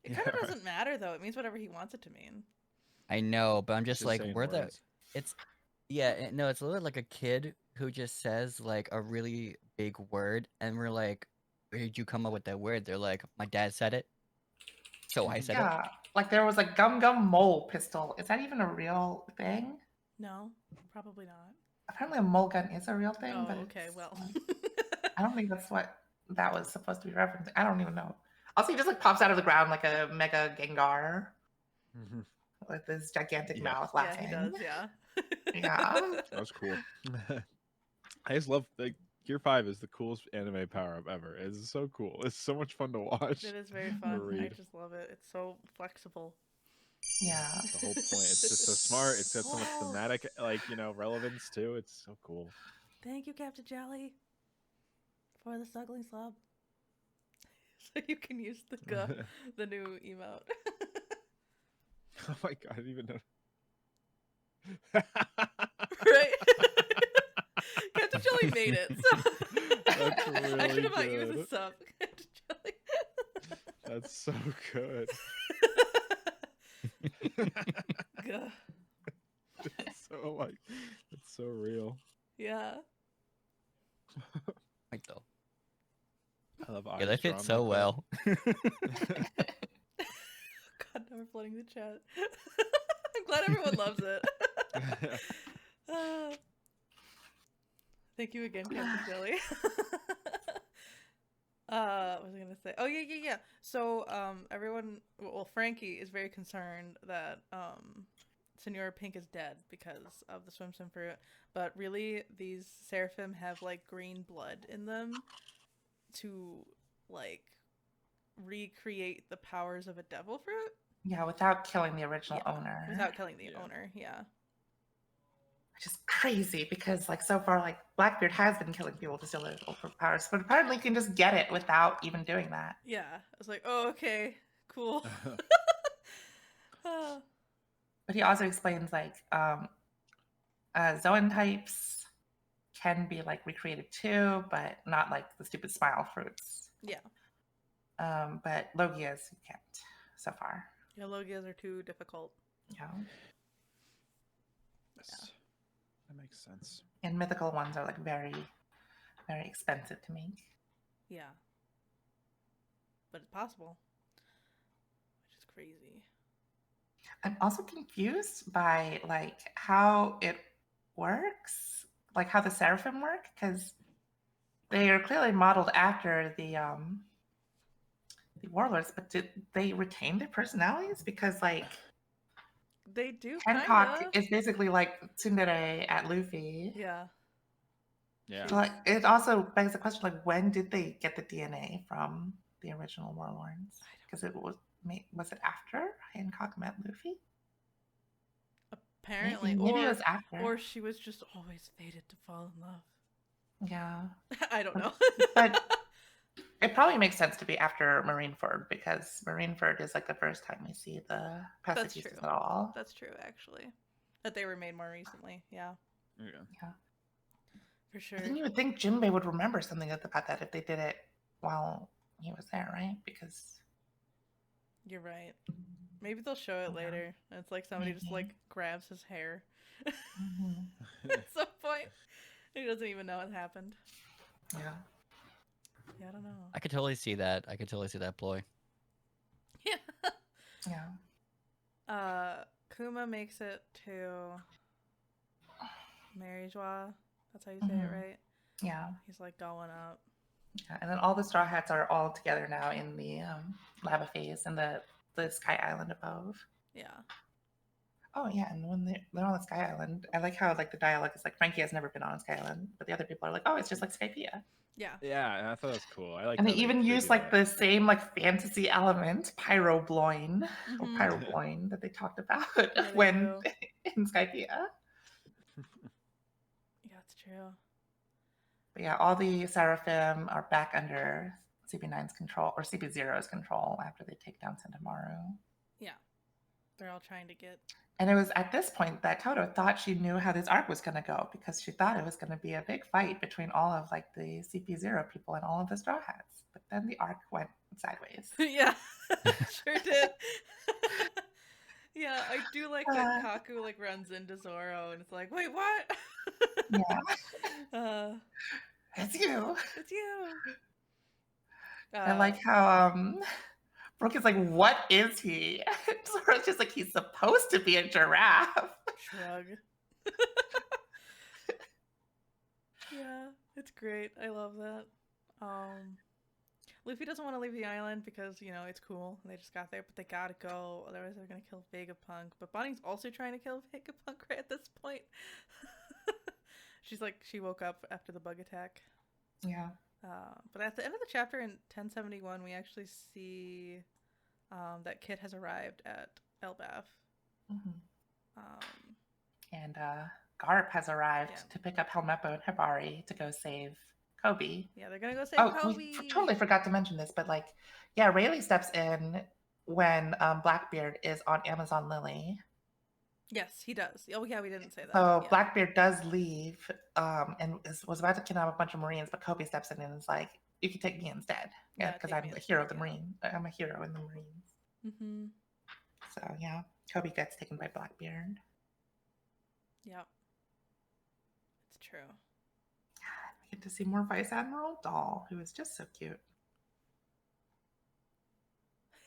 It kind of Yeah. doesn't matter though. It means whatever he wants it to mean. I know, but I'm just Just like, saying where the words. it's no, it's a little like a kid who just says like a really big word, and we're like, where did you come up with that word? They're like, my dad said it, so I said it. Yeah. Like there was a gum gum mole pistol. Is that even a real thing? No, probably not. Apparently a mole gun is a real thing, Oh, but okay. it's, Well, I don't think that's what that was supposed to be referencing. I don't even know. Also, he just like pops out of the ground like a mega Gengar with this gigantic Yeah. mouth yeah, laughing. he does. Yeah. Yeah. That was cool. I just love like Gear 5 is the coolest anime power up ever. It's so cool. It's so much fun to watch. It is very or fun. I read. just love it. It's so flexible. Yeah. The whole point. It's just so smart. It's got so much Oh. thematic like, relevance too. It's so cool. Thank you, Captain Jelly, for the snuggling slub. So you can use the new emote. Oh my god, I didn't even know. Right? Captain Jelly made it. So That's I should really have bought you as a good. sub, Captain Jelly. That's so good. Gah. It's so like it's so real. Yeah. Like though, I love yeah, eyes that drawn fits so like well. God, now we're flooding the chat. I'm glad everyone loves it. that. Thank you again, Captain Jelly. What was I gonna say? Oh yeah. So everyone, well, Frankie is very concerned that Senora Pink is dead because of the swim fruit, but really these seraphim have like green blood in them to like recreate the powers of a devil fruit. Yeah, without killing the original Yeah, owner. without killing the Yeah. owner. Yeah. Which is crazy because like so far like Blackbeard has been killing people to steal their powers, but apparently you can just get it without even doing that. Yeah. I was like, oh, okay, cool. But he also explains like Zoan types can be like recreated too, but not like the stupid smile fruits. Yeah. But Logias you can't so far. Yeah, Logias are too difficult. Yeah. Yes. That makes sense. And mythical ones are like very, very expensive to make. Yeah. But it's possible. Which is crazy. I'm also confused by like how it works, like how the seraphim work, because they are clearly modeled after the warlords, but did they retain their personalities? Because like They do Hancock kinda. is basically like Tsundere at Luffy. Yeah. Yeah. So like it also begs the question, like when did they get the DNA from the original warlords? Because it was it after Hancock met Luffy? Apparently. Maybe it was after. Or she was just always fated to fall in love. Yeah. I don't know. But it probably makes sense to be after Marineford because Marineford is like the first time we see the That's Pacifists true. at all. That's true, actually. That they were made more recently. Yeah. Yeah. For sure. I think you would think Jinbei would remember something about that if they did it while he was there, right? Because You're right. Maybe they'll show it later. And it's like somebody just like grabs his hair at some point. He doesn't even know it happened. yeah. Yeah, I don't know. I could totally see that. I could totally see that ploy. Yeah. Yeah. Kuma makes it to Maryjois. That's how you say it, right? Yeah. He's like going up. Yeah. And then all the Straw Hats are all together now in the lava phase and the Sky Island above. Yeah. Oh yeah, and when they're on the Sky Island, I like how like the dialogue is like Frankie has never been on Sky Island, but the other people are like, oh, it's just like Skypiea. Yeah. Yeah, I thought that was cool. I like. And they how even use do like that. the same like fantasy element, pyrobloin or Mhm. pyrobloin that they talked about they when do. in Skypiea. Yeah, it's true. But yeah, all the Seraphim are back under CP9's control, or CP0's control after they take down Sentamaru. Yeah. They're all trying to get... And it was at this point that Toto thought she knew how this arc was going to go, because she thought it was going to be a big fight between all of like the CP0 people and all of the Straw Hats. But then the arc went sideways. Yeah, sure did. Yeah, I do like that Kaku like runs into Zoro and it's like, wait, what? Yeah. It's you. It's you. I like how Brooke is like, what is he? Zoro's just like, he's supposed to be a giraffe. Shrug. Yeah, it's great. I love that. Luffy doesn't want to leave the island because, you know, it's cool. They just got there, but they gotta go. Otherwise, they're gonna kill Vegapunk. But Bonnie's also trying to kill Vegapunk right at this point. She's like, she woke up after the bug attack. Yeah. But at the end of the chapter in 1071, we actually see that Kid has arrived at Elbaf. And Garp has arrived to pick up Helmeppo and Hibari to go save Kobe. Yeah, they're gonna go save Kobe. We totally forgot to mention this, but like, yeah, Rayleigh steps in when Blackbeard is on Amazon Lily. Yes, he does. Oh yeah, we didn't say that. So yeah. Blackbeard does leave and was about to kidnap a bunch of Marines, but Kobe steps in and is like, "You can take me instead, because I'm the hero of the Marine. I'm a hero in the Marines." So yeah, Kobe gets taken by Blackbeard. Yep, it's true. I get to see more Vice Admiral Doll, who is just so cute.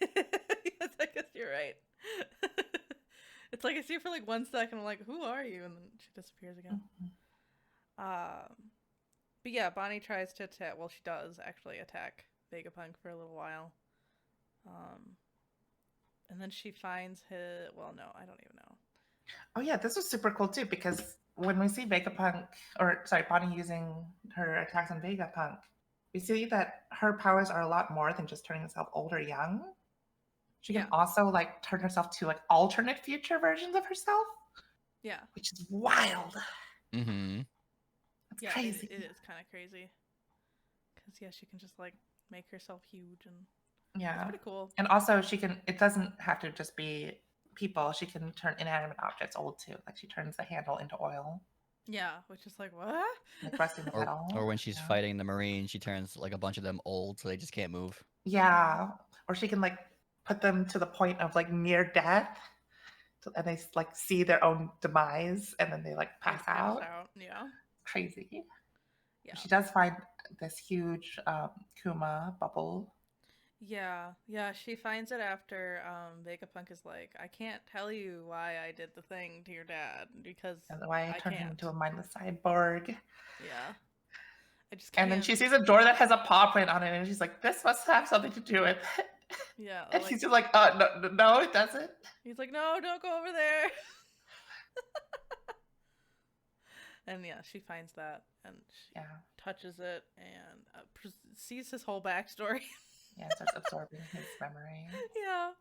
Yes, I guess you're right. It's like I see her for like 1 second, I'm like, who are you? And then she disappears again. But yeah, Bonnie tries to attack, well, she does actually attack Vegapunk for a little while. And then she finds his, well, no, I don't even know. Oh yeah, this was super cool too, because when we see Bonnie using her attacks on Vegapunk, we see that her powers are a lot more than just turning herself old or young. She can also like turn herself to like alternate future versions of herself. Yeah. Which is wild. Mm-hmm. That's crazy. It is kind of crazy. Because she can just like make herself huge and it's pretty cool. And also it doesn't have to just be people. She can turn inanimate objects old too. Like she turns the handle into oil. Yeah, which is like, what? Like rusting metal. Or when she's fighting the Marines, she turns like a bunch of them old so they just can't move. Yeah. Or she can like put them to the point of like near death, and they like see their own demise, and then they like pass out. Yeah. Crazy. Yeah. She does find this huge Kuma bubble. Yeah. She finds it after Vegapunk is like, I can't tell you why I did the thing to your dad because and why I turned him can't. into a mindless cyborg. Yeah. I just can't. And then she sees a door that has a paw print on it, and she's like, "This must have something to do with it." Yeah. And he's just like, no, it doesn't." He's like, "No, don't go over there." And yeah, she finds that and she touches it and sees his whole backstory. Starts absorbing his memory. Yeah.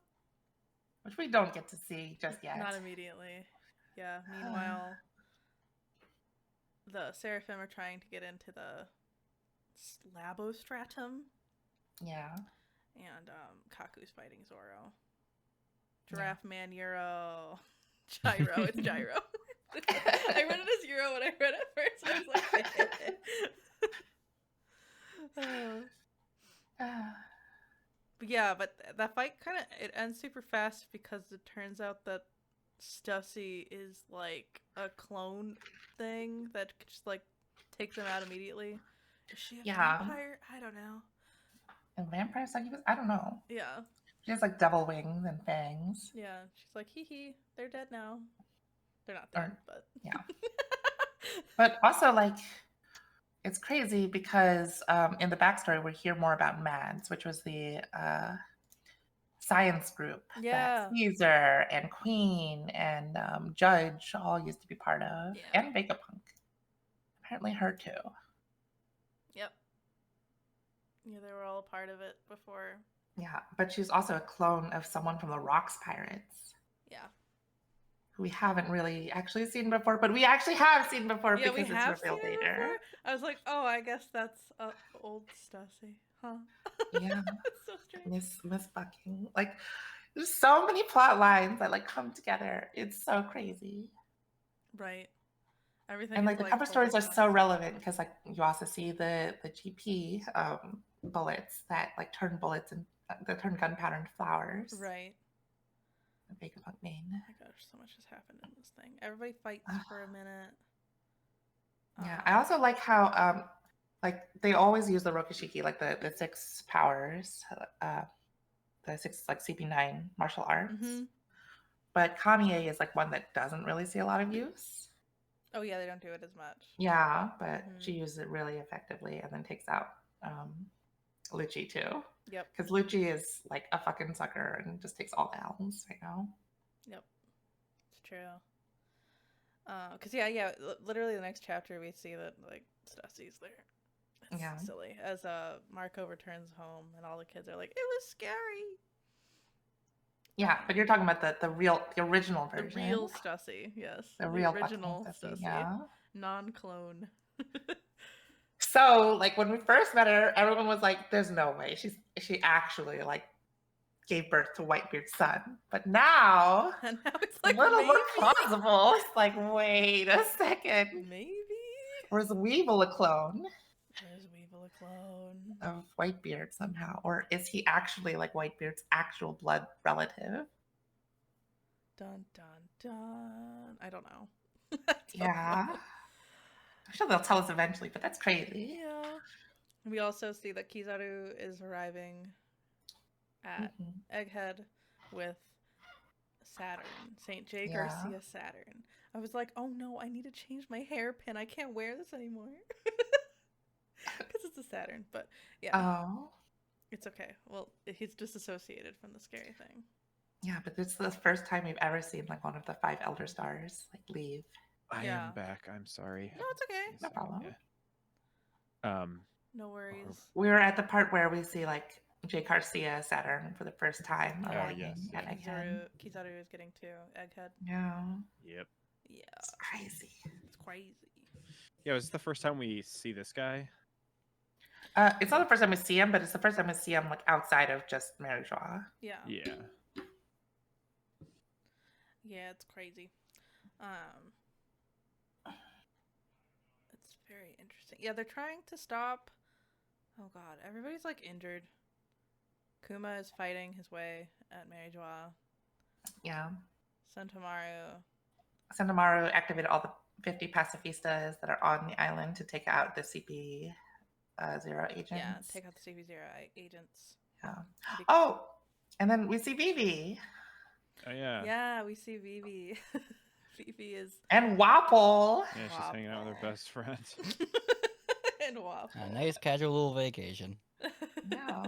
Which we don't get to see just yet. Not immediately. Yeah. Meanwhile, the Seraphim are trying to get into the Labostratum. Yeah. And Kaku's fighting Zoro. Giraffe Man Euro. Gyro. It's Gyro. I read it as Euro when I read it first. I was like, But yeah, but that fight it ends super fast because it turns out that Stussy is like a clone thing that just like takes them out immediately. Is she a vampire? I don't know. And vampire succubus? I don't know. Yeah. She has like devil wings and fangs. Yeah. She's like, hee hee, they're dead now. They're not dead, but yeah. But also like it's crazy because in the backstory we hear more about Mads, which was the science group that Caesar and Queen and Judge all used to be part of, and Vegapunk. Apparently her too. Yep. Yeah, they were all a part of it before. Yeah, but she's also a clone of someone from the Rocks Pirates. Yeah. Who we haven't really actually seen before, but we actually have seen before because it's revealed later. I was like, oh, I guess that's old Stussy. Huh? Yeah. It's so strange. Miss Bucking. Like, there's so many plot lines that like come together. It's so crazy. Right. Everything And is like the like cover totally stories are so connected. relevant because like you also see the GP bullets that like turn bullets and that turn gunpowder into flowers. Right. The Vegapunk Maine. Oh my gosh, so much has happened in this thing. Everybody fights for a minute. Yeah, I also like how like they always use the Rokishiki, like the 6 powers, the 6 like CP9 martial arts. Mm-hmm. But Kamiya is like one that doesn't really see a lot of use. Oh yeah, they don't do it as much. Yeah, but she uses it really effectively and then takes out Lucci too. Yep. Because Lucci is like a fucking sucker and just takes all the L's right now. Yep. It's true. Cause yeah, literally the next chapter we see that like Stussie's there. It's silly. As Marco returns home and all the kids are like, it was scary. Yeah, but you're talking about the original version. The real Stussie, yes. The real original Stussie, yeah. Non-clone. So, like when we first met her, everyone was like, "There's no way she actually like gave birth to Whitebeard's son." But now, and now it's like a little maybe? more plausible. It's like, wait a second, Maybe. or is Weevil a clone? Or is Weevil a clone of Whitebeard somehow, or is he actually like Whitebeard's actual blood relative? Dun dun dun. I don't know. Yeah. I'm sure they'll tell us eventually, but that's crazy. Yeah. We also see that Kizaru is arriving at Egghead with Saturn, St. J. Garcia Saturn. I was like, oh no, I need to change my hairpin. I can't wear this anymore. Because it's a Saturn, but yeah. Oh. It's okay. Well, he's disassociated from the scary thing. Yeah, but this is the first time we've ever seen like one of the 5 Elder Stars like leave. I am back. I'm sorry. No, it's okay. No problem. Yeah. No worries. We were at the part where we see like J. Garcia Saturn for the first time arriving at Egghead. Kizaru is getting to Egghead. Yeah. Yep. Yeah. It's crazy. It's crazy. Yeah, was this the first time we see this guy? It's not the first time we see him, but it's the first time we see him like outside of just Mary Joie. Yeah. Yeah. Yeah, it's crazy. It's very interesting. Yeah, they're trying to stop. Oh god, everybody's like injured. Kuma is fighting his way at Mary Joie. Yeah. Sentomaru activated all the 50 pacifistas that are on the island to take out the CP0 agents. Yeah, take out the CP0 agents. Yeah. Oh, and then we see Vivi. Oh yeah. Yeah, we see Vivi. Vivi is and Wapple. Yeah, she's hanging out with her best friend. and Wapple. A nice casual little vacation. Yeah.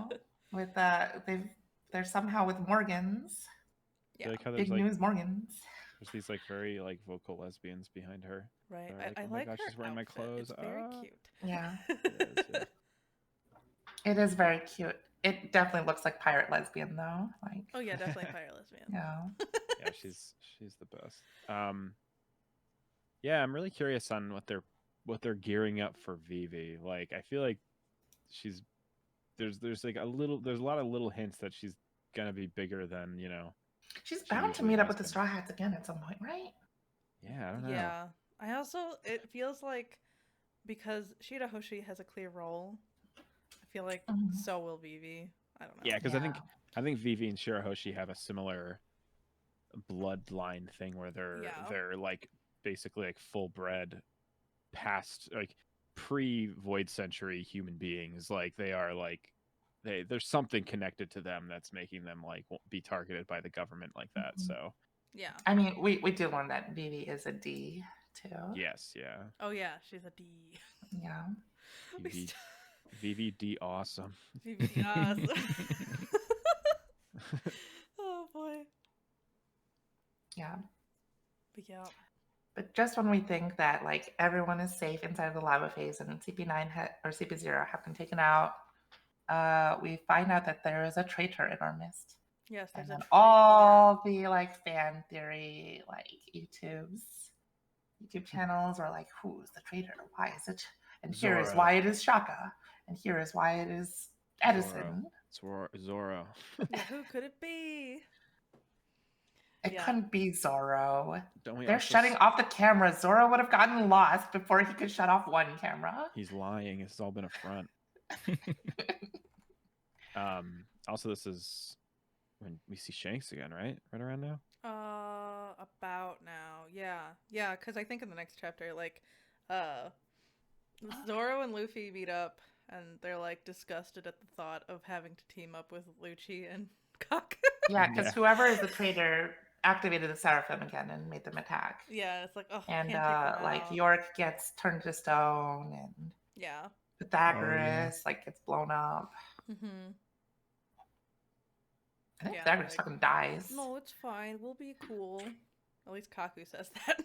With they're somehow with Morgans. Yeah. Like how Big news Morgans. There's these like very like vocal lesbians behind her. Right. Like, I oh my like gosh, her she's wearing my outfit. clothes. It's very cute. Yeah. It is, yeah. It is very cute. It definitely looks like pirate lesbian though. Like oh yeah, definitely pirate lesbian. Yeah. Yeah, she's the best. Yeah, I'm really curious on what they're gearing up for Vivi. Like I feel like there's like a lot of little hints that she's gonna be bigger than, you know. She's bound to meet up with the Straw Hats again at some point, right? Yeah, I don't know. Yeah. It feels like because Shirahoshi has a clear role, I feel like so will Vivi. I don't know. Yeah, because I think Vivi and Shirahoshi have a similar bloodline thing where they're like basically like full bred past like pre-Void Century human beings. Like they are like there's something connected to them that's making them like be targeted by the government like that. So yeah, I mean we do learn that Vivi is a D too. Yes, yeah. Oh yeah, she's a D. Yeah. Vivi D awesome. Vivi D awesome. Oh boy. Yeah. But yeah. But just when we think that like everyone is safe inside of the lava phase and CP9 or CP0 have been taken out, we find out that there is a traitor in our midst. Yes, there's and all the like fan theory like YouTube channels are like, who's the traitor? Why is it? And here is why it is Shaka, and here is why it is Edison. Zorro. Yeah, who could it be? It Yeah. couldn't be Zorro. Don't we They're also shutting off the camera. Zorro would have gotten lost before he could shut off one camera. He's lying. It's all been a front. Also, this is when we see Shanks again, right? Right around now. About now. Yeah, because I think in the next chapter, like, Zoro and Luffy meet up, and they're like disgusted at the thought of having to team up with Lucci and Cock. Yeah, because whoever is the traitor activated the Seraphim again and made them attack. Yeah, it's like, oh, And can't take them like out. York gets turned to stone, and Yeah. Pythagoras like gets blown up. Mm-hmm. I think Yeah, Pythagoras like, fucking dies. No, it's fine. We'll be cool. At least Kaku says that.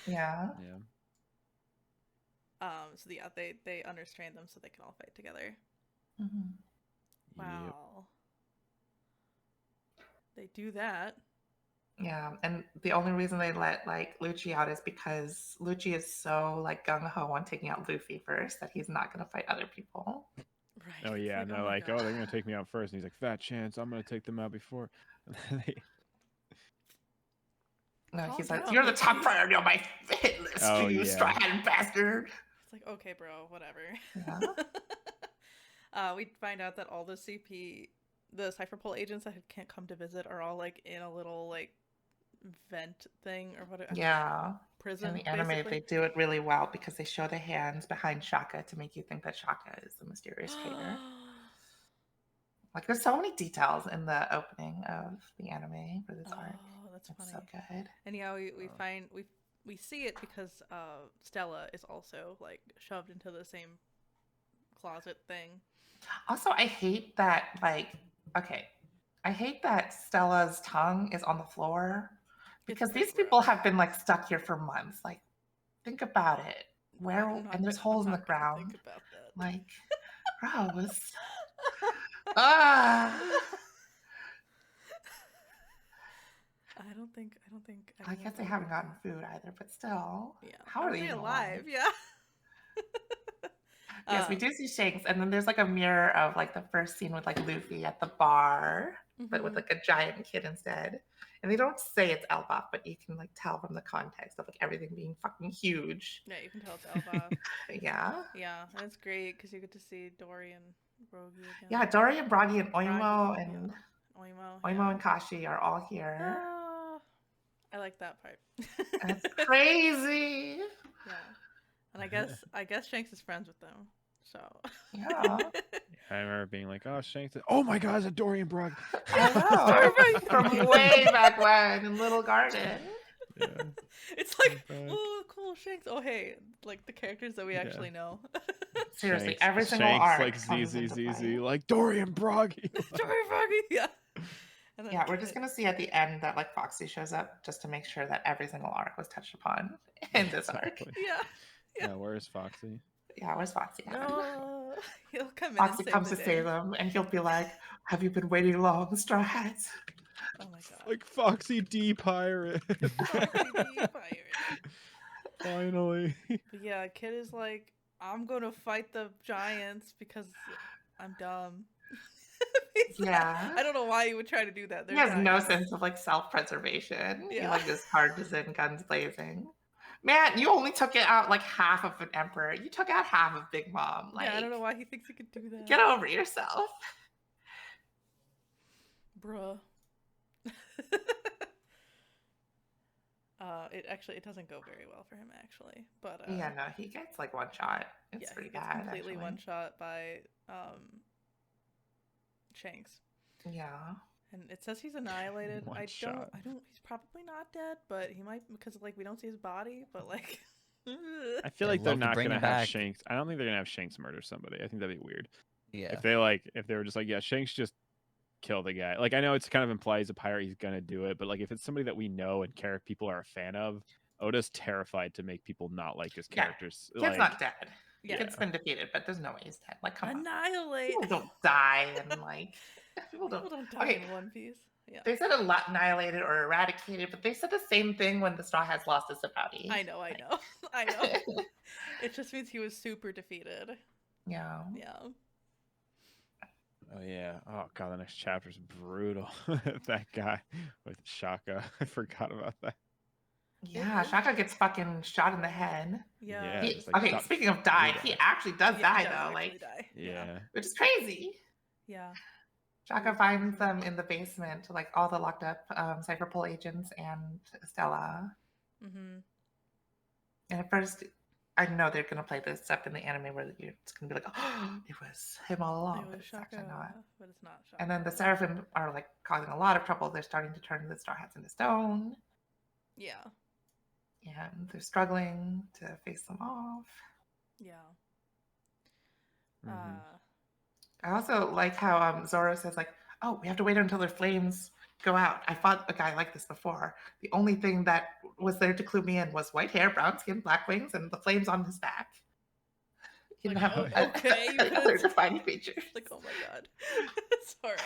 Yeah. Yeah. So yeah, they understand them so they can all fight together. Mhm. Wow. Yep. They do that. Yeah, and the only reason they let like Lucci out is because Lucci is so like gung ho on taking out Luffy first that he's not gonna fight other people. Right. Oh It's yeah, and they're my like, God. oh, they're gonna take me out first, and he's like, fat chance, I'm gonna take them out before. No, Calm he's like, down, you're the top Lucci. priority on my hit list, Oh, you yeah. straw-hatted bastard. It's like, okay, bro, whatever. Yeah. We find out that all the Cypher Pole agents that can't come to visit are all like in a little like vent thing or whatever. Yeah. Prison. In the anime, basically. they do it really well because they show the hands behind Shaka to make you think that Shaka is the mysterious traitor. Like, there's so many details in the opening of the anime for this arc. Oh, that's It's funny. so good. And yeah, we see it because Stella is also like shoved into the same closet thing. Also, I hate that, like, okay, I hate that Stella's tongue is on the floor because these people have been like stuck here for months. Like, think about it. And there's holes in the ground. Think about that. Like, gross. Ah. I don't think. I guess they haven't gotten food either, but still. Yeah. How are they even alive? Yeah. Yes, we do see Shanks, and then there's like a mirror of like the first scene with like Luffy at the bar, but with like a giant kid instead. And they don't say it's Elbaf, but you can like tell from the context of like everything being fucking huge. Yeah, you can tell it's Elbaf. Yeah. Yeah, and it's great because you get to see Dory and Brogy again. Yeah, Dory and Bragi and Oimo and Oimo and Kashi are all here. I like that part. That's crazy. Yeah. And I guess Shanks is friends with them. So yeah. I remember being like, oh, Shanks. Oh my God, it's a Dorian Brog. I know. From way back when in Little Garden. Yeah. It's like, oh, cool, Shanks. Oh, hey, like the characters that we actually know. Seriously, Shanks, every single Shanks, arc. like ZZZZ, like Dorian Broggy. Dorian Broggy, yeah. And yeah, we're just gonna see at the end that like Foxy shows up just to make sure that every single arc was touched upon in this arc. Yeah. Where's Foxy? Yeah, where's Foxy? No, he'll come in. Foxy comes to save them, and he'll be like, "Have you been waiting long, Straw Hats?" Oh my God! Like Foxy D Pirate. Foxy D Pirate. Finally. But yeah, Kid is like, I'm gonna fight the giants because I'm dumb. Yeah. I don't know why you would try to do that. He has no sense of like self-preservation. Yeah. He like just charges in, guns blazing. Man, you only took it out like half of an emperor. You took out half of Big Mom. Like, yeah, I don't know why he thinks he could do that. Get over yourself. Bruh. It doesn't go very well for him actually. But yeah, no, he gets like one shot. It's pretty bad. Completely one shot by Shanks. Yeah. And it says he's annihilated. I don't he's probably not dead, but he might because like we don't see his body, but like I feel like they're not gonna have Shanks. I don't think they're gonna have Shanks murder somebody. I think that'd be weird. Yeah. If they were just like, yeah, Shanks just kill the guy. Like I know it's kind of implied he's a pirate, he's gonna do it, but like if it's somebody that we know and people are a fan of, Oda's terrified to make people not like his characters. Yeah. Kid's not dead. Yeah. Kid's been defeated, but there's no way he's dead. Like, come annihilate. On. People don't die and like people don't die in One Piece. Yeah. They said annihilated or eradicated, but they said the same thing when the Straw Hats lost to Sabaody. I know. It just means he was super defeated. Yeah. Yeah. Oh yeah. Oh god, the next chapter's brutal. That guy with Shaka. I forgot about that. Yeah, is- Shaka gets fucking shot in the head. Yeah. Yeah, just, like, Okay, shot speaking of died, through he that. actually does Yeah, die he does though, actually like, die. Yeah. which is crazy. Yeah. Shaka finds them in the basement, like all the locked up Cypherpol agents and Stella. Mm-hmm. And at first, I know they're gonna play this up in the anime where it's gonna be like, oh, it was him all along, It but was it's actually Shaka, not. but it's not Shaka. And then the Seraphim are like causing a lot of trouble. They're starting to turn the Straw Hats into stone. Yeah. And they're struggling to face them off. Yeah. Mhm. I also like how Zoro says like, "Oh, we have to wait until their flames go out." I fought a guy like this before. The only thing that was there to clue me in was white hair, brown skin, black wings, and the flames on his back. He didn't Like, have oh, okay, you other could've- defining features. Like, oh my god. Zoro.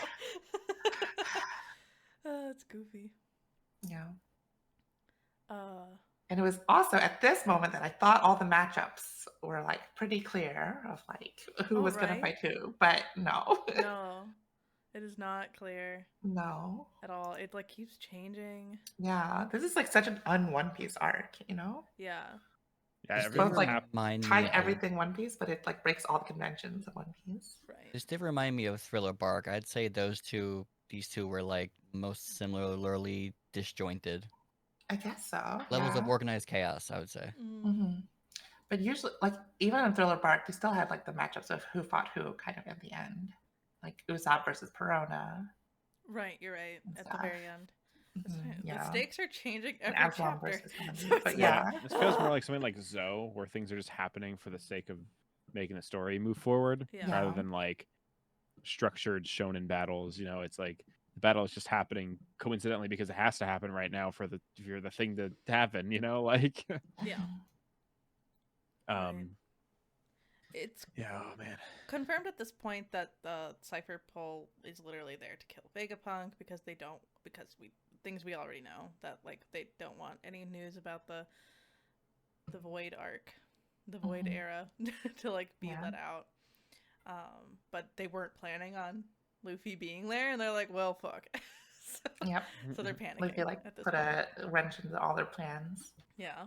It's goofy. Yeah. Uh, And it was also at this moment that I thought all the matchups were like pretty clear of like who Oh, was gonna right. fight who, but no. no. It is not clear No. at all. It like keeps changing. Yeah. This is like such an un-One Piece arc, you know? Yeah. Yeah, This everything's did like remind me Tying of- everything One Piece, but it like breaks all the conventions of One Piece. Right. This did remind me of Thriller Bark. I'd say these two were like most similarly disjointed. I guess so. Levels of yeah. organized chaos, I would say. Mhm. But usually, like even in Thriller Bark, they still had like the matchups of who fought who kind of at the end, like Usopp versus Perona. Right, you're right. And At the stuff. very end. That's Mhm, right. yeah. The stakes are changing And every Absalom chapter. versus Hanji, So but it's yeah. like- This feels more like something like Zoe, where things are just happening for the sake of making the story move forward, Yeah. rather than like structured shonen battles. You know, it's like the battle is just happening coincidentally because it has to happen right now for the thing to happen. You know, like Yeah. um, It's yeah. Oh man. confirmed at this point that the Cypher Pole is literally there to kill Vegapunk because things we already know, that like they don't want any news about the Void arc, the Void Mhm. era to like be Yeah. let out. But they weren't planning on Luffy being there, and they're like, well, fuck. Yep. So they're panicking. Like they like at this put point. a wrench into all their plans. Yeah.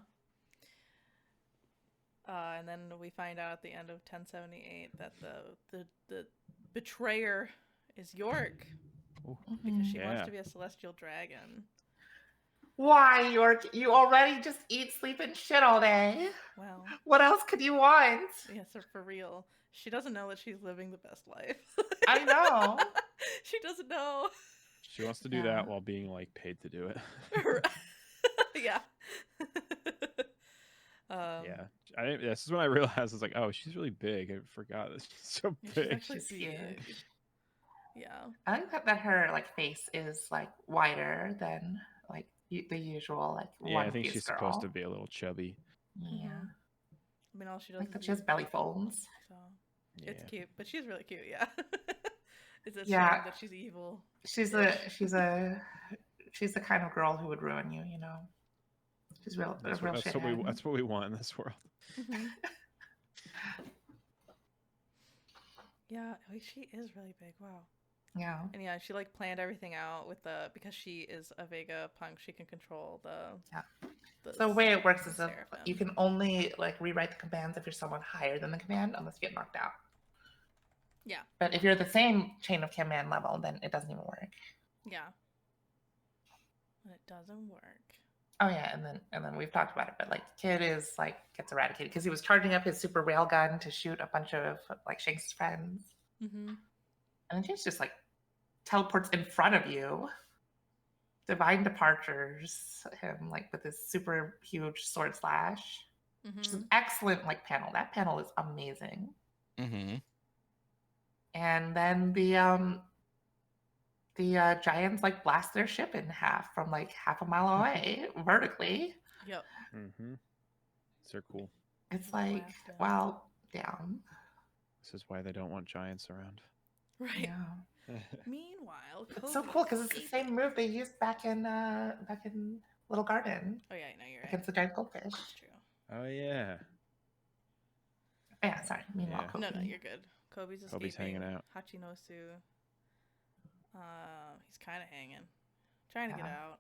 And then we find out at the end of 1078 that the betrayer is York because she wants Yeah. to be a celestial dragon. Why, York? You already just eat, sleep, and shit all day. Well, What else could you want? yes, for real. She doesn't know that she's living the best life. I know. She doesn't know. She wants to do Yeah. that while being like paid to do it. Yeah. Yeah, this is when I realized I was like, oh, she's really big. I forgot that she's so She's big. actually She's big. huge. Yeah. I like that her like face is like wider than like the usual like Yeah, One I think Piece she's girl. supposed to be a little chubby. Yeah. I mean, all she does Like is that she has eat, belly folds. so Yeah. it's cute, but she's really cute. Yeah. It's a Yeah. shame that she's evil. She's the kind of girl who would ruin you, you know. She's a real That's what shithead. we want in this world. Mhm. Yeah, she is really big. Wow. Yeah. And yeah, she like planned everything out with because she is a Vegapunk, she can control Yeah. the So the way it works is that Seraphim. you can only like rewrite the commands if you're someone higher than the command, unless you get knocked out. Yeah. But if you're the same chain of command level, then it doesn't even work. Yeah. And it doesn't work. Oh yeah, and then we've talked about it, but like Kid is like gets eradicated because he was charging up his super rail gun to shoot a bunch of like Shanks' friends, Mm-hmm. and then Shanks just like teleports in front of you. Divine departures him like with his super huge sword slash, which is Mm-hmm. an excellent like panel. That panel is amazing. Mm-hmm. And then the giants like blast their ship in half from like half a mile away vertically. Yep. Mm-hmm. They're cool. It's like, Blast them. wow, damn. This is why they don't want giants around. Right. Yeah. Meanwhile, It's so Kobe cool because it's the is same move they used back in Little Garden Oh yeah, no, you're right. against the giant goldfish. That's true. Oh yeah. Yeah, sorry. Meanwhile, Yeah. Kobe. No, you're good. Kobe's escaping. Kobe's hanging out. Hachinosu. He's kind of hanging, trying to get out.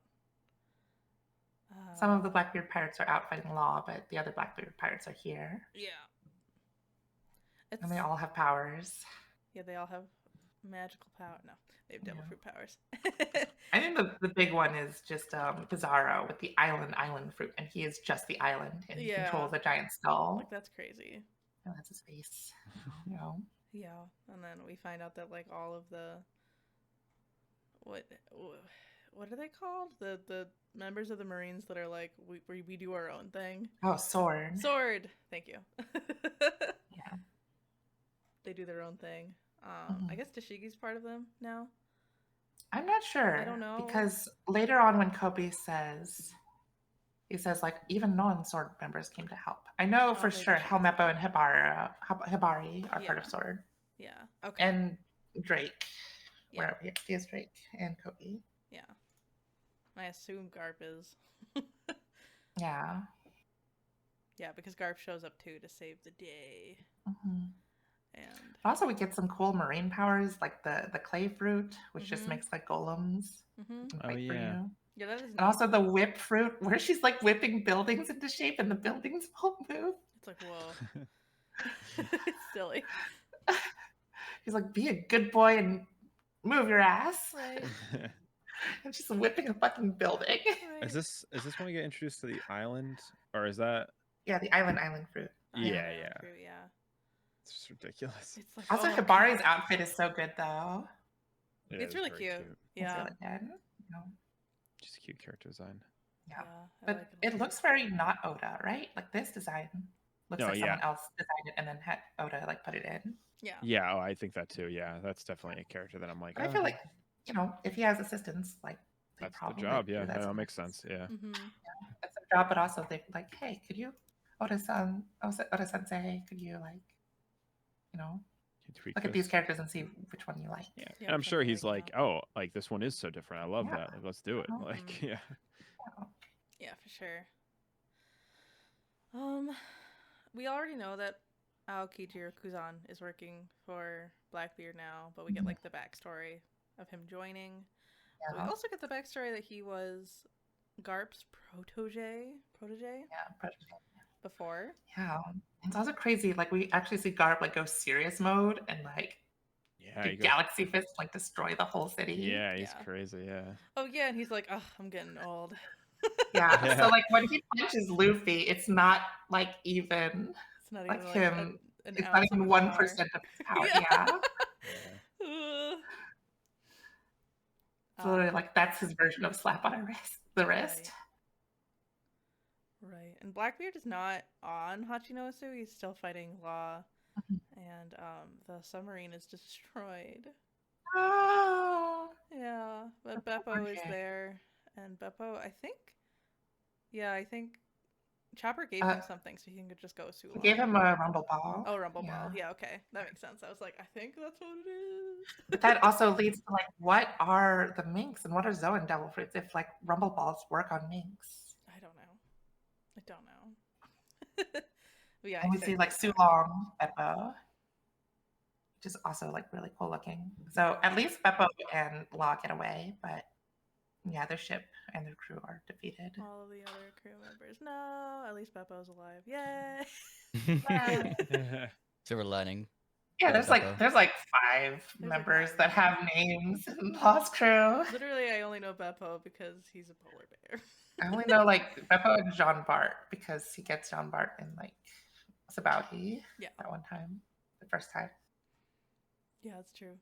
Some of the Blackbeard pirates are out fighting Law, but the other Blackbeard pirates are here. Yeah. And they all have powers. Yeah, they all have magical power. No, they have devil fruit powers. I think the big one is just Pizarro with the island fruit, and he is just the island and he controls a giant skull. Like, that's crazy. And that's his face. You know? Yeah, and then we find out that like all of the what are they called? The members of the Marines that are like we do our own thing. Oh, Sword. Thank you. Yeah. They do their own thing. I guess Tashigi's part of them now. I'm not sure. I don't know. Because later on when Kobe says, he says like even non-Sword members came to help. I know for sure Helmeppo and Hibari are part of Sword. Yeah. Okay. And Drake. Wherever he is Drake and Kobe. Yeah. I assume Garp is. Yeah. Yeah, because Garp shows up too to save the day. And also we get some cool marine powers like the clay fruit, which just makes like golems. Oh yeah. Yeah, that is and also the whip fruit where she's like whipping buildings into shape and the buildings won't move. It's like, whoa. It's silly. He's like, be a good boy and move your ass. Right. And she's whipping a fucking building. Right. Is this when we get introduced to the island, or is that? Yeah, the island fruit. Yeah. Fruit, yeah. It's just ridiculous. It's like, also, Hibari's outfit is so good though. Yeah, it's really cute. Yeah. It's really good. You know? Just a cute character design. Yeah. I But like it looks very not Oda, right? Like this design looks like someone else designed it and then had Oda like put it in. Yeah. Yeah, I think that too. Yeah, that's definitely a character that I'm like. But I feel like, you know, if he has assistants, like that's the job. Yeah, that makes sense. Yeah. That's their job, but also they like, hey, could you, Oda-san, Oda-sensei, could you like, you know, look at these characters and see which one you like. Yeah, and I'm sure he's like, oh, like this one is so different. I love that. Like, let's do it. Like, yeah. Yeah, for sure. We already know that Aokiji Kuzan is working for Blackbeard now, but we get like the backstory of him joining. We also get the backstory that he was Garp's protege. Yeah, before. Yeah, it's also crazy. Like we actually see Garp like go serious mode and like Galaxy Fist like destroy the whole city. Yeah, he's crazy. Yeah. Oh yeah, and he's like, oh, I'm getting old. Yeah. So like when he punches Luffy, it's not like even. It's not like even him. Like it's not even 1% of his power. Yeah. It's literally like that's his version of slap on the wrist. Right. And Blackbeard is not on Hachinosu. He's still fighting Law. And the submarine is destroyed. Oh. Yeah. But Beppo is there. And Beppo, I think Chopper gave him something so he could just go Sula. He gave him a Rumble Ball. Oh, Rumble Ball. Yeah, okay. That makes sense. I was like, I think that's what it is. But that also leads to like, what are the minks and what are Zoan Devil Fruits if like Rumble Balls work on minks? I don't know. But yeah, and we see like Sulong, Beppo, which is also like really cool looking. So at least Beppo and Law get away, but yeah, their ship and their crew are defeated. All of the other crew members. No, at least Beppo's alive. Yay! Silver lining. Yeah, there's like 5 members that have names in Law's crew. Literally, I only know Beppo because he's a polar bear. I only know like Beppo and Jean Bart because he gets Jean Bart in like Sabauhi. Yeah. That one time, the first time. Yeah, that's true.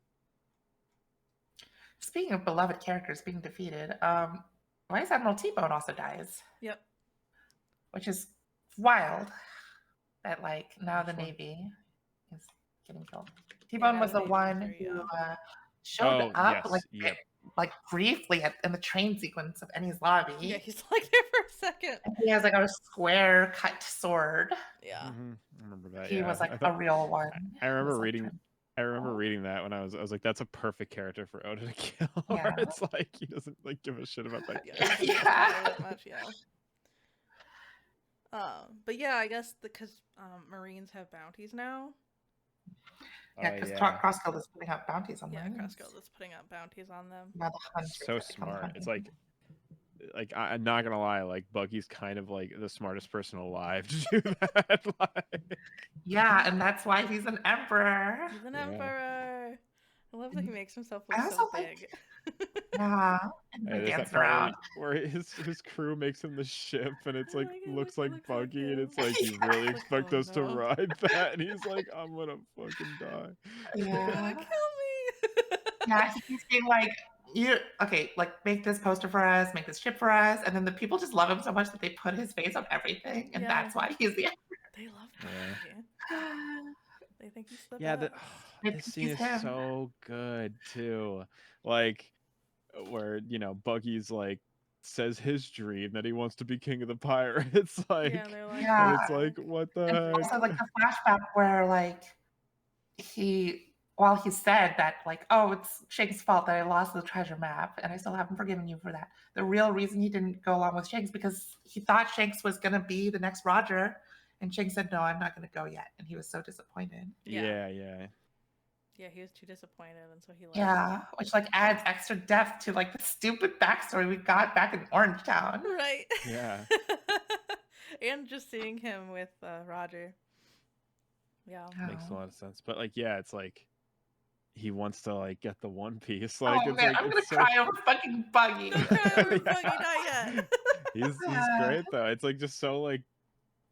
Speaking of beloved characters being defeated, Vice Admiral T-Bone also dies. Yep. Which is wild that like now the Navy is getting killed. T-Bone was the one who showed up like briefly in the train sequence of Eni's lobby. Yeah, he's like there for a second. And he has like a square cut sword. Yeah. I remember that. He was like a real one. I remember reading that when I was like, that's a perfect character for Oda to kill. Yeah. It's like he doesn't like give a shit about that. Yeah. That much, yeah. But yeah, I guess because Marines have bounties now. Yeah, because yeah. Crossguild is putting out bounties on Yeah, them. Crossguild is putting out bounties on them. Now the hunters So that become the smart. It's hunting. I'm not gonna lie, like Buggy's kind of like the smartest person alive to do that. Like, Yeah, and that's why he's an emperor. He's an Yeah. emperor. I love that he makes himself I look also so like- big. Yeah, and hey, they're there's that dancing part around. where his crew makes him the ship, and it's like Like, it looks looks like like Buggy, and him. it's like you Yeah. really Like, expect oh, us no. to ride that, and he's like, I'm gonna fucking die. You're Yeah. gonna kill me. Yeah, he keeps being like, like make this poster for us, make this ship for us, and then the people just love him so much that they put his face on everything, and Yeah. that's why he's the They love Yeah. Buggy. They think he's the Yeah, best. They this think scene he's is him. so good too. Like where Buggy's like says his dream that he wants to be king of the pirates. Like, Yeah, they're like, Yeah. and it's like, what the And heck? also like the flashback where like he said that like, oh, it's Shanks' fault that I lost the treasure map and I still haven't forgiven you for that. The real reason he didn't go along with Shanks because he thought Shanks was gonna be the next Roger, and Shanks said, no, I'm not gonna go yet, and he was so disappointed. Yeah. Yeah. yeah, he was too disappointed, and so he left. Yeah, which like adds extra depth to like the stupid backstory we got back in Orange Town. Right. Yeah. And just seeing him with Roger. Yeah. Makes a Oh. lot of sense. But like, yeah, it's like he wants to like get the One Piece. Like, Oh it's man, like I'm gonna it's so cry over fucking Buggy. Don't cry over Yeah. Buggy, not yet. he's great though. It's like just so like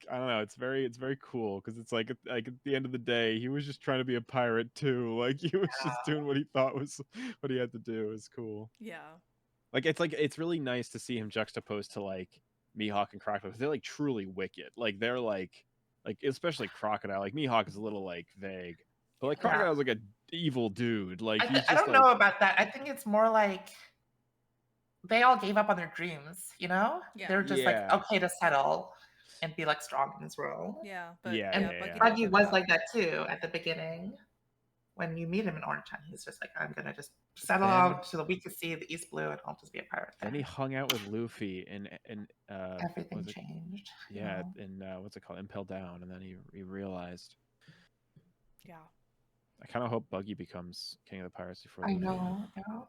I don't know. It's very cool because it's like at the end of the day, he was just trying to be a pirate too. Like he was just doing what he thought was what he had to do. It's cool. Yeah. Like it's really nice to see him juxtaposed to like Mihawk and Crocodile because they're like truly wicked. Like they're like especially Crocodile. Like Mihawk is a little like vague, but like Yeah. Crocodile's like a evil dude. Like he's just I don't like, know about that. I think it's more like they all gave up on their dreams, you know? Yeah. They were just Yeah. like okay to settle and be like strong in this role. Yeah, but Yeah, And Buggy didn't Buggy give was up. like that too at the beginning. When you meet him in Orange Town, he's just like, I'm gonna just settle Then- out to the weakest sea, the East Blue, and I'll just be a pirate. Then he hung out with Luffy and Everything was it- changed. you yeah, know? and what's it called? Impel Down, and then he realized. Yeah. I kind of hope Buggy becomes king of the pirates before I Luffy. know. Yeah.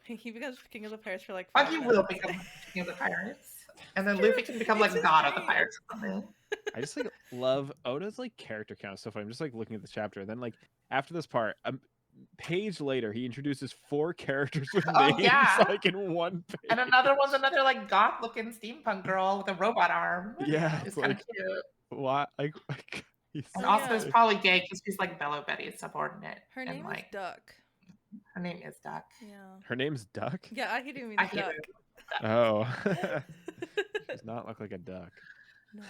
He becomes king of the pirates for like 5 Buggy will minutes. become king of the pirates, and then True. Luffy can become It's like his god of the dream. pirates or something. I just like love Oda's like character count stuff. I'm just like looking at the chapter, and then like after this part, a page later, he introduces 4 characters with Oh, names yeah. like in one page. And another one's another like goth looking steampunk girl with a robot arm. Yeah, It's it's kind of like cute. what? Like he's And Oh, also, yeah. it's probably gay because she's like Bello Betty's subordinate. Her and name like is Duck. her name is Duck. Yeah. her name's Duck. Yeah, he didn't mean I hate duck. it. Oh, does not look like a duck. No,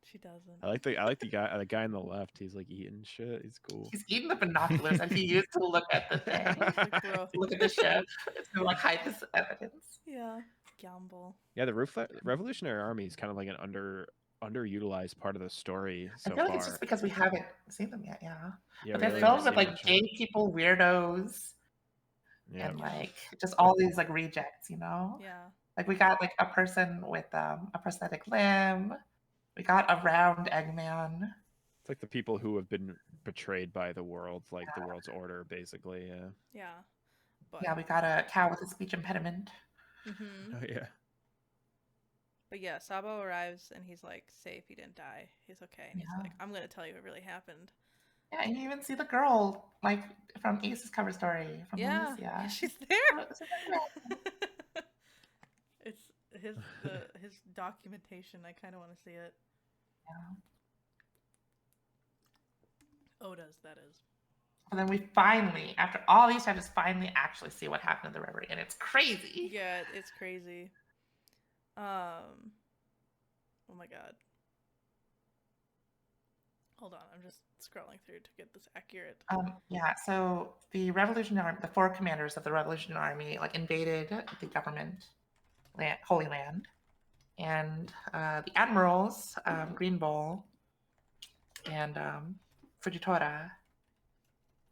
she doesn't. I like the guy on the left. He's like eating shit. He's cool. He's eating the binoculars that he used to look at the thing. Like, bro. Look at the ship. It's gonna like hide his evidence. Yeah. Gamble. Yeah, the Revolutionary Army is kind of like an underutilized part of the story so I feel like far. it's just because we haven't seen them yet, yeah. Yeah, But we they're really filled haven't with seen like much of gay it. people, weirdos, Yeah. and like just all these like rejects, you know? Yeah. Like we got like a person with a prosthetic limb. We got a round Eggman. It's like the people who have been betrayed by the world, like the world's order, basically. Yeah. Yeah. But Yeah, we got a cow with a speech impediment. Mhm. Oh yeah. But yeah, Sabo arrives and he's like safe, he didn't die. He's okay. And he's Yeah. like, I'm gonna tell you what really happened. Yeah, and you even see the girl like from Ace's cover story from Yeah. Alicia. She's Oh, there. it's a- It's his documentation. I kinda wanna see it. Yeah. Oda's, that is. And then we finally, after all these chapters, finally actually see what happened in the reverie, and it's crazy. Yeah, it's crazy. Oh my god. Hold on, I'm just scrolling through to get this accurate. Yeah, so the Revolutionary, the 4 commanders of the Revolutionary Army, like invaded the government land, Holy Land, and the admirals, Green Bull and Fujitora,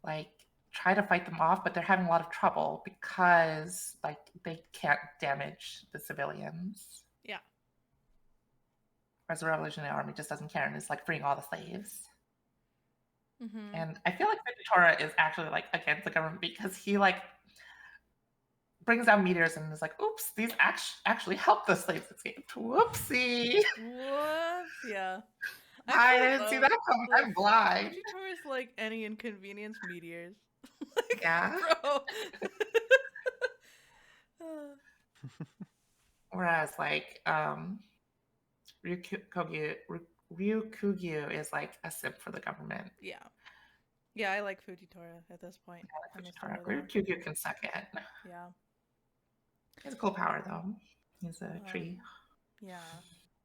like try to fight them off, but they're having a lot of trouble because like they can't damage the civilians. Yeah. Whereas the Revolutionary Army just doesn't care and is like freeing all the slaves. Mm-hmm. And I feel like Fujitora is actually like against the government because he like brings down meteors and is like, oops, these actually help the slaves escape. Whoopsie. Whoops. Yeah. I didn't see that coming. I'm blind. Fujitora is like any inconvenience meteors. Like, Yeah. bro. Whereas like Ryukugyu is like a simp for the government. Yeah. Yeah, I like Fujitora at this point in the story. Ryukugyu can suck it. Yeah. He has a cool power though. He's a tree. Yeah.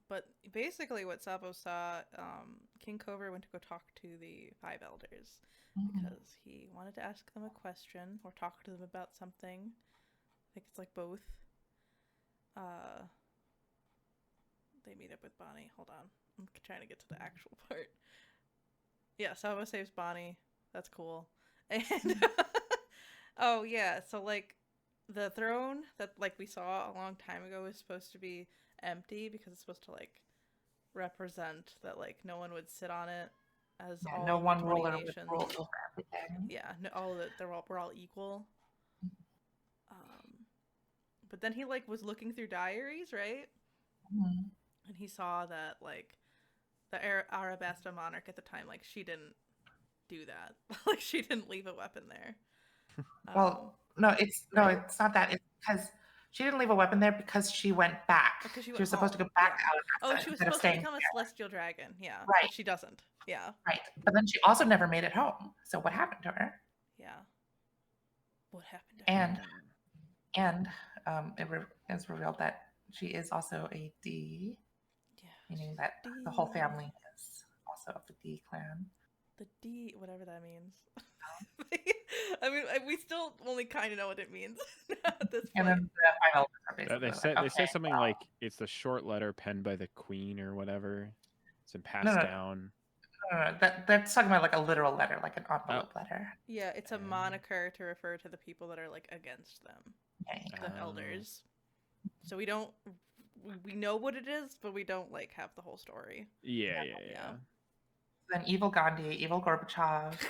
But basically what Sabo saw, King Cobra went to go talk to the Five Elders because he wanted to ask them a question or talk to them about something. I think it's like both. They meet up with Bonnie. Hold on. I'm trying to get to the actual part. Yeah, Sabo saves Bonnie. That's cool. And oh yeah, so like the throne that like we saw a long time ago is supposed to be empty because it's supposed to like represent that like no one would sit on it as all no one 20 ruler nations. would rule over everything. Yeah, no, we're all equal. But then he like was looking through diaries, right? Mm-hmm. And he saw that like the Arabasta monarch at the time, like she didn't do that. Like she didn't leave a weapon there. Well, no, it's not that. It's because she didn't leave a weapon there because she went back. Because she was supposed to go back out of she was supposed to become a celestial dragon. Yeah, right. But she doesn't. Yeah. Right, but then she also never made it home. So what happened to her? Yeah. What happened to her? And it is revealed that she is also a D. Yeah. Meaning that the whole family is also of the D clan. The D, whatever that means. I mean, we still only kind of know what it means at this point. And then the final they said something like it's the short letter penned by the queen or whatever. It's been passed down. No, that's talking about like a literal letter, like an envelope letter. Yeah, it's a moniker to refer to the people that are like against them, the elders. So we know what it is, but we don't like have the whole story. Yeah. Then evil Gandhi, evil Gorbachev. He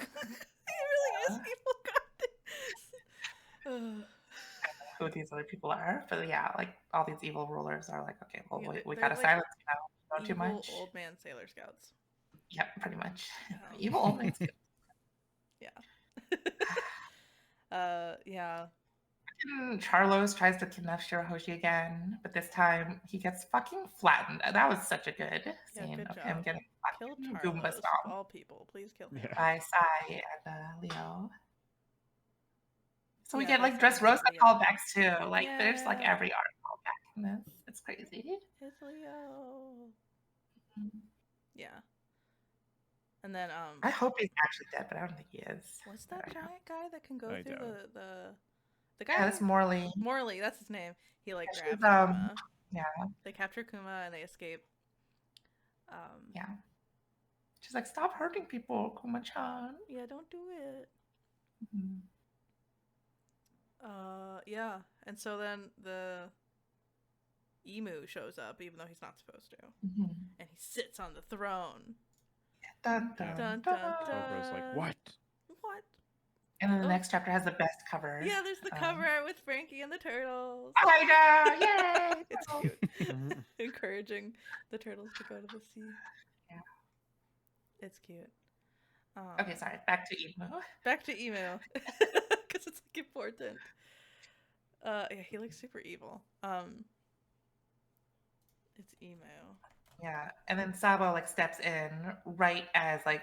really is evil Gandhi. Who these other people are, but yeah, like all these evil rulers are like, okay, well, we gotta silence you now. Not too much. Old man Sailor Scouts. Yep, pretty much. Evil old man Scouts. Yeah. Yeah. Charlos tries to kidnap Shirahoshi again, but this time he gets fucking flattened. That was such a good scene of him getting fucking Goomba stomped. All people, please kill him. By Sai and Leo. So we get like Dressrosa callbacks too. Like there's like every art callback in this. It's crazy. It's Leo. Yeah. And then I hope he's actually dead, but I don't think he is. What's that giant guy that can go through the guy? Yeah, that's Morley. Morley, that's his name. He like grabs Kuma. Yeah. They capture Kuma and they escape. Yeah. She's like, stop hurting people, Kuma-chan. Yeah, don't do it. Mm-hmm. Yeah. And so then the emu shows up, even though he's not supposed to. Mm-hmm. And he sits on the throne. Dun, dun, dun, dun. Cobra's like, what? What? And then the next chapter has the best cover. Yeah, there's the cover art with Frankie and the turtles. I know! Yay! It's cute. Encouraging the turtles to go to the sea. Yeah. It's cute. Okay, sorry. Back to emo. Back to emo. Because it's like important. Yeah, he looks super evil. It's emo. Yeah, and then Sabo like steps in right as like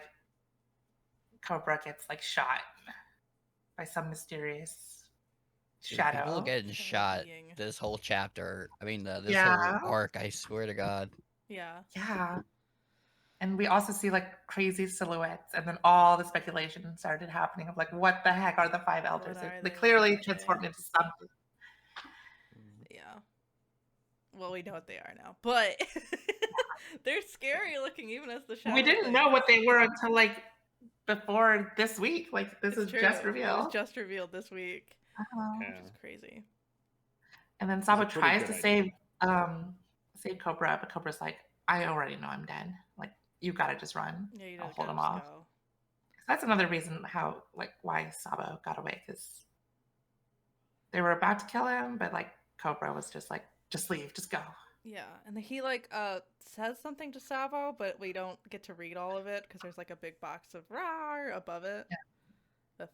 Cobra gets like shot by some mysterious shadow. People getting shot this whole chapter. I mean, this Yeah. whole arc. I swear to God. Yeah. Yeah. And we also see like crazy silhouettes, and then all the speculation started happening of like, what the heck are the five elders? They clearly transformed into something. Yeah. Well, we know what they are now, but they're scary looking even as the shadow. We didn't know what they were until like before this week. Like this is just revealed. It was just revealed this week. Which is crazy. And then Sabo tries to save Cobra, but Cobra's like, I already know I'm dead. Like, you gotta just run. Yeah, you I'll hold him off. That's another reason how like why Sabo got away, because they were about to kill him, but like Cobra was just like, just leave, just go. Yeah, and he like says something to Sabo, but we don't get to read all of it because there's like a big box of "rar" above it.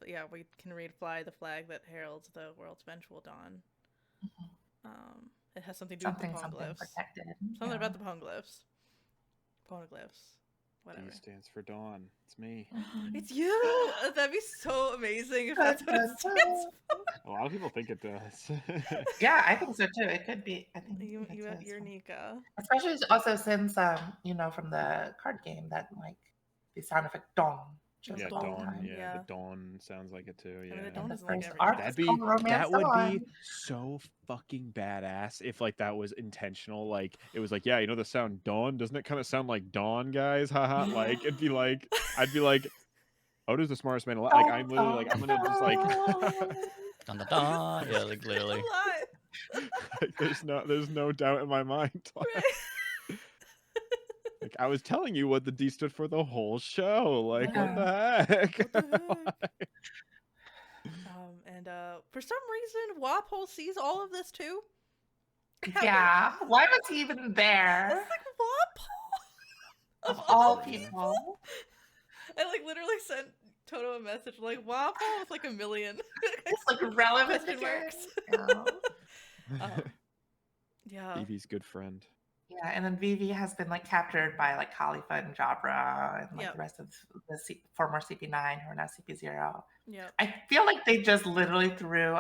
Yeah, we can read "Fly the flag that heralds the world's eventual dawn." It has something to do with the Something poneglyphs. protected. Something about the poneglyphs. Poneglyphs. Whatever. D stands for dawn. It's me. It's you! That'd be so amazing if that's what it stands for. A lot of people think it does. Yeah, I think so too. It could be. I think You're Nika. Especially also since you know, from the card game that like the sound effect dong. Yeah, Dawn, dawn. Yeah, yeah. the dawn sounds like it too. Yeah. I mean, the And dawn the isn't like first every arc chapter. is called Romance That would Dawn. be so fucking badass if like that was intentional. Like it was like, yeah, you know the sound dawn, doesn't it kind of sound like dawn, guys? Haha. Like it'd be like, I'd be like, Odo's the smartest man alive. Like I'm literally like, I'm gonna just like, Dun, dun, dun. Yeah, like literally. like there's no doubt in my mind. Right. Like I was telling you what the D stood for the whole show. Like what the heck? What the heck? And for some reason, Wapol sees all of this too. Yeah. Why was he even It's there? like Wapol. Of all people. I like literally sent Toto a message like Wapol with like 1 million. It's like relevant Question marks. Yeah. Yeah. Evie's good friend. Yeah, and then Vivi has been like captured by like Khalifa and Jabra and like Yep. the rest of the former CP9 who are now CP0. Yeah. I feel like they just literally threw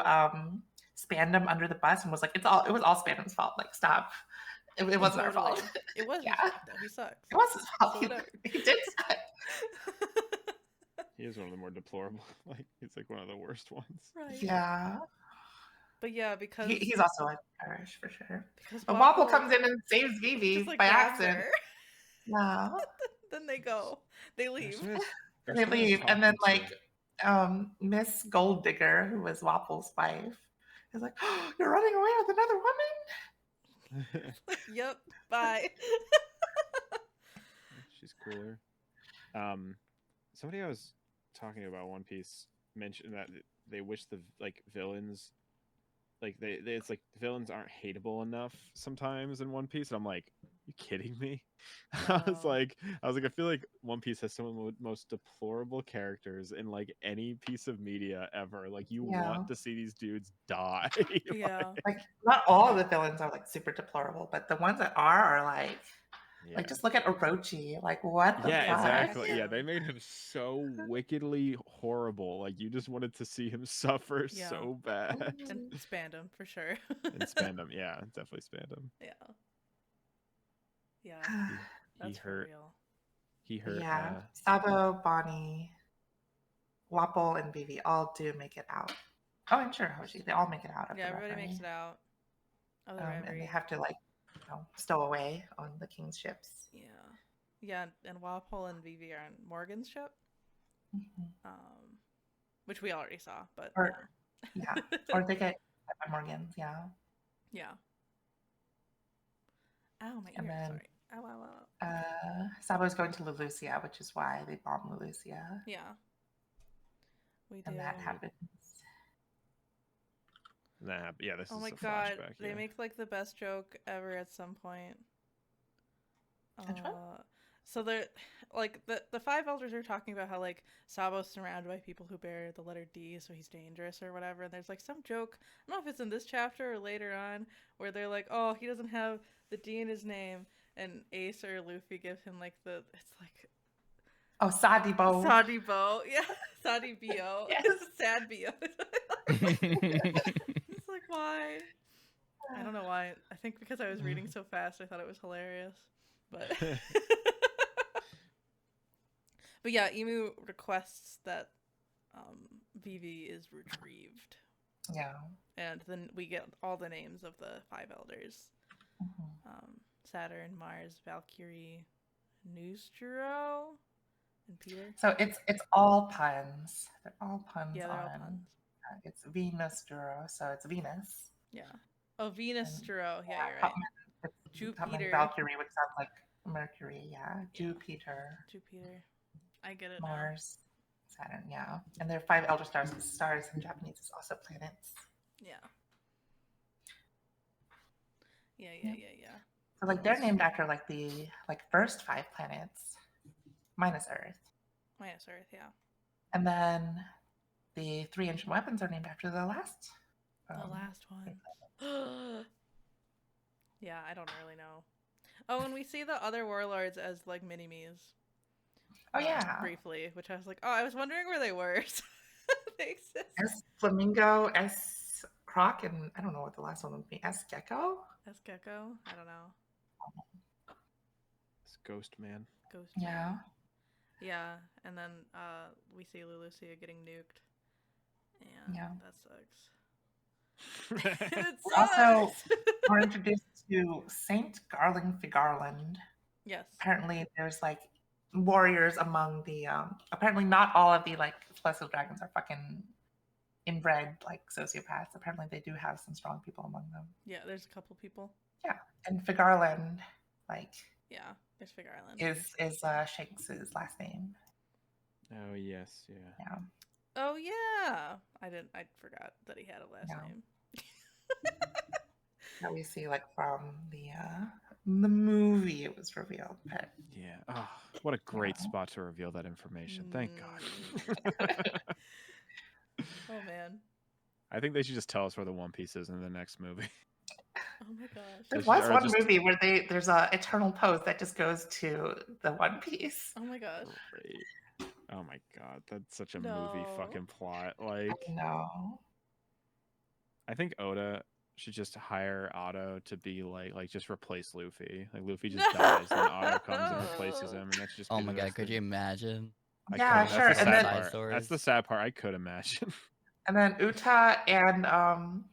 Spandam under the bus and was like, it was all Spandam's fault. Like, stop. It wasn't our Totally. fault. It was Yeah. his fault, though. He sucks. It was his fault. So He, whatever. he did suck. He is one of the more deplorable. Like he's like one of the worst ones. Right. Yeah. But yeah, because He's also like Irish for sure. because But Wapol comes in and saves Vivi just, like, by grabs accident. her. Yeah. Then they go. They leave. They leave, and then like Miss Gold Digger, who was Wapol's wife, is like, oh, "You're running away with another woman." Yep. Bye. She's cooler. Somebody I was talking about One Piece mentioned that they wish the like villains, like they it's like villains aren't hateable enough sometimes in One Piece, and I'm like, you kidding me? I was No. like, I feel like One Piece has some of the most deplorable characters in like any piece of media ever. Like you Yeah. want to see these dudes die. Yeah. Like, not all of the villains are like super deplorable, but the ones that are like, Yeah. like just look at Orochi. Like, what the Yeah, fuck? exactly. Yeah, they made him so wickedly horrible. Like you just wanted to see him suffer Yeah. so bad. And Spandam for sure. And Spandam, yeah, definitely Spandam. Yeah. Yeah. That's for hurt. real. He hurt. Yeah. Sabo, Bonnie, Wapol, and Vivi all do make it out. Oh, and sure, Hoshi. They all make it out. Yeah, everybody makes it out. Other than And they Reverie. have to like, you know, stow away on the king's ships. Yeah. Yeah, and Wapol and Vivi are on Morgan's ship, Mhm. which we already saw, but Or- Yeah. Or they get by Morgans. Yeah. yeah. Ow, my ear. And then- Sorry. Ow, ow, ow. Sabo's going to Lelucia, which is why they bomb Lelucia. Yeah. We do. And that happens. Yeah, this Oh is my a god, flashback. they Yeah. make like the best joke ever at some point. Which one? So they're like the five elders are talking about how like Sabo's surrounded by people who bear the letter D, so he's dangerous or whatever. And there's like some joke, I don't know if it's in this chapter or later on, where they're like, oh, he doesn't have the D in his name, and Ace or Luffy give him like it's like Oh, Sadibo. Sadibo, yeah, Sadi Bo, Yes. Sad Bo. It's like why? I don't know why. I think because I was reading so fast, I thought it was hilarious. But but yeah, Emu requests that Vivi is retrieved, Yeah. and then we get all the names of the five elders: Mhm. Saturn, Mars, Valkyrie, Nustro, and Peter. So it's all puns. They're all puns. Yeah, they're all on, puns. It's Venus Duro, so it's Venus. Yeah. Oh, Venustro. Yeah, you're right. Hotman, it's Jupiter. Hotman Valkyrie, which sounds like Mercury. Yeah. Jupiter. Jupiter. I get it now. Mars. Saturn, yeah. And there are 5 elder stars. Stars in Japanese is also planets. Yeah. Yeah. So like they're named after like the first 5 planets, minus Earth. Minus Earth, yeah. And then the 3 ancient weapons are named after the last. The last one. Yeah, I don't really know. Oh, and we see the other warlords as like mini-me's. Oh yeah. Briefly, which I was like, oh, I was wondering where they were. They exist. S Flamingo, S Croc, and I don't know what the last one would be. S Gecko? S Gecko? I don't know. It's Ghost Man. Ghost. Yeah. Yeah, and then we see Lulucia getting nuked. And Yeah. that sucks. It We're also sucks! we're introduced to Saint Garling Figarland. Yes. Apparently there's like warriors among the apparently not all of the like celestial dragons are fucking inbred like sociopaths. Apparently they do have some strong people among them. Yeah, there's a couple people. Yeah. And Figarland, like yeah, there's Fig Island. is Shanks's last name. Oh yes, yeah. Yeah. Oh yeah. I forgot that he had a last name. That we see like from the movie it was revealed. But Yeah. Oh, what a great spot to reveal that information. Thank God. Oh man. I think they should just tell us where the One Piece is in the next movie. Oh my gosh. there They was should- or one just- movie where there's a eternal pose that just goes to the One Piece. Oh my gosh. Great. Oh my God, that's such a No. movie fucking plot. Like, No. I think Oda should just hire Otto to be like just replace Luffy. Like Luffy just dies, and Otto comes and replaces him, and that's just. Oh be my the god, rest could of you it. imagine? I Yeah, could. sure. That's the And sad then part. stories. That's the sad part. I could imagine. And then Uta and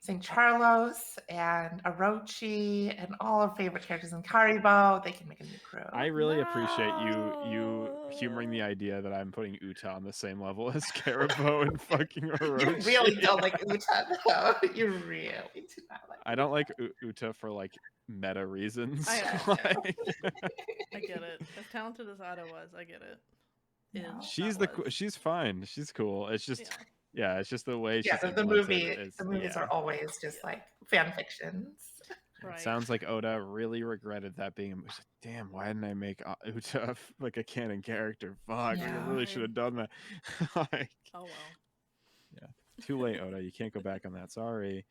St. Charlos and Orochi and all our favorite characters in Karibo, they can make a new crew. I really appreciate you No. humoring the idea that I'm putting Uta on the same level as Caribou and fucking You Orochi. really don't like Uta, though. You really do not like I don't like Uta for like meta reasons. I Like, I get it. As talented as Otto was, I get it. No. she's fine. She's cool. It's just Yeah. it's just the way Yeah, she's the implemented. the movies are always just like fan fictions. Right. It sounds like Oda really regretted that being. He's like, damn, why didn't I make Uta like a canon character? Fuck, Yeah. I really should have done that. Like, Oh well. too late, Oda. You can't go back on that. Sorry.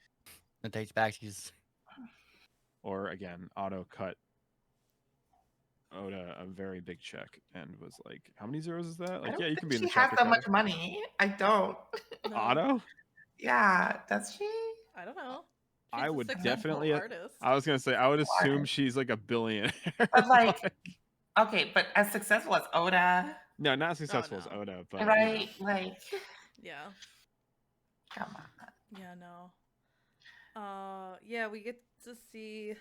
It takes back his Or again, Otto cut Oda a very big check and was like, "How many zeros is that?" I Like, don't yeah, you think can be in she the has chapter that cover. much money. I don't. No, Otto? Yeah, does she? I don't know. I She's a would successful definitely- artist. I was gonna say, I would assume Why? she's like a billionaire. But like, okay, but as successful as Oda, no, not as successful as no. Oda, but right? Like, Yeah. come on. Yeah, no. Yeah, we get to see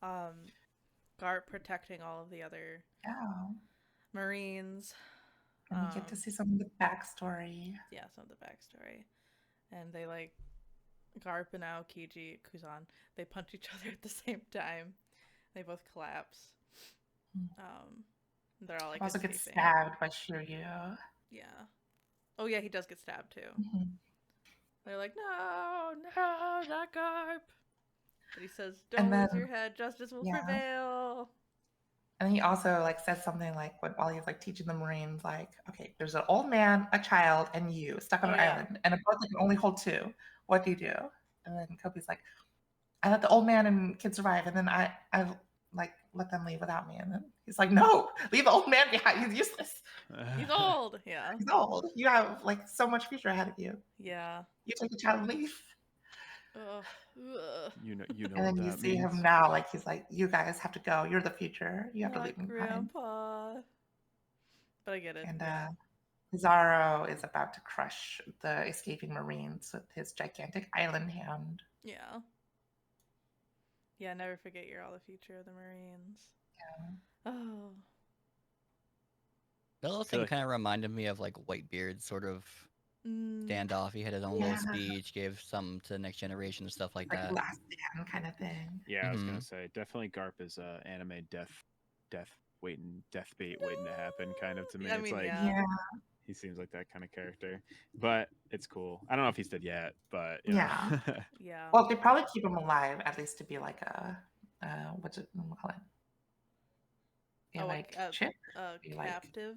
Garp protecting all of the other Yeah. Marines. And we get to see some of the backstory. Yeah, some of the backstory. And they like Garp and Aokiji, Kuzan, they punch each other at the same time. They both collapse. They're all like Also gets escaping. stabbed by Shiryu. Yeah. Oh yeah, he does get stabbed too. Mhm. They're like, no, not Garp. But he says, don't And lose then- your head. Justice will yeah. prevail. And he also like says something like while he's like teaching the Marines, like, okay, there's an old man, a child, and you stuck on Oh, an yeah. island, and a boat that can only hold 2. What do you do? And then Kobe's like, I let the old man and kid survive, and then I like let them leave without me. And then he's like, no, leave the old man behind. He's useless. He's old. Yeah. He's old. You have like so much future ahead of you. Yeah. You take the child and leave. Ugh. Ugh. you know And what then you that see means. him now, like he's like, you guys have to go. You're the future. You have to Not leave me behind. Grandpa. But I get it. And yeah. Pizarro is about to crush the escaping Marines with his gigantic island hand. Yeah. Yeah, never forget you're all the future of the Marines. Yeah. Oh. that little feel thing like- kind of reminded me of like Whitebeard sort of Mm, standoff. He had his own Yeah. little speech, gave some to the next generation and stuff like Like that. last stand kind of thing. Yeah, I was gonna Mhm. say definitely Garp is anime death bait waiting to happen kind of to me. I It's mean, like yeah. Yeah. He seems like that kind of character, but it's cool. I don't know if he's dead yet, but Yeah. Yeah. Well, they probably keep him alive at least to be like a what's it call it? Yeah, Oh, like a chip. Be like- captive.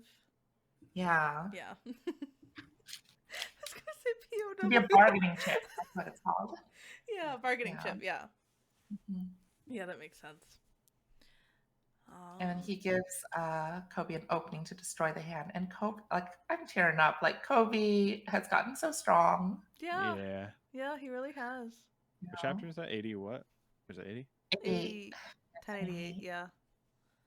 Yeah. Yeah. I was gonna say To be a POW. bargaining chip. That's what it's called. Yeah, bargaining Yeah. chip. Yeah. Mhm. Yeah, that makes sense. And then he gives Kobe an opening to destroy the hand. And Kobe, like, I'm tearing up. Like, Kobe has gotten so strong. Yeah. Yeah. Yeah, he really has. you What know? chapter is that? 80 what? Is it 80? 88. 1088, yeah.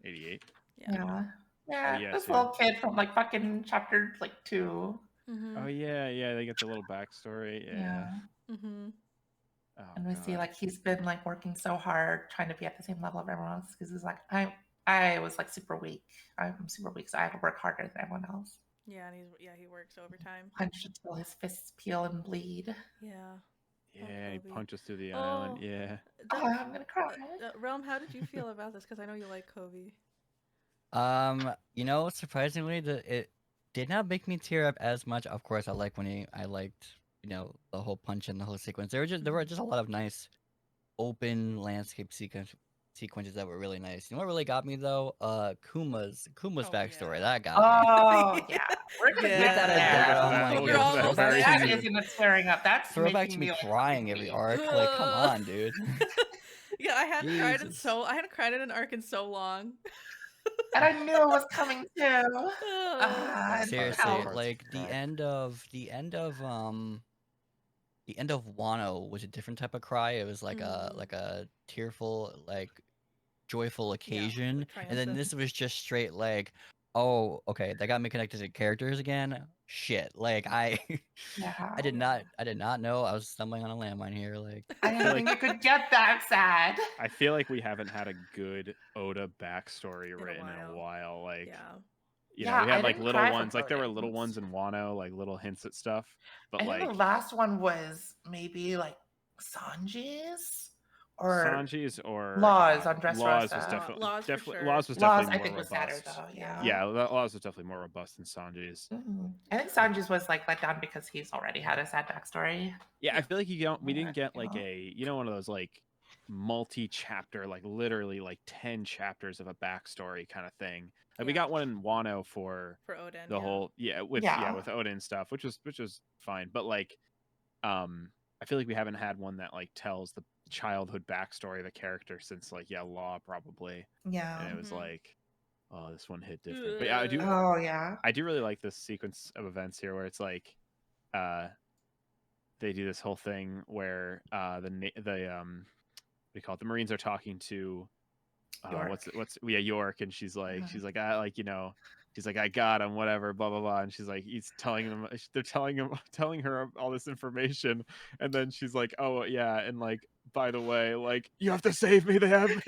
88. Yeah. Yeah. Yeah. yes, This yeah. little kid from like fucking chapter like 2. Mm-hmm. Oh yeah, they get the little backstory. Yeah. Mm-hmm. Oh, And we see God. like he's been like working so hard trying to be at the same level of everyone else because he's like, I was like super weak. I'm super weak, so I have to work harder than everyone else. Yeah, and he works overtime. Punch until his fists peel and bleed. Yeah. Yeah, he Kobe. punches through the Oh. island. Yeah. Oh, I'm gonna cry. Realm, how did you feel about this? Because I know you like Kobe. You know, surprisingly, it did not make me tear up as much. Of course, I liked, you know, the whole punch and the whole sequence. There were just a lot of nice open landscape sequences that were really nice. You know what really got me though? Kuma's backstory. Yeah. That got me. Oh yeah, we're gonna Yeah. get Without a there. doubt, I'm like, We're almost there. That isn't a tearing up. That's Throwback to making me like, crying every arc. Like, come on, dude. Yeah, I hadn't cried Jesus. in an arc in so long. And I knew it was coming too. Oh. And Seriously, how- like the end of Wano was a different type of cry. It was like Mm. a tearful, like joyful occasion. like And then triumphant. this was just straight like, oh, okay, that got me connected to characters again. Shit. Like yeah. I did not know I was stumbling on a landmine here. Like I didn't think it could get that sad. I feel like we haven't had a good Oda backstory a written in a while. Like, Yeah. you know, Yeah, we I had like didn't little cry for ones. Like there were both little ends. ones in Wano, like little hints at stuff. But I think like the last one was maybe like Sanji's or Sanji's or Laws on Laws was Dressrosa. definitely Laws for sure. Laws was Laws, definitely I more think, was robust. sadder though. Yeah. Yeah, Laws was definitely more robust than Sanji's. I think Sanji's was like let down because he's already had a sad backstory. Yeah, I feel like we didn't Alright, get you like know. one of those like multi-chapter, like literally like 10 chapters of a backstory kind of thing. Like we Yeah. got one in Wano for Odin. the whole with Odin stuff, which was fine. But like I feel like we haven't had one that like tells the childhood backstory of the character since like Law probably. Yeah. And it was Mhm. like, oh, this one hit different. But yeah, Oh yeah. I do really like this sequence of events here where it's like they do this whole thing where what do you call it? The Marines are talking to York. York, and she's like she's like, I got him, whatever, blah blah blah, and she's like, they're telling her all this information, and then she's like, oh yeah, and like, by the way, like, you have to save me, they have me.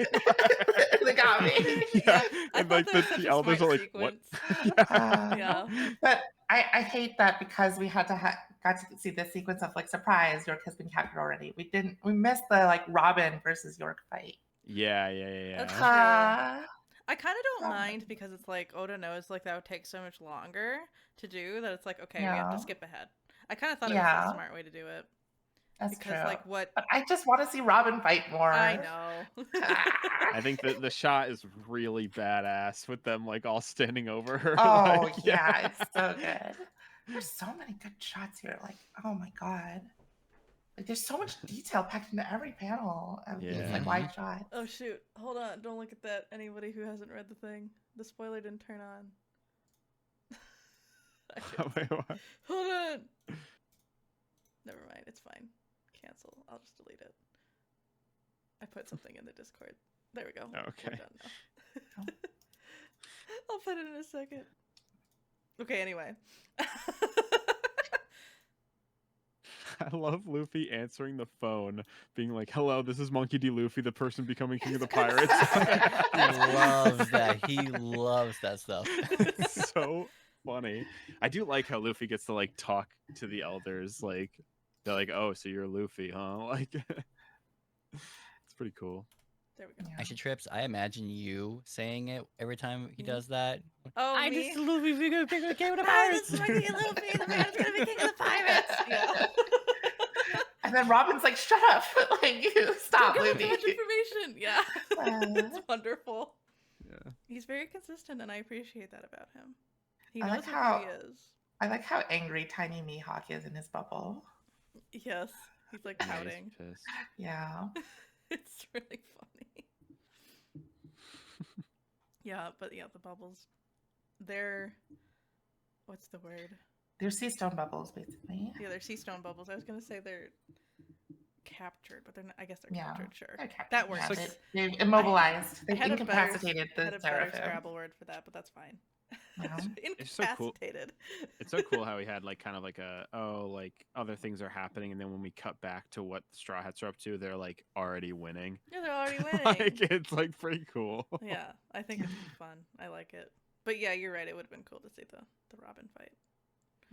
They got me. Yeah, I and thought like that was such the a elders are smart like, what? sequence. Yeah. But I hate that because we had to got to see this sequence of like surprise York has been captured already. We missed the like Robin versus York fight. Yeah. That's true. I kind of don't mind because it's like Oda knows like that would take so much longer to do that it's like, okay, we have to skip ahead. I kind of thought it was a smart way to do it. That's because true. like what But I just want to see Robin fight more. I know. I think the shot is really badass with them like all standing over her. Oh like, yeah, it's so good. There's so many good shots here. Like, oh my god. Like there's so much detail packed into every panel of these like wide shots. Oh shoot. Hold on. Don't look at that. Anybody who hasn't read the thing. The spoiler didn't turn on. Wait, what? Hold on. Never mind. It's fine. Cancel. I'll just delete it. I put something in the Discord. There we go. Okay. We're done now. I'll put it in a second. Okay, anyway. I love Luffy answering the phone, being like, hello, this is Monkey D. Luffy, the person becoming king of the pirates. He loves that. He loves that stuff. It's so funny. I do like how Luffy gets to like talk to the elders. Like, they're like, oh, so you're Luffy, huh? Like, it's pretty cool. There we go. Yeah. Actually, Trips, I imagine you saying it every time he Mhm. does that. Oh, I me? just Luffy figure king of the Ah, pirates. this is my king of Luffy. The man's gonna be king of the pirates. Yeah. And then Robin's like, "Shut up! Like, stop, Don't give him too Luffy." much information. Yeah. It's Uh, wonderful. Yeah. He's very consistent, and I appreciate that about him. He I knows like who how- he is. I like how angry Tiny Mihawk is in his bubble. Yes. He's like Yeah, he's pouting. pissed. Yeah. It's really funny. Yeah, but yeah, the bubbles. They're. What's the word? They're sea stone bubbles, basically. Yeah, they're sea stone bubbles. I was gonna say they're captured, but they're not. I guess they're Yeah. captured. Sure, They're captured. that works. Yeah, they've immobilized. I They've had a better, incapacitated had the a better Seraphim. Scrabble word for that, but that's fine. Yeah. It's so cool. Incapacitated. It's so cool how he had like kind of like like other things are happening, and then when we cut back to what the Straw Hats are up to, they're like already winning. Yeah, they're already winning. Like it's like pretty cool. Yeah, I think it's fun. I like it. But yeah, you're right. It would have been cool to see the Robin fight.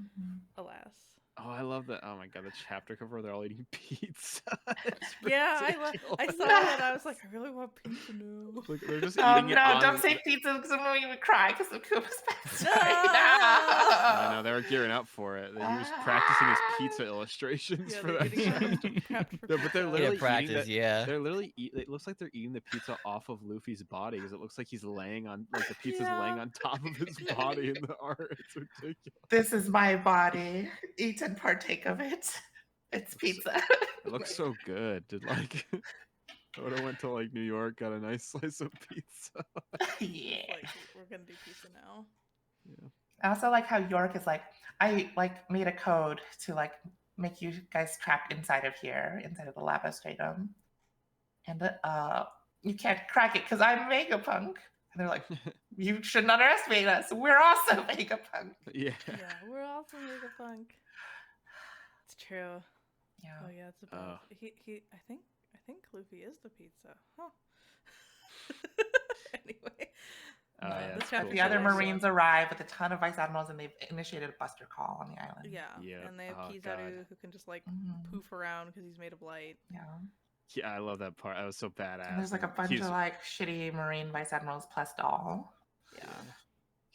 Mhm. Alas. Oh, I love that. Oh my god, the chapter cover where they're all eating pizza. It's Yeah, I ridiculous. saw it. I was like, I really want pizza now. Like, they're just Oh eating it no! on- Don't say pizza because I'm going to cry because of Kuma's backstory. I No! know they were gearing up for it. He was practicing his pizza illustrations Yeah, for they're that. eating scene. prepped for No, but they're pizza. literally Yeah, practice, eating yeah. They're literally it looks like they're eating the pizza off of Luffy's body because it looks like he's laying on like the pizza's Yeah. laying on top of his body in the art. It's ridiculous. This is my body. Eat and partake of it. It's pizza. It looks so good. Did like I would have went to like New York, got a nice slice of pizza. Yeah. Like, we're gonna do pizza now. Yeah. I also like how York is like, I like made a code to like make you guys trapped inside of here, inside of the lava stratum. And you can't crack it because I'm Vegapunk. And they're like, you shouldn't underestimate us. We're also Vegapunk. Yeah. Yeah, we're also Vegapunk. It's true. Yeah. Oh yeah, it's about I think Luffy is the pizza. Huh. Anyway. Oh, yeah, this that's chapter cool. The other shows us- Marines arrive with a ton of vice admirals and they've initiated a buster call on the island. Yeah. Yep. And they have Oh, Kizaru God. who can just like Mhm. poof around because he's made of light. Yeah. Yeah, I love that part. That was so badass. And there's like a And bunch Kiz- of like shitty Marine vice admirals plus doll. Yeah.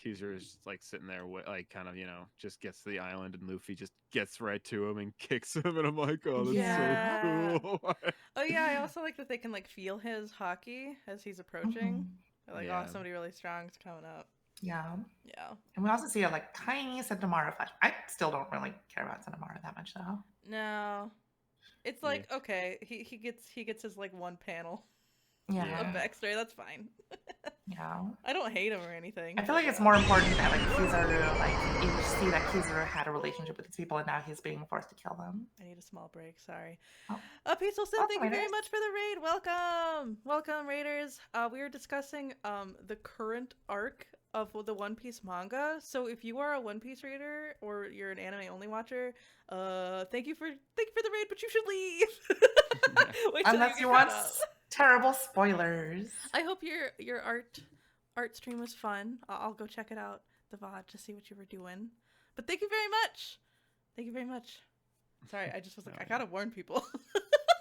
Kizaru is just, like sitting there, like kind of, just gets to the island, and Luffy just gets right to him and kicks him, and I'm like, oh, that's Yeah. so cool. Oh yeah, I also like that they can like feel his hockey as he's approaching. Mhm. They're like, Yeah. oh, somebody really strong is coming up. Yeah. Yeah. And we also see a like tiny Sentomara flash. I still don't really care about Sentomara that much though. No. It's like, okay, he gets his like one panel Yeah. of backstory. That's fine. Yeah. I don't hate him or anything. I feel like it's more important that like Kizaru, like you see that Kizaru had a relationship with these people and now he's being forced to kill them. I need a small break. Sorry. Oh. Peaceful Sin, Welcome, thank you very Raiders. much for the raid. Welcome, Raiders. We are discussing the current arc of the One Piece manga. So if you are a One Piece reader or you're an anime only watcher, thank you for the raid, but you should leave. Wait till Unless get you caught want up. terrible spoilers. I hope your art stream was fun. I'll go check it out, the VOD, to see what you were doing. But thank you very much. Thank you very much. Sorry, I just was like, I gotta warn people.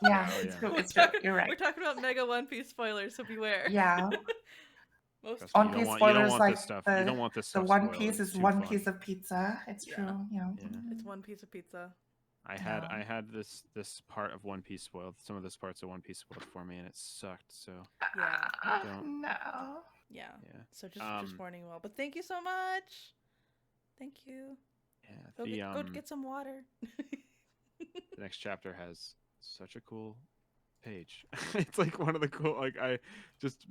Yeah, Oh, it's yeah. true. We're It's true. talking- You're right. We're talking about mega One Piece spoilers, so beware. Yeah. Most Trust me, One you don't Piece want spoilers this like stuff. the, You don't want this the stuff One spoiled. Piece It's is too one fun. piece of pizza. It's Yeah. true. Yeah. Yeah. It's one piece of pizza. I had this part of One Piece spoiled. Some of this parts of One Piece spoiled for me, and it sucked. So Yeah. Don't- No. Yeah. yeah, So just warning you all. But thank you so much. Thank you. yeah. Go get some water. The next chapter has such a cool page. It's like one of the cool. Like I just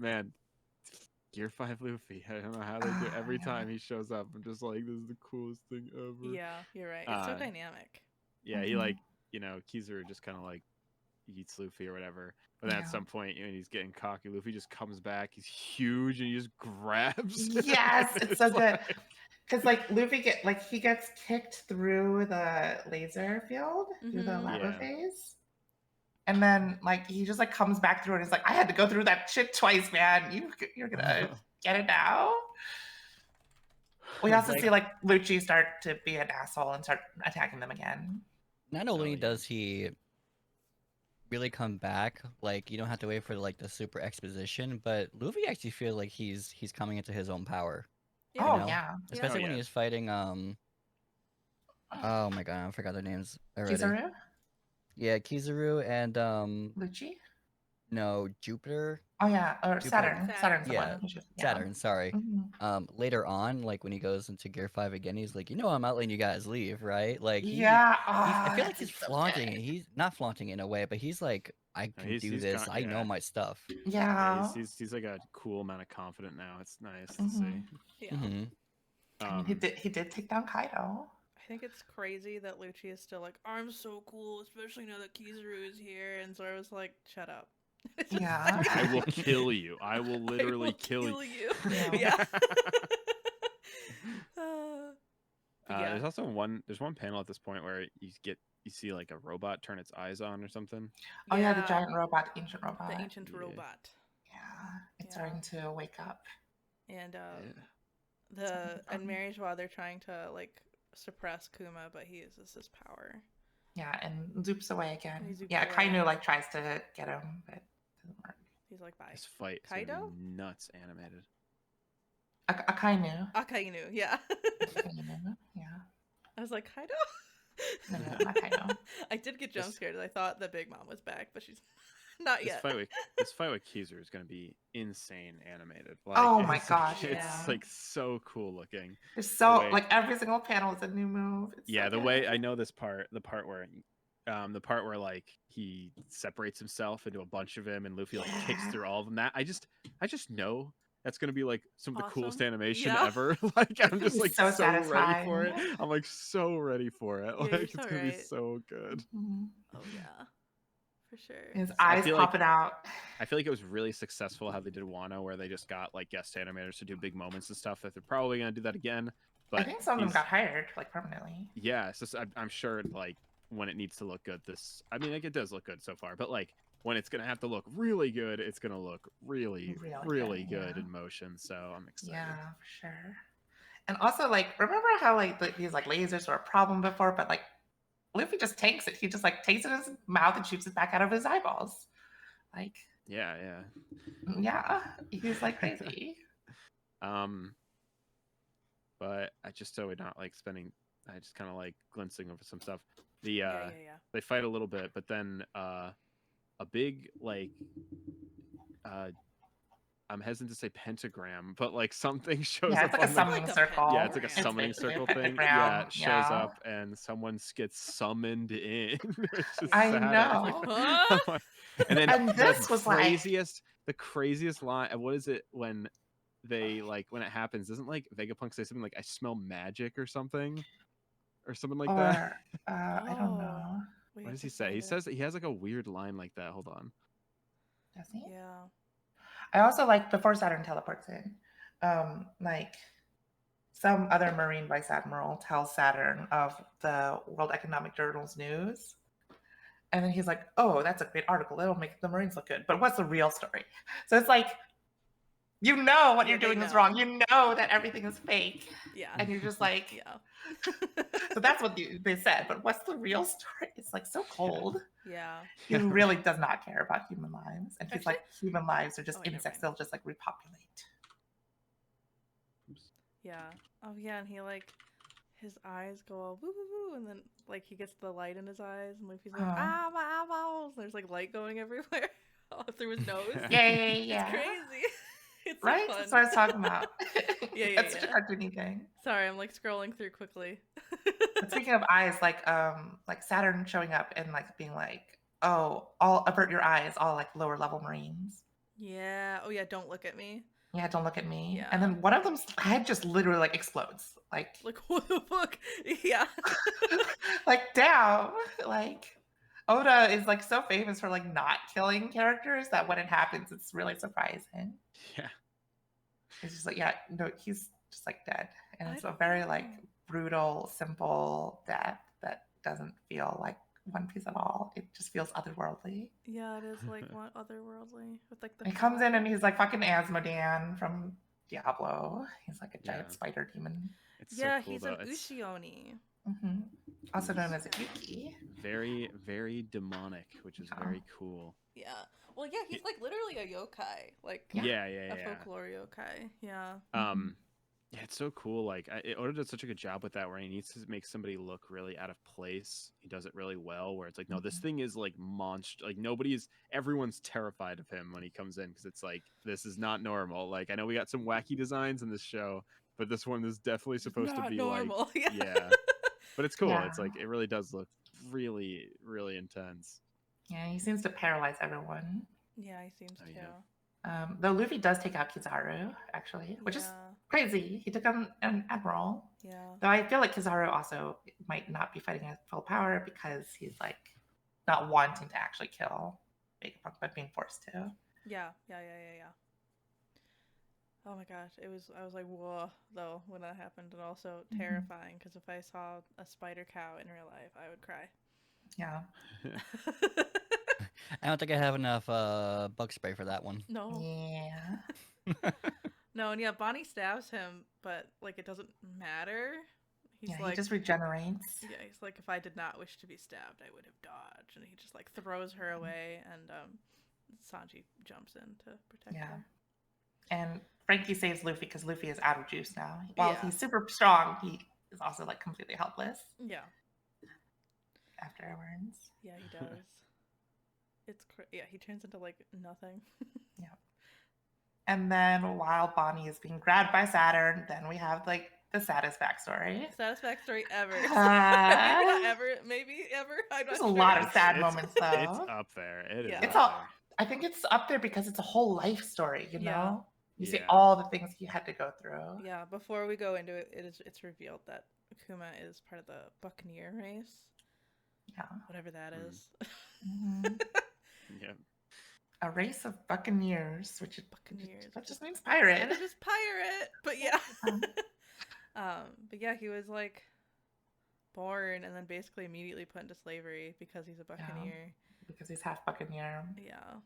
Gear 5 Luffy. I don't know how they do it. Every Yeah. time he shows up, I'm just like, this is the coolest thing ever. Yeah, you're right. It's so Uh, dynamic. Yeah, he Mhm. like Kizaru just kind of like eats Luffy or whatever. But then Yeah. at some point, when he's getting cocky, Luffy just comes back. He's huge and he just grabs. him. Yes, it's so good. like- Because like Luffy he gets kicked through the laser field through the Mhm. lava Yeah. phase, and then like he just like comes back through and he's like, I had to go through that shit twice, man. You're gonna get it now. We also Like- see like Lucci start to be an asshole and start attacking them again. Not only yeah. does he really come back. Like you don't have to wait for like the super exposition, but Luffy actually feels like he's coming into his own power. Yeah. You Oh know, yeah. especially Oh, when yeah. he was fighting oh my god, I forgot their names already. Kizaru, Yeah, Kizaru and Lucci. no, Jupiter. Oh yeah, or Jupiter. Saturn. Saturn. Saturn's the Yeah, one. Who's just, yeah. Saturn, sorry. Later on, like when he goes into Gear 5 again, he's like, I'm not letting you guys leave, right? Like Yeah. I Oh, feel like that's he's so flaunting good. it. He's not flaunting it in a way, but he's like, I No, can do he's this. gone. I know Yeah. my stuff. Yeah, Yeah. he's like a cool amount of confident now. It's nice to Mhm. see. Yeah. Hmm. I mean, he did take down Kaido. I think it's crazy that Lucci is still like, I'm so cool, especially now that Kizaru is here. And Zoro was like, shut up. It's just Yeah. like, I will kill you. I will I literally will kill you. Yeah. Yeah. Yeah. There's also there's one panel at this point where you see like a robot turn its eyes on or something. Oh yeah, the giant robot, the ancient robot. The ancient Yeah. robot. Yeah, it's Yeah. starting to wake up. And Yeah. and Mary's while they're trying to like suppress Kuma, but he uses his power. Yeah, and zoops away again. He zoops Yeah, away. Kainu like tries to get him, but it doesn't work. He's like, bye. This fight is gonna Kaido? be nuts animated. Akainu. Akainu, yeah. Akainu, yeah. I was like, Kaido? No, not Kaido. I did get jump This- scared. I thought the Big Mom was back, but she's not This yet. fight with Kizaru is gonna be insane animated. Like, Oh my it's- gosh, it's yeah. like so cool looking. It's so way- like every single panel is a new move. It's Yeah, so the good. way I know this part, the part where like he separates himself into a bunch of him and Luffy like kicks Yeah. through all of them. That I just know that's gonna be like some of the coolest Awesome. animation Yeah. ever. Like I'm just like So so ready for it. satisfying. I'm like so ready for it. Yeah, Like you're it's so gonna be right. so good. Mhm. Oh yeah, for sure. His I eyes feel like- popping out. I feel like it was really successful how they did Wano, where they just got like guest animators to do big moments and stuff. That they're probably gonna do that again. But I think some of them he's- got hired like permanently. Yeah, it's just I'm sure like when it needs to look good, I mean like it does look good so far, but like when it's gonna have to look really good, it's gonna look really Really good, good yeah. in motion. So I'm excited. Yeah, for sure. And also, like, remember how like these like lasers were a problem before, but like Luffy just tanks it. He just like takes it in his mouth and shoots it back out of his eyeballs. Like, Yeah. yeah, he's like crazy. But I just so we're not like spending. I just kind of like glimpsing over some stuff. The Yeah. they fight a little bit, but then a big like I'm hesitant to say pentagram, but like something shows Yeah, up it's like a on the summoning Like a circle. yeah, it's like a It's summoning basically a circle thing. pentagram, Yeah, it shows yeah. up and someone gets summoned in. It's just I sad. know. Huh? And then And this the was like- craziest line. What is it when they like when it happens? Doesn't like Vegapunk say something like "I smell magic" or something like that? Or I don't Oh. know. We What have does to he say? find He it. says he has like a weird line like that. Hold on. Does he? Yeah. I also like before Saturn teleports in, like some other Marine Vice Admiral tells Saturn of the World Economic Journal's news. And then he's like, oh, that's a great article. It'll make the Marines look good. But what's the real story? So it's like, you know what Yeah, you're they doing is know. wrong. You know that everything is fake. Yeah. And you're just like, Yeah. so that's what they said. But what's the real story? It's like so cold. Yeah. He really does not care about human lives. And he's like, human lives are just Oh, wait, never insects. mind. They'll just like repopulate. Yeah. Oh yeah, and he like his eyes go all woo woo woo, and then like he gets the light in his eyes, and Luffy's like, Uh-huh. my eyeballs. There's like light going everywhere, all through his nose. Yeah. It's crazy. It's so Right? fun. That's what I was talking about. Yeah, That's such a yeah. cartoony thing. Sorry, I'm like scrolling through quickly. But speaking of eyes, like Saturn showing up and like being like, oh, all avert your eyes, all like lower level Marines. Yeah. Oh yeah. Don't look at me. Yeah, don't look at me. Yeah. And then one of them's head just literally like explodes. Like Like what the fuck? Yeah. like damn. Like Oda is like so famous for like not killing characters that when it happens, it's really surprising. Yeah. It's just like, yeah, no, he's just like dead. And I it's a don't very know. like brutal, simple death that doesn't feel like One Piece at all. It just feels otherworldly. Yeah. It is like what otherworldly with like the. He comes in and he's like fucking Asmodean from Diablo. He's like a giant Yeah. spider demon. It's Yeah, so cool, he's though. an It's- Ushioni. hmm also known as a Yuki. Very, very demonic, which is very cool. Yeah. Well, yeah, he's like literally a yokai, like Yeah, a folklore yokai. Yeah. Yeah, it's so cool. Like, Oda does such a good job with that, where he needs to make somebody look really out of place. He does it really well, where it's like, no, this thing is like monster. Like, everyone's terrified of him when he comes in, because it's like, this is not normal. Like, I know we got some wacky designs in this show, but this one is definitely supposed to be normal. like, yeah. But it's cool. Yeah. It's like, it really does look really, really intense. Yeah, he seems to paralyze everyone. Yeah, he seems to. Yeah. Though Luffy does take out Kizaru, actually, which is crazy. He took on an admiral. Yeah. Though I feel like Kizaru also might not be fighting at full power because he's like not wanting to actually kill Vegapunk, but being forced to. Yeah. Oh my gosh, I was like, whoa, though, when that happened, and also terrifying, because if I saw a spider cow in real life, I would cry. Yeah. I don't think I have enough bug spray for that one. No. Yeah. No, and yeah, Bonnie stabs him, but like it doesn't matter. He's yeah, like, he just regenerates. Yeah, he's like, if I did not wish to be stabbed, I would have dodged, and he just like throws her away, and Sanji jumps in to protect her. And Frankie saves Luffy because Luffy is out of juice now. While he's super strong, he is also like completely helpless. Yeah. Afterwards. Yeah, he does. He turns into like nothing. Yeah. And then while Bonnie is being grabbed by Saturn, then we have like the saddest backstory. Saddest backstory ever. Maybe ever. There's a lot of sad moments though. It's up there. It is. Yeah. It's all. I think it's up there because it's a whole life story. You know, you see all the things he had to go through. Yeah. Before we go into it, it's revealed that Kuma is part of the Buccaneer race. Yeah. Whatever that is. Yeah. A race of buccaneers, which is Buccaneers. That just means pirate. And it's just pirate. But yeah. But yeah, he was like born and then basically immediately put into slavery because he's a buccaneer. Because he's half buccaneer. Yeah.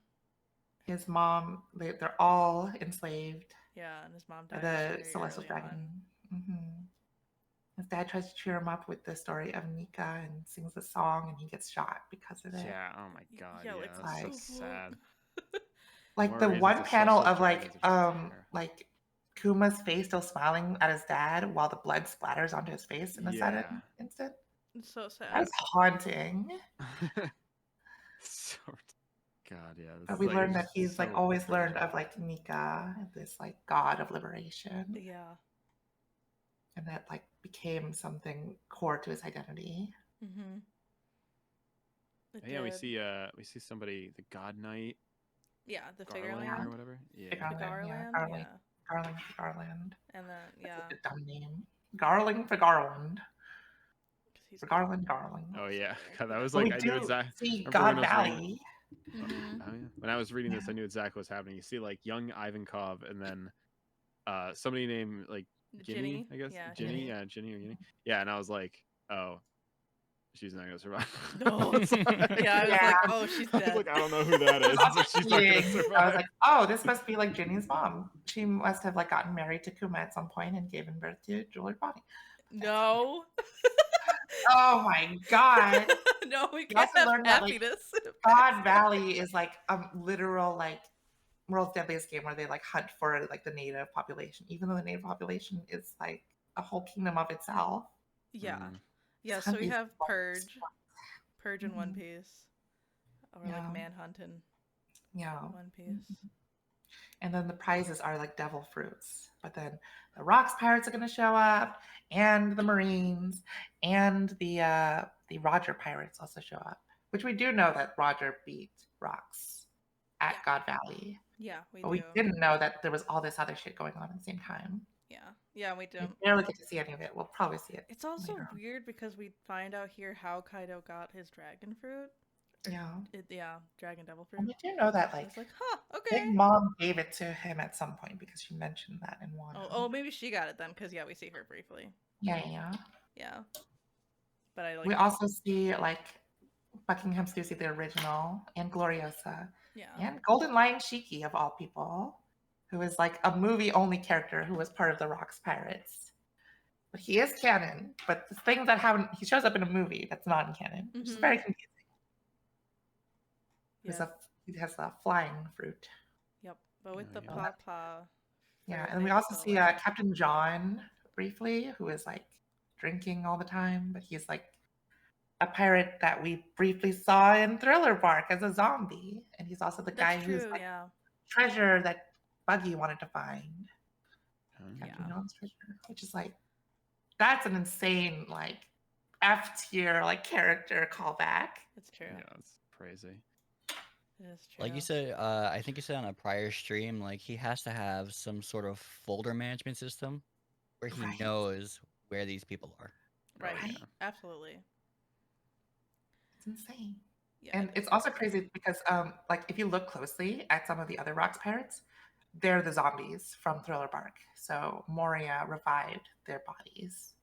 His mom, they're all enslaved. Yeah, and his mom died. The Celestial Dragon. His dad tries to cheer him up with the story of Nika and sings a song, and he gets shot because of it. Yeah. Oh my god. Yeah. That's so sad. Like the one panel of like Kuma's face still smiling at his dad while the blood splatters onto his face in the sudden instant. It's so sad. That's haunting. God, yeah. But we learned that he's like always learned of like Nika, this like god of liberation. Yeah. And that like became something core to his identity. Yeah, we see somebody, the God Knight. Yeah, the Figureland or whatever. Yeah. Garland. And then That's a dumb name. Garling for Garland. For Garland. Oh yeah, God, that was like I knew exactly. See God Valley. When I was reading this, I knew exactly what's happening. You see like young Ivankov, and then somebody named like Ginny, I guess. Yeah, Ginny. Yeah, Ginny or Ginny. Yeah, and I was like, oh, she's not gonna survive. No. Yeah, I was like, oh, she's dead. I was like, I don't know who that is. So she's not gonna survive. I was like, oh, this must be like Ginny's mom. She must have like gotten married to Kuma at some point and given birth to Jeweler Bonnie. No. Oh my god. No, we can't have happiness. That, like, God Valley is like a literal like World's Deadliest Game where they like hunt for like the native population, even though the native population is like a whole kingdom of itself. Yeah. Yeah, so we have Purge in One Piece. Or like Manhunt in One Piece. And then the prizes are like devil fruits. But then the Rocks pirates are going to show up, and the Marines, and the Roger pirates also show up. Which we do know that Roger beat Rocks at God Valley. Yeah, we didn't know that there was all this other shit going on at the same time. Yeah, we don't. We barely get to see any of it. We'll probably see it. It's also weird because we find out here how Kaido got his dragon fruit. Dragon devil fruit. And we do know that, like, it's like, okay. Big Mom gave it to him at some point because she mentioned that in one. Oh, maybe she got it then, because we see her briefly. Yeah. But I like. We also see like Buckingham Stussy, the original, and Gloriosa, and Golden Lion Shiki of all people, who is like a movie-only character who was part of the Rocks Pirates. But he is canon. But the things that happen, he shows up in a movie that's not in canon, which is very confusing. Yeah. He has a flying fruit. Yep. But with the yeah. papa. Yeah, for and we things also to, see like- Captain John briefly, who is like drinking all the time, but he's like a pirate that we briefly saw in Thriller Bark as a zombie, and he's also the guy That's who's true, like yeah. treasure that Buggy wanted to find. Captain Yeah. John's treasure, which is like that's an insane like F tier like character callback. It's true. Yeah, it's crazy. It is true. Like you said, I think you said on a prior stream, like he has to have some sort of folder management system where he Right. knows where these people are. Right. Oh, yeah. Absolutely. It's insane. Yeah. And it's also crazy because like if you look closely at some of the other Rocks pirates, they're the zombies from Thriller Bark. So Moria revived their bodies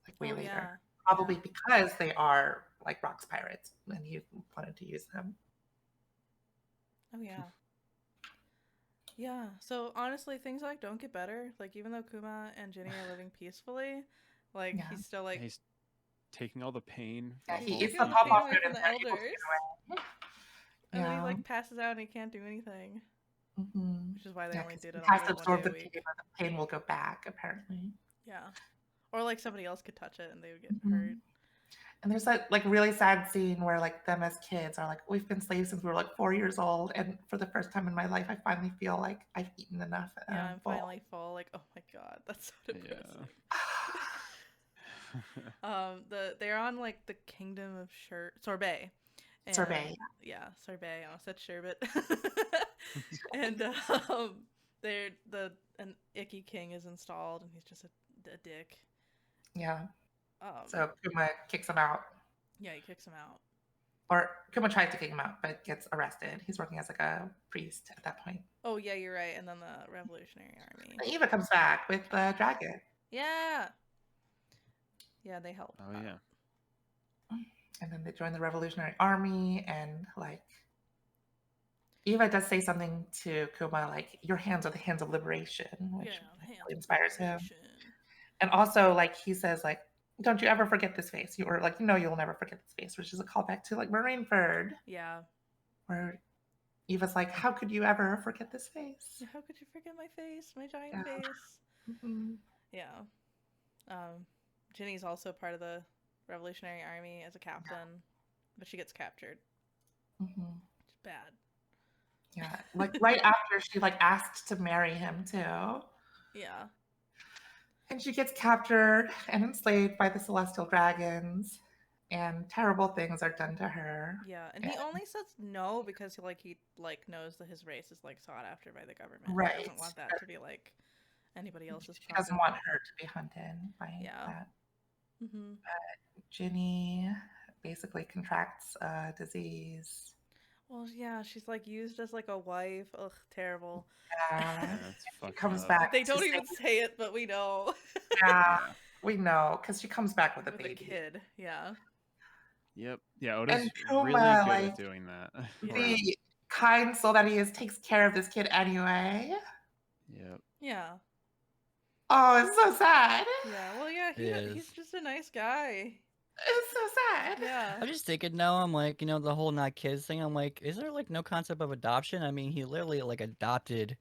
like way later. Yeah. Probably because they are like Rocks pirates and he wanted to use them. Oh yeah. Yeah. So honestly, things like don't get better. Like even though Kuma and Ginny are living peacefully, like Yeah. he's still like He's taking all the pain. Yeah, from he all eats the the taking people. pain pop-off away food from and the they're able to elders. get away. And then he Yeah. like passes out and he can't do anything, Mhm. which is why they Yeah, only 'cause did he it has on to like 1 absorb day the a week. pain, or the pain will go back, apparently. Yeah. Or like somebody else could touch it and they would get Mhm. hurt. And there's that like really sad scene where like them as kids are like, we've been slaves since we were like 4 years old, and for the first time in my life, I finally feel like I've eaten enough. And Yeah, I'm full. finally full. Like, oh my god, that's so depressing. They're on like the kingdom of sorbet. And, Sorbet. Yeah, sorbet. I almost said sherbet. And an Icky King is installed, and he's just a dick. Yeah. Um, So Kuma kicks him out, yeah, he kicks him out. or Kuma tries to kick him out, but gets arrested. He's working as like a priest at that point. Oh yeah, you're right. And then the Revolutionary Army. And Eva comes back with the dragon. Yeah. Yeah, they help. Oh yeah. And then they join the Revolutionary Army, and like Eva does say something to Kuma, like, your hands are the hands of liberation, which really inspires him. And also, like, he says, like, don't you ever forget this face. You were like, you'll never forget this face, which is a callback to like Marineford. Yeah. Where Eva's like, how could you ever forget this face? How could you forget my face? My giant face. Mm-hmm. Yeah. Ginny's also part of the Revolutionary Army as a captain, but she gets captured. Mm-hmm. It's bad. Yeah, like right after she like asked to marry him too. Yeah. And she gets captured and enslaved by the celestial dragons, and terrible things are done to her. Yeah, and he only says no because he knows that his race is like sought after by the government. Right. He doesn't want that to be like anybody else's She doesn't want her to be hunted by that. Mm-hmm. Ginny basically contracts a disease. Well, yeah, she's like used as like a wife. Ugh, terrible. Yeah, she comes back. They don't even say it, but we know. Yeah, we know because she comes back with a baby. A kid. Yeah. Yep. Yeah, Oda's and Kuma, really good like, at doing that. The kind soul that he is takes care of this kid anyway. Yep. Yeah. Oh, it's so sad. Yeah. Well, yeah, he's just a nice guy. It's so sad. Yeah. I'm just thinking now, I'm like, the whole not kids thing. I'm like, is there like no concept of adoption? I mean, he literally like adopted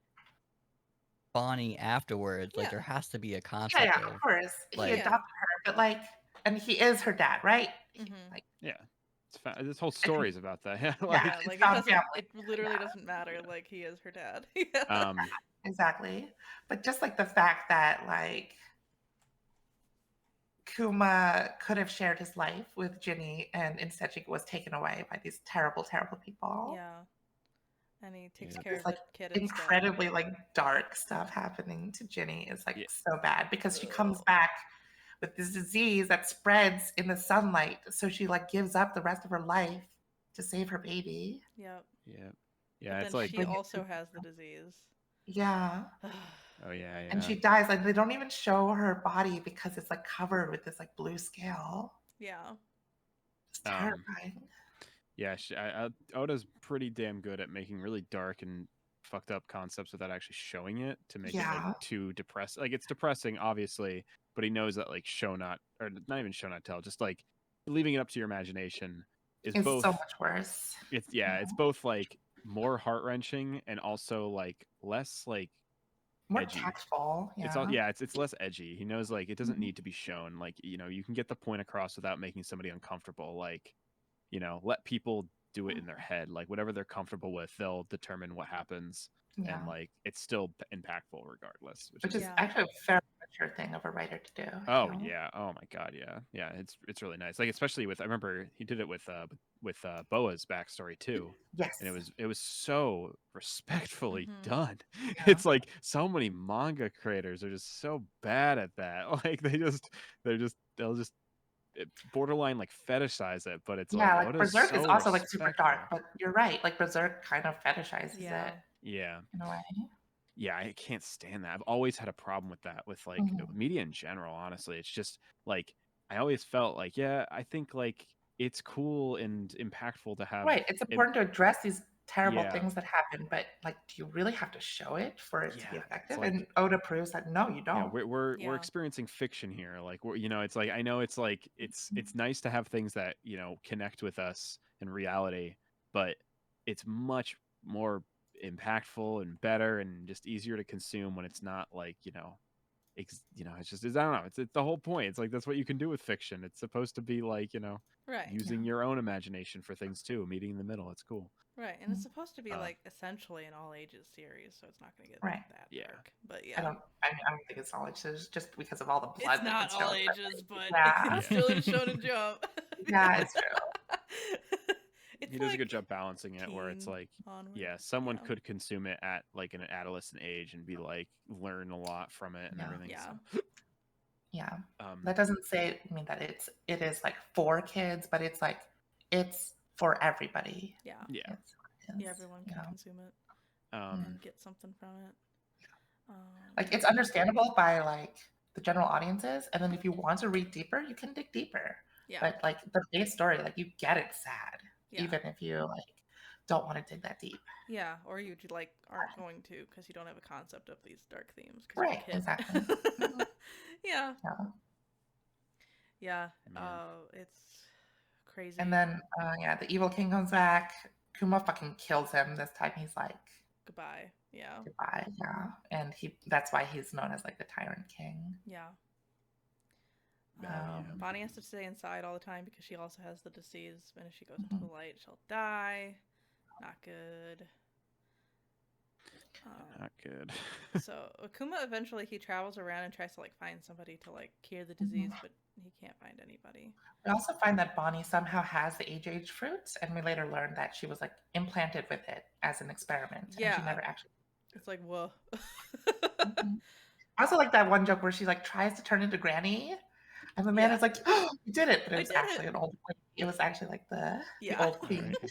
Bonnie afterwards. Like, there has to be a concept. Yeah, of course. Like, he adopted her, but like, and he is her dad, right? Mm-hmm. Like, yeah. This whole story is about that. Yeah. Like it literally doesn't matter. Like, he is her dad. Yeah. Exactly. But just like the fact that like Kuma could have shared his life with Ginny, and instead she was taken away by these terrible, terrible people. Yeah. And he takes care of like the kid incredibly like dark stuff happening to Ginny is like so bad because she comes back with this disease that spreads in the sunlight, so she like gives up the rest of her life to save her baby. Yep. Yeah, but it's then like she also has the disease. Yeah. Oh yeah. And she dies, and they don't even show her body because it's like covered with this like blue scale. Yeah. It's terrifying. Yeah, Oda's pretty damn good at making really dark and fucked up concepts without actually showing it to make it like too depressing. Like, it's depressing, obviously, but he knows that like show not, or not even show not tell, just like leaving it up to your imagination is It's both. so much worse. It's both like more heart wrenching and also like less like More edgy. tactful. It's less edgy. He knows like it doesn't need to be shown. Like, you know, you can get the point across without making somebody uncomfortable. Like, you know, let people do it in their head. Like whatever they're comfortable with, they'll determine what happens. Yeah. And like it's still impactful regardless. Which is actually a very mature thing of a writer to do. Oh yeah. Oh my god, yeah. Yeah, it's really nice. Like especially with, I remember he did it with Boa's backstory too. Yes. And it was so respectfully done. Yeah. It's like so many manga creators are just so bad at that. Like they'll just borderline like fetishize it, but it's like Berserk is so also like super dark, respectful. but you're right. Like Berserk kind of fetishizes it Yeah. in a way. Yeah, I can't stand that. I've always had a problem with that with like media in general, honestly. It's just like I always felt like, yeah, I think like it's cool and impactful to have. Right. It's important to address these terrible things that happen, but like, do you really have to show it for it to be effective? like, and Oda proves that no, you don't. Yeah, we're experiencing fiction here. Like we're, you know, it's like I know it's like it's nice to have things that, you know, connect with us in reality, but it's much more impactful and better and just easier to consume when it's not like, you know, it's just I don't know. It's the whole point. It's like that's what you can do with fiction. It's supposed to be like, you know, using your own imagination for things too, meeting in the middle. It's cool. Right, and it's supposed to be like essentially an all ages series, so it's not going to get that dark. But yeah, I don't think it's all ages just because of all the blood. It's not all ages, but it's still in Shonen Jump. Yeah, it's true. He does a good job balancing it where it's like, someone could consume it at like an adolescent age and be like learn a lot from it and everything. So. Yeah. That doesn't say mean that it is like for kids, but it's like it's for everybody. Yeah. Yeah. Everyone can consume it and get something from it. Like it's understandable by like the general audiences, and then if you want to read deeper, you can dig deeper. Yeah. But like the base story, like you get it sad, even if you like don't want to dig that deep. Yeah, or you like aren't going to because you don't have a concept of these dark themes. Right. Exactly. Yeah. It's crazy. And then the evil king comes back. Kuma fucking kills him. This time he's like goodbye. Yeah. Goodbye. Yeah. And that's why he's known as like the Tyrant King. Yeah. Bonnie has to stay inside all the time because she also has the disease, and if she goes into the light, she'll die. Not good. Not good. So Akuma eventually he travels around and tries to like find somebody to like cure the disease, but he can't find anybody. We also find that Bonnie somehow has the age fruits, and we later learn that she was like implanted with it as an experiment. Yeah. And she never actually. It's like whoa. I also like that one joke where she like tries to turn into Granny, and the man is like, "Oh, you did it!" But it was actually an old. It was actually like the old queen. Right.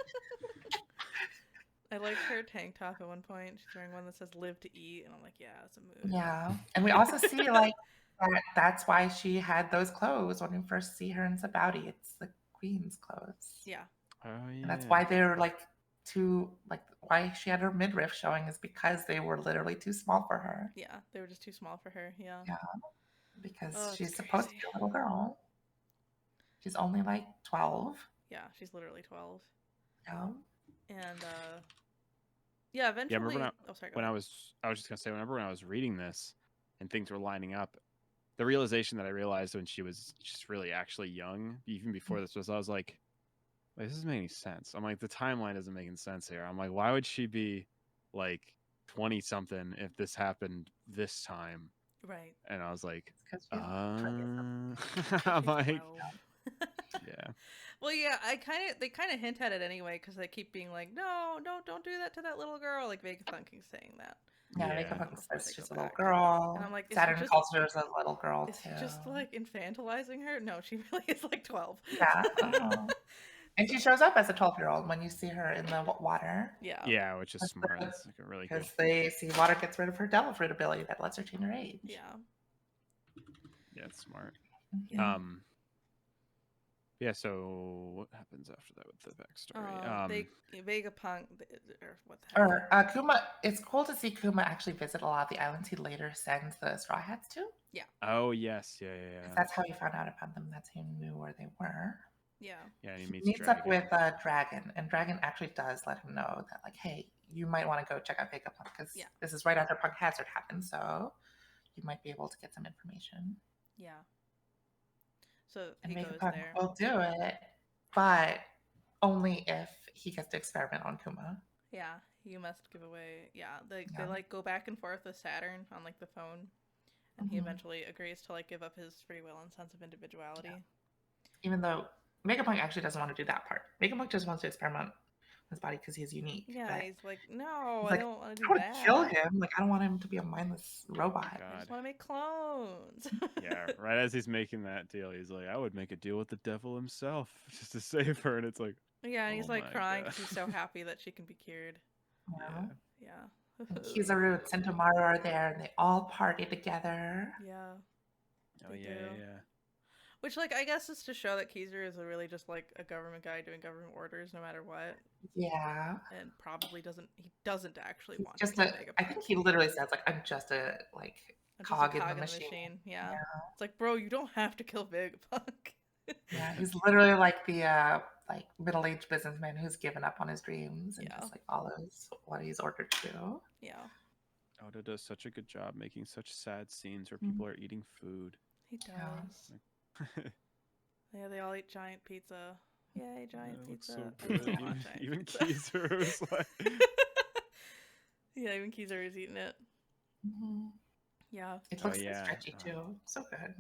I like her tank top at one point. She's wearing one that says "Live to Eat," and I'm like, yeah, it's a move. Yeah, and we also see like that's why she had those clothes when we first see her in Sabaudi. It's the queen's clothes. Yeah. Oh yeah. And that's why they're like why she had her midriff showing is because they were literally too small for her. Yeah, they were just too small for her. Yeah. Yeah, because she's supposed to be a little girl. She's only like 12. Yeah, she's literally 12. Yeah. And eventually. Yeah, remember when I was just gonna say, remember when I was reading this and things were lining up, the realization that I realized when she was just really actually young, even before this was, I was like, wait, this doesn't make any sense. I'm like, the timeline doesn't make any sense here. I'm like, why would she be like 20 something if this happened this time? Right. And I was like, I'm like, yeah. Well, yeah, they kind of hint at it anyway because they keep being like, no, don't do that to that little girl. Like Vegapunk keeps saying that. Yeah, Vegapunk says she's a little girl. And I'm like, Saturn calls her as a little girl is too. He just like infantilizing her? No, she really is like 12. Yeah. And she shows up as a 12-year-old when you see her in the water. Yeah. Yeah, which is smart. That's like a really because they see water gets rid of her devil fruit ability that lets her change her age. Yeah. Yeah, it's smart. Yeah. Yeah, so what happens after that with the backstory? Vegapunk, or what the heck? Kuma, it's cool to see Kuma actually visit a lot of the islands he later sends the Straw Hats to. Oh yes, yeah, 'Cause that's how he found out about them. That's how he knew where they were. Yeah. yeah. And he He meets meets up Dragon. with Dragon, and Dragon actually does let him know that, like, hey, you might want to go check out Vegapunk because Yeah. this is right after Punk Hazard happened, so you might be able to get some information. Yeah. So And he goes Vegapunk there. will do it, but only if he gets to experiment on Kuma. Yeah, you must give away. Yeah, they Yeah. like go back and forth with Saturn on like the phone, and he Mhm. eventually agrees to like give up his free will and sense of individuality. Even though Vegapunk actually doesn't want to do that part. Vegapunk just wants to experiment on his body because he's unique. Yeah, but he's like, no, he's I like, don't want to I do want that. to kill him. Like, I don't want him to be a mindless robot. I God. just want to make clones. Yeah, right as he's making that deal, he's like, I would make a deal with the devil himself just to save her. And it's like, Yeah, and he's oh like my crying God. because he's so happy that she can be cured. Yeah. Yeah. And Kizaru and Sentomaru are there, and they all party together. Yeah. Oh They yeah, do. yeah. Which, like, I guess is to show that Kizaru is really just like a government guy doing government orders no matter what, Yeah. and probably doesn't actually He's want just to kill a. Vegapunk. I think he literally says like, "I'm just a like I'm just a cog in the machine." Yeah. It's like, bro, you don't have to kill Vegapunk. Yeah, he's literally like the like middle-aged businessman who's given up on his dreams and Yeah. just like follows what he's ordered to do. Yeah, Oda does such a good job making such sad scenes where Mhm. people are eating food. he does. Yeah, they all eat giant pizza. Yay, giant That looks pizza. so I good. still want giant Even pizza. Kizaru's like, Yeah, even Kizaru's eating it. Mhm. Yeah. It Oh, looks so yeah. stretchy too. So good.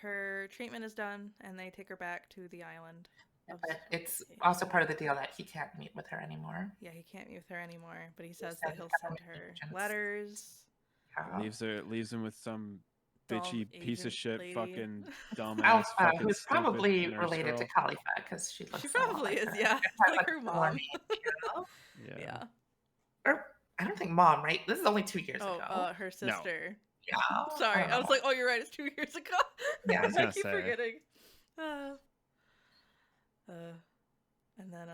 Her treatment is done, and they take her back to the island. But it's also part of the deal that he can't meet with her anymore. Yeah, he can't meet with her anymore, but he says said that he'll send government her agents. letters. Yeah. leaves him with some Dumb bitchy piece of agent shit, lady. fucking dumbass, Alpha, fucking who's stupid probably nurse related girl. to Khalifa because she looks She a lot probably like is, her. yeah. It has, Like her similar mom. names, you know? Yeah. Or I don't think mom, right? This is only 2 years Oh, ago. her sister. Yeah. Sorry, don't I was know. like, oh, you're right. It's 2 years ago. Yeah, I was I gonna keep say. forgetting. And then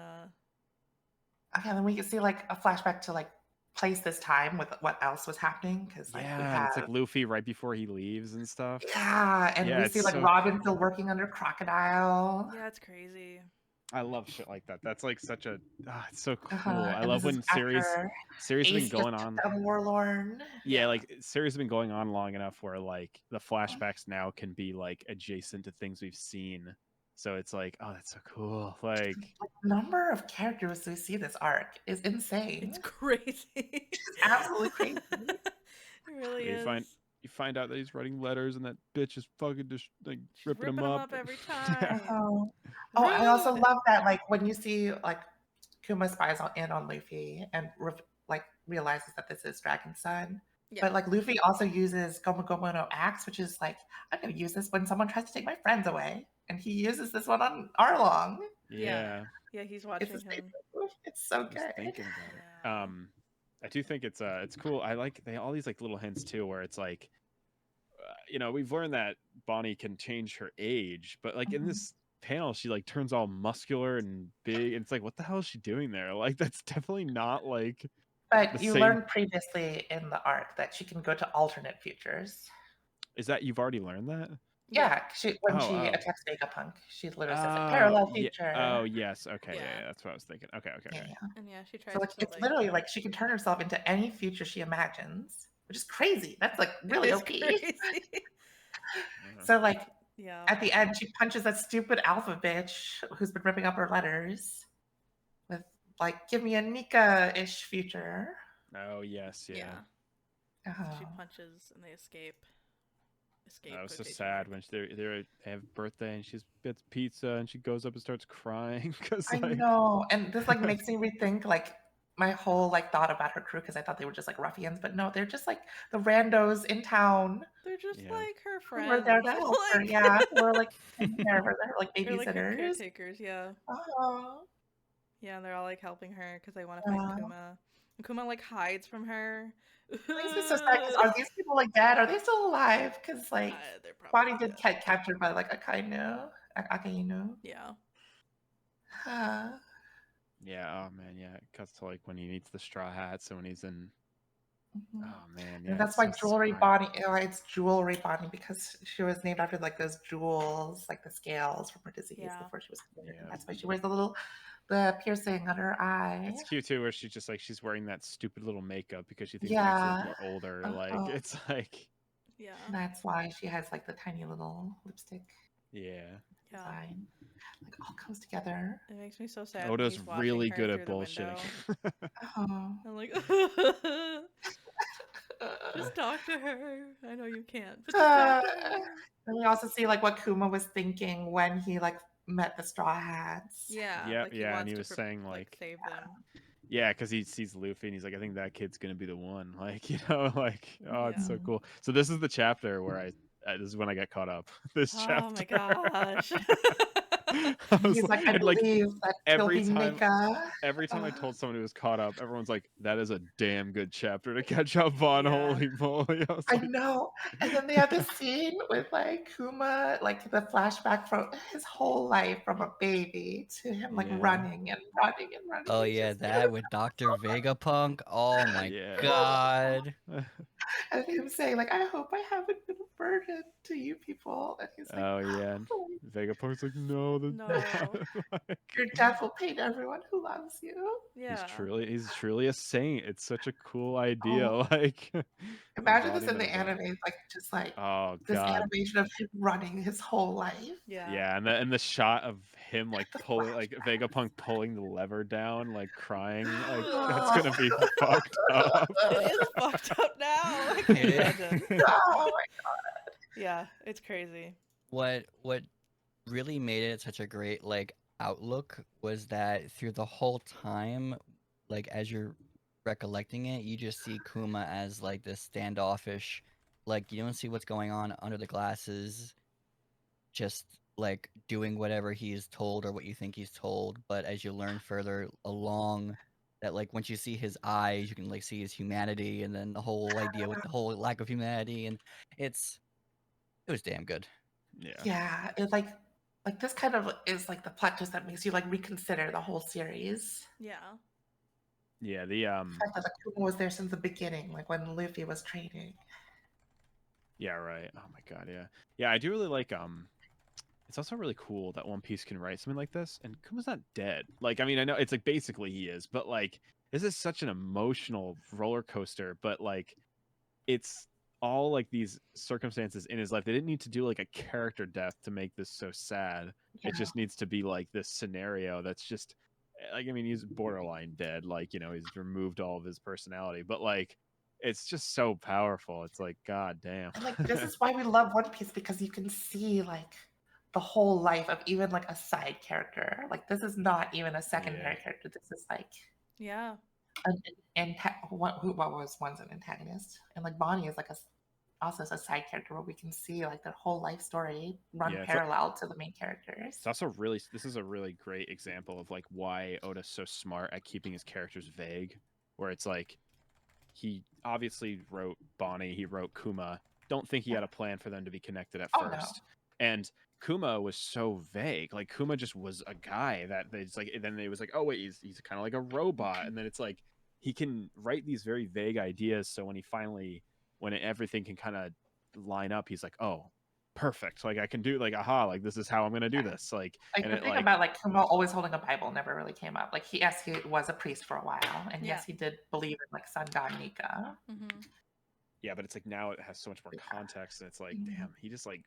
Okay, then we can see like a flashback to like place this time with what else was happening because like we Yeah, have it's like Luffy right before he leaves and stuff. and Yeah, we it's see like so Robin still working under Crocodile. yeah, it's crazy. I love shit like that. That's like such a it's so cool. I And love this is when series after have been Ace just going took on. down Warlord. Yeah, like series have been going on long enough where like the flashbacks now can be like adjacent to things we've seen. So it's like, oh, that's so cool. Like The number of characters we see this arc is insane. It's crazy. It's absolutely crazy. It really you is. find out that he's writing letters and that bitch is fucking just like She's ripping ripping them them up. up every Yeah. time. Oh, I also Rude. love that like when you see like Kuma spies in on Luffy and like realizes that this is Dragon's son. Yeah. But like Luffy also uses Gomu Gomu no Axe, which is like I'm gonna use this when someone tries to take my friends away, and he uses this one on Arlong. Yeah. Yeah, he's watching It's the same him. move. It's so I was good. thinking about it. Yeah. I do think it's cool. I like all these like little hints too, where it's like, we've learned that Bonnie can change her age, but like in Mhm. this panel, she like turns all muscular and big, and it's like, what the hell is she doing there? Like that's definitely not like. But the you same- learned previously in the arc that she can go to alternate futures. Is that you've already learned that? Yeah, when Oh, she oh. attacks Vegapunk, she literally says like parallel Yeah. future. Oh yes. Okay. Yeah. Yeah, that's what I was thinking. Okay. Yeah. And yeah, she tries So like to it's literally like she can turn herself into any future she imagines, which is crazy. That's like really It's OP. crazy. So like Yeah. at the end, she punches that stupid alpha bitch who's been ripping up her letters with like, "Give me a Nika-ish future." Oh yes. Yeah. So Uh-huh. she punches and they escape. That was so quotation sad mark. when they have birthday and she gets pizza and she goes up and starts crying because I like know, and this like makes me rethink like my whole like thought about her crew because I thought they were just like ruffians, but no, they're just like the randos in town They're just Yeah. like her who friends. were there to help her. Like- Yeah, who were like taking care of her. They're like They're like her babysitters. caretakers, yeah. Oh, Yeah, and they're all like helping her because they want to find Yeah. Kuma. And Kuma like hides from her. makes me so sad. 'Cause are these people like dead? Are they still alive? Because like They're Bonnie probably did dead. get captured by like Akainu. Akainu. Yeah. yeah, oh man, yeah. It cuts to like when he meets the straw hats and when he's in Mhm. Oh man, And yeah. that's It's why so jewelry smart. Bonnie, it's jewelry Bonnie because she was named after like those jewels, like the scales from her disease Yeah. before she was cured. And Yeah. that's why she wears the piercing on her eye. It's cute too, where she's just like she's wearing that stupid little makeup because she thinks it makes her look Yeah. more older. Like Uh-huh. it's like, Yeah. That's why she has like the tiny little lipstick yeah. design. Like all comes together. It makes me so sad. Oda's He's watching really her good through at the bullshitting. window. Oh. I'm like, just talk to her. I know you can't, but just Uh, talk to her. and we also see like what Kuma was thinking when he like met the Straw Hats. Yeah, Yeah, like he yeah, and wants he to was saying like save them. yeah, because he sees Luffy and he's like, I think that kid's gonna be the one. Like, like, oh, it's so Yeah. cool. So this is the chapter where this is when I got caught up. This Oh my chapter. gosh. I was He's like, I and like believe that he'll every be time Nika. every time I told someone who was caught up, everyone's like, that is a damn good chapter to catch up on. Yeah. Holy moly. I was I like, know. And then they have this scene with like Kuma, like the flashback from his whole life from a baby to him like yeah. running and running and running. Oh It's yeah, just that with Dr. Vegapunk. Oh my Yeah. god. and him saying like, I hope I haven't been a burden to you people. And he's like, Oh yeah. And "Oh, Vegapunk's like, no, that's No. not. Like, your death will pain everyone who loves you. Yeah. he's truly a saint. It's such a cool idea. Oh, Like imagine this in embodiment the of that. anime, like just like Oh this god. animation of him running his whole life. Yeah. Yeah, and the shot of him like The pulling like flashback. Vegapunk pulling the lever down, like crying, like that's Oh. gonna be fucked up. It is fucked up now. I can It is. imagine. Oh Yeah, it's crazy. What really made it such a great like outlook was that through the whole time, like as you're recollecting it, you just see Kuma as like this standoffish, like you don't see what's going on under the glasses, just like doing whatever he is told or what you think he's told. But as you learn further along, that like once you see his eyes, you can like see his humanity, and then the whole idea with the whole lack of humanity, and it was damn good. Yeah. yeah, it's like this kind of is like the plot twist that makes you like reconsider the whole series. Yeah. Yeah, The fact that like Kuma was there since the beginning, like when Luffy was training. yeah, right. Oh my god, yeah. Yeah, I do really like it's also really cool that One Piece can write something like this and Kuma's not dead. Like I mean, I know it's like basically he is, but like this is such an emotional roller coaster, but like it's all like these circumstances in his life. They didn't need to do like a character death to make this so sad. Yeah. It just needs to be like this scenario that's just like I mean he's borderline dead, like you know he's removed all of his personality, but like it's just so powerful. It's like god damn. And like this is why we love One Piece because you can see like the whole life of even like a side character. Like this is not even a secondary character. This is like Yeah. what was once an antagonist, and like Bonnie is like also a side character where we can see like their whole life story run Yeah, parallel to the main characters. It's also really this is a really great example of like why Oda's so smart at keeping his characters vague, where it's like he obviously wrote Bonnie, he wrote Kuma. Don't think he had a plan for them to be connected at Oh, no. first. And Kuma was so vague. Like Kuma just was a guy that it's like then it was like, oh wait, he's kind of like a robot. And then it's like he can write these very vague ideas. So when he finally everything can kind of line up, he's like, oh, perfect. Like I can do like aha, like this is how I'm gonna do this. Like Like and the it thing like about like Kuma always holding a Bible never really came up. Like he was a priest for a while, and Yeah. yes, he did believe in like sun god Nika. Mm-hmm. yeah, but it's like now it has so much more context, and it's like, Mhm. damn, he just like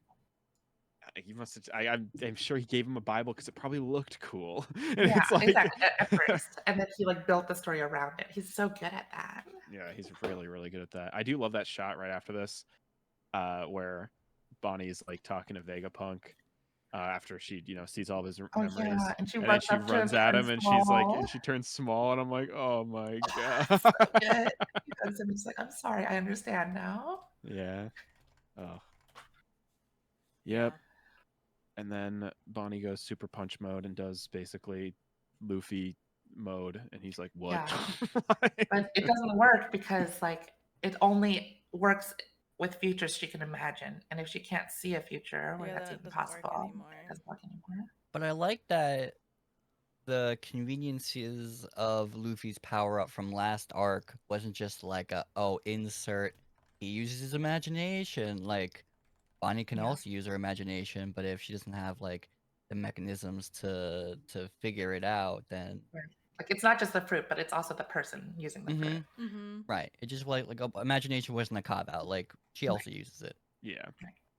he must have. I'm sure he gave him a Bible because it probably looked cool. And Yeah, it's like, exactly. At first, and then he like built the story around it. He's so good at that. yeah, he's really really good at that. I do love that shot right after this, where Bonnie's like talking to Vegapunk. After she, sees all of his Oh memories, yeah, and she and then runs she up to him runs at and him, and she's like, small. and she turns small, and I'm like, oh my god. So good. He hugs him. He's like, "I'm sorry, I understand now." Yeah. Oh. Yep. And then Bonnie goes super punch mode and does basically Luffy mode, and he's like, "What?" Yeah. But it doesn't work because like it only works with futures she can imagine, and if she can't see a future where Yeah, that's that even doesn't work possible, anymore. it doesn't work anymore. But I like that the conveniences of Luffy's power up from last arc wasn't just like insert. He uses his imagination. Like Bonnie can Yeah. also use her imagination, but if she doesn't have like the mechanisms to figure it out, then Like it's not just the fruit, but it's also the person using the fruit. Mm-hmm. right, it just like imagination wasn't a cop out. Like she also uses it. Yeah.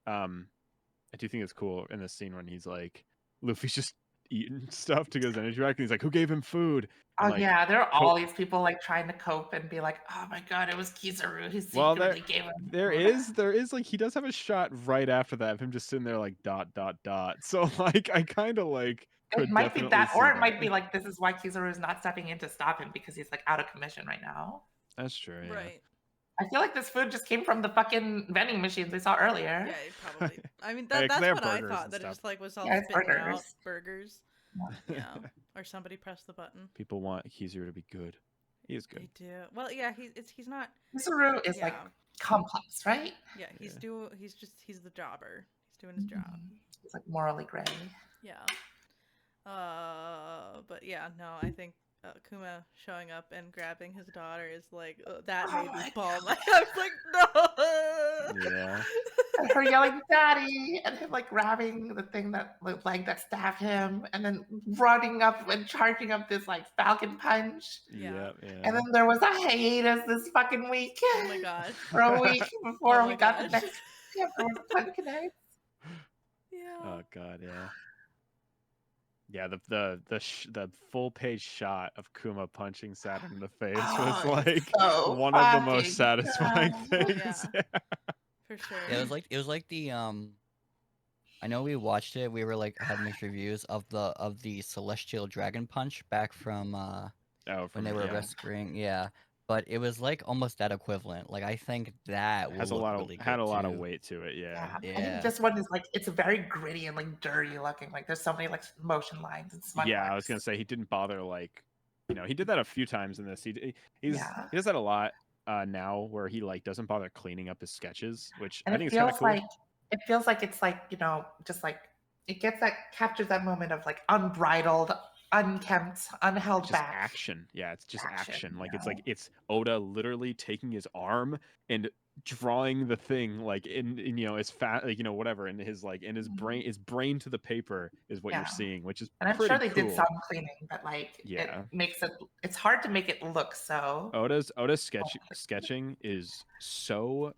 I do think it's cool in this scene when he's like, Luffy's just eating stuff to get his energy back, and he's like, "Who gave him food?" And, Oh like, yeah, there are all these people like trying to cope and be like, "Oh my god, it was Kizaru who Well, secretly gave him." there is like he does have a shot right after that of him just sitting there like ... So like I kind of like It could might be definitely that, see or it that. might be like this is why Kizaru is not stepping in to stop him because he's like out of commission right now. That's true. Yeah. Right. I feel like this food just came from the fucking vending machines we saw earlier. Yeah, it probably. I mean, Yeah, 'cause that's they have what I burgers thought. and That it stuff. just like was all Yeah, it's spitting out burgers. burgers. Yeah. Or somebody pressed the button. People want Kizaru to be good. He is good. They do. Well, yeah, he's not. Kizaru is like Yeah. complex, right? Yeah, he's Yeah. he's the jobber. He's doing his job. He's like morally gray. Yeah. But yeah, no, I think Kuma showing up and grabbing his daughter is like that Oh made me my ball. I was like, no. Yeah. And her yelling "Daddy" and him like grabbing the thing that leg that stabbed him, and then running up and charging up this like falcon punch. Yeah. Yeah. And then there was a hiatus this fucking week. Oh my gosh. For a week before Oh we my got the gosh. next chapter with Pumpkin Eggs. Yeah. Oh god, yeah. Yeah, the full page shot of Kuma punching Saturn in the face was Oh, like so one of the most fucking satisfying good. things. Yeah. For sure. Yeah, it was like the I know we watched it. We were like had mixed reviews of the Celestial Dragon Punch back from Oh, when from they were yeah. rescuing. Yeah, but it was like almost that equivalent. Like I think that Has will a look lot of really good had a lot of too. weight to it, yeah. I Yeah. think this one is like it's very gritty and like dirty looking. Like there's so many like motion lines and smudge Yeah, I was marks. gonna say he didn't bother like, he did that a few times in this. He does that a lot now, where he like doesn't bother cleaning up his sketches, which And I it think is kind of feels cool. like it's like just like it captures that moment of like unbridled, unkempt, unheld Just back action. Yeah, it's just action. Like you it's know? like it's Oda literally taking his arm and drawing the thing like in his fat, like whatever, in his like in his brain to the paper is what you're Yeah. seeing, which is And I'm pretty sure they cool. did some cleaning, but like Yeah. it makes it's hard to make it look so. Oda's sketching is so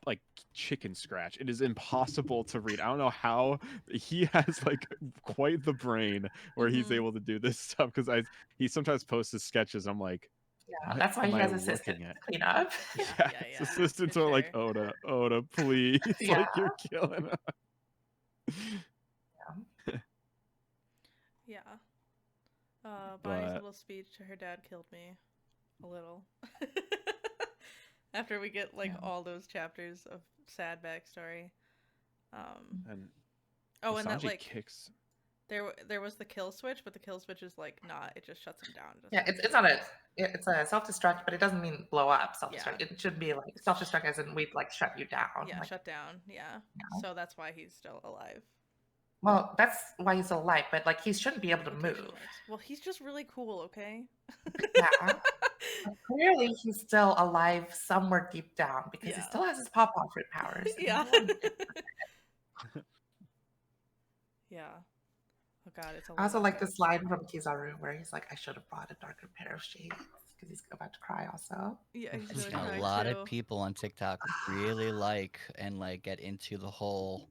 like chicken scratch. It is impossible to read. I don't know how he has like quite the brain where he's Mhm. able to do this stuff, because he sometimes posts his sketches. I'm like, Yeah, what that's why am he I has assistants looking to at? clean up. Yeah, Yeah, his assistants for are like, sure. Oda, please, Yeah. like you're killing us. Yeah. Bonnie's But- little speech to her dad killed me a little. After we get like all those chapters of sad backstory. And Oh, and that Sanji like kicks. there was the kill switch, but the kill switch is like not. It just shuts him down. It Yeah, doesn't- it's not it's a self-destruct, but it doesn't mean blow up self-destruct. Yeah. It should be like self-destruct as in we'd like shut you down. Yeah, like, shut down. Yeah. So that's why he's still alive. well, that's why he's still alive, but like he shouldn't be able to Location move. works. Well, he's just really cool, okay? Yeah. But clearly he's still alive somewhere deep down because he Yeah. still has his pawpaw fruit powers. and Yeah. no one- Yeah. Oh god, it's a I also lot. like this line from Kizaru where he's like, I should have brought a darker pair of shades because he's about to cry also. Yeah, he's It's really a crying lot too. of people on TikTok really like and like get into the whole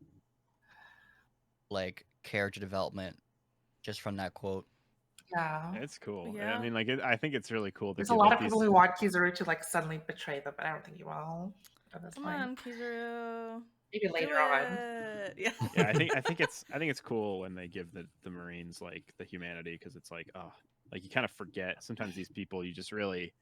like character development just from that quote. Yeah. It's cool. Yeah. I mean, like I think it's really cool. There's a lot of people who want Kizaru to like suddenly betray them, but I don't think he will. At this Come point. on, Kizaru. Maybe Do later on. it. Yeah. Yeah, I think it's cool when they give the Marines like the humanity, because it's like, oh, like you kind of forget sometimes these people, you just really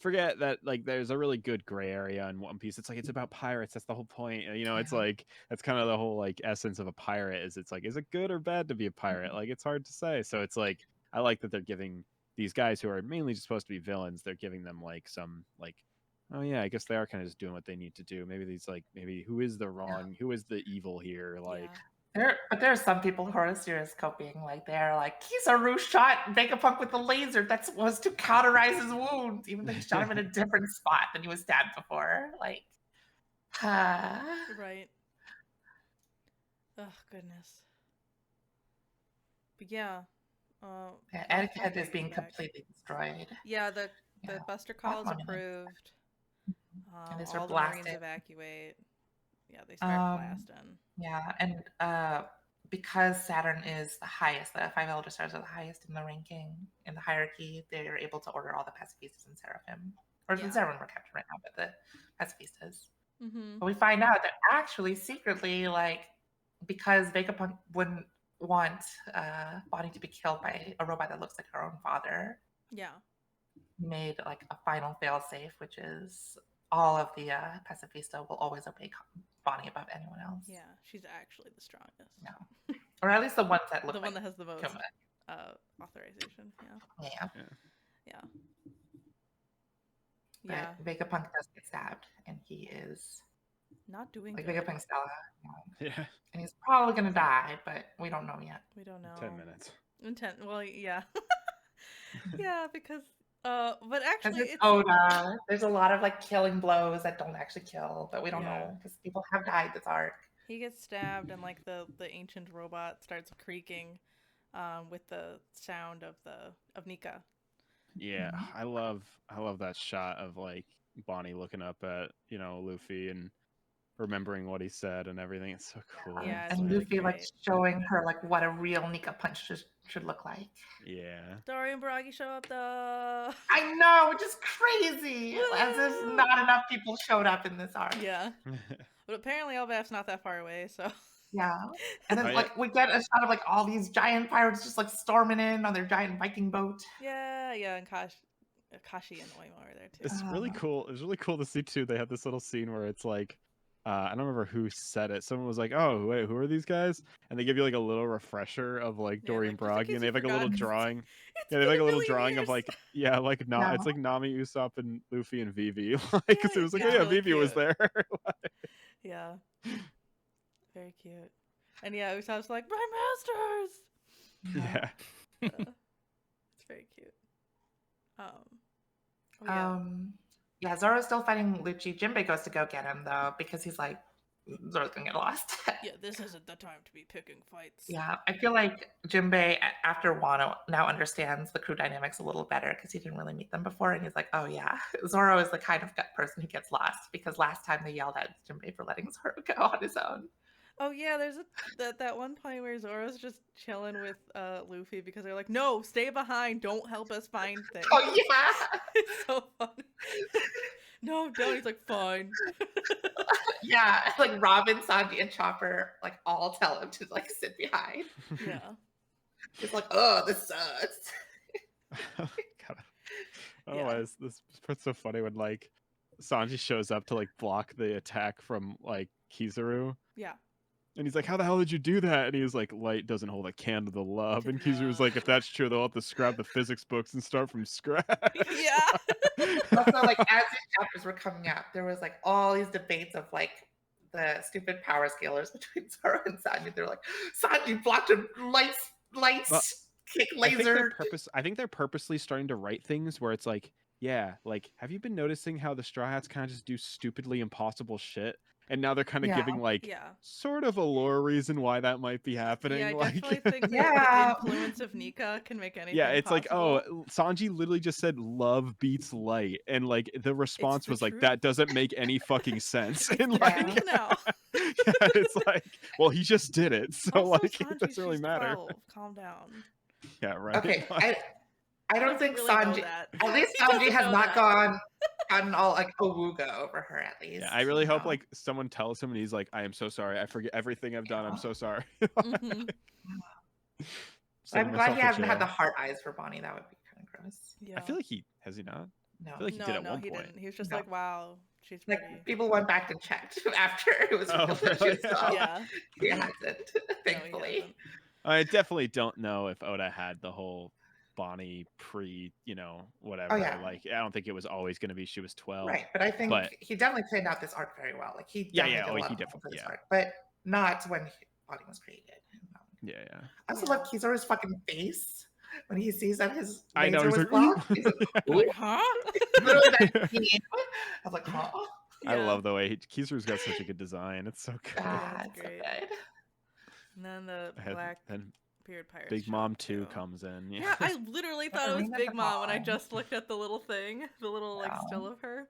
forget that like there's a really good gray area in One Piece. It's like it's about pirates. That's the whole point. It's Yeah. like that's kind of the whole like essence of a pirate. It's like, is it good or bad to be a pirate? Like it's hard to say. So it's like I like that they're giving these guys who are mainly just supposed to be villains, they're giving them like some like, oh yeah, I guess they are kind of just doing what they need to do. Maybe these like maybe who is the wrong, who is the evil here? Like But there are some people who are serious coping. Like they're like, Kizaru shot Vegapunk with a laser that was to cauterize his wounds, even though he shot him in a different spot than he was stabbed before. Like, Right. Oh goodness. But yeah. Egghead is being completely destroyed. Yeah, the Buster Call is Money. approved. And they All start the Marines blasting. evacuate. Yeah, they start blasting. Yeah, and because Saturn is the highest, the 5 Elder Stars are the highest in the ranking, in the hierarchy, they're able to order all the Pacifistas and Seraphim. Or Yeah. Seraphim we're captured right now, but the Pacifistas. Mm-hmm. But we find out that actually, secretly, like, because Vegapunk wouldn't want Bonnie to be killed by a robot that looks like her own father, Yeah. he made like a final failsafe, which is all of the Pacifista will always obey Bonnie above anyone else. Yeah, she's actually the strongest. Yeah. Or at least the ones that look the like one that has the most Kuma. authorization. Yeah. Yeah. But Yeah. Vegapunk does get stabbed, and he is not doing like good. Vegapunk Stella. Yeah. And he's probably gonna die, but we don't know yet. We don't know. 10 minutes. In 10. Well, yeah. Yeah, because but actually it's Oda. There's a lot of like killing blows that don't actually kill, but we don't know because people have died this arc. He gets stabbed, and like the ancient robot starts creaking, with the sound of Nika. Yeah, I love that shot of like Bonnie looking up at Luffy and remembering what he said and everything. It's so cool. Yeah, and really Luffy great. like showing her like what a real Nika punch should look like. Yeah. Dory and Baragi show up though. I know, which is crazy. As if not enough people showed up in this arc. Yeah. But apparently Elbaf's not that far away, so. Yeah. And then like we get a shot of like all these giant pirates just like storming in on their giant Viking boat. Yeah, and Kashi and Oimo are there too. It's really cool. It's really cool to see too. They have this little scene where it's like, I don't remember who said it. Someone was like, "Oh, wait, who are these guys?" And they give you like a little refresher of like Dory and Bragi, and they have like a little drawing. Yeah, they have like a little drawing of like it's like Nami, Usopp, and Luffy and Vivi. Like, because it was like, really Vivi was there. Yeah. Very cute. And yeah, Usopp's like, my masters! Yeah. It's very cute. Yeah, Zoro's still fighting Lucci. Jinbei goes to go get him though, because he's like, Zoro's gonna get lost. Yeah, this isn't the time to be picking fights. Yeah, I feel like Jinbei, after Wano, now understands the crew dynamics a little better because he didn't really meet them before, and he's like, oh yeah, Zoro is the kind of person who gets lost, because last time they yelled at Jinbei for letting Zoro go on his own. Oh yeah, there's that one point where Zoro's just chilling with Luffy because they're like, no, stay behind, don't help us find things. Oh yeah, it's so funny. No, don't. He's like, fine. Yeah, like Robin, Sanji, and Chopper like all tell him to like sit behind. Yeah. It's like, oh, this sucks. Otherwise, this part's so funny when like Sanji shows up to like block the attack from like Kizaru. Yeah. And he's like, how the hell did you do that? And he was like, light doesn't hold a candle to love. And Kizaru was like, if that's true, they'll have to scrap the physics books and start from scratch. Yeah. Also, like, as these chapters were coming out, there was like all these debates of like the stupid power scalers between Zoro and Sanji. They're like, Sanji blocked a lights kick laser. I think they're purposely starting to write things where it's like, yeah, like, have you been noticing how the Straw Hats kind of just do stupidly impossible shit? And now they're kind of giving like sort of a lore reason why that might be happening. Yeah, I like, definitely think that the influence of Nika can make anything it's possible. like, oh, Sanji literally just said love beats light. And like the response was like, that doesn't make any fucking sense. And like, now. It's like, well, he just did it. So also, like, Sanji's it doesn't really matter. 12. Calm down. Yeah, right. Okay, I don't think really Sanji, at least Sanji has not gotten all like awooga over her at least. Yeah, I really hope like someone tells him and he's like, I am so sorry. I forget everything I've done. I'm so sorry. Mm-hmm. I'm glad he hasn't had the heart eyes for Bonnie. That would be kind of gross. Yeah. I feel like has he not? No. I feel like he did at one he point. didn't. He was just like, wow, she's like pretty. people went back and checked after it was really? Yeah. He hasn't, thankfully. No, I definitely don't know if Oda had the whole Bonnie pre, whatever. Oh, yeah. Like, I don't think it was always going to be she was 12. Right, but I think he definitely played out this arc very well. Like he definitely did a lot of this arc, but not when body was created. Yeah. I also Yeah. love Kizaru's fucking face when he sees that his I know, laser he's was like, blocked. He's like, Like, "Ooh." huh? Literally that scene. I was like, huh? I love the way Kizaru's got such a good design. It's so good. Ah, it's it's so great. good. And then the I had- black and beard pirates. Big show Mom up, 2 too. comes in. Yeah, I literally thought it was Arena Big Mom when I Devon. just looked at the little thing, the little like Yeah. still of her,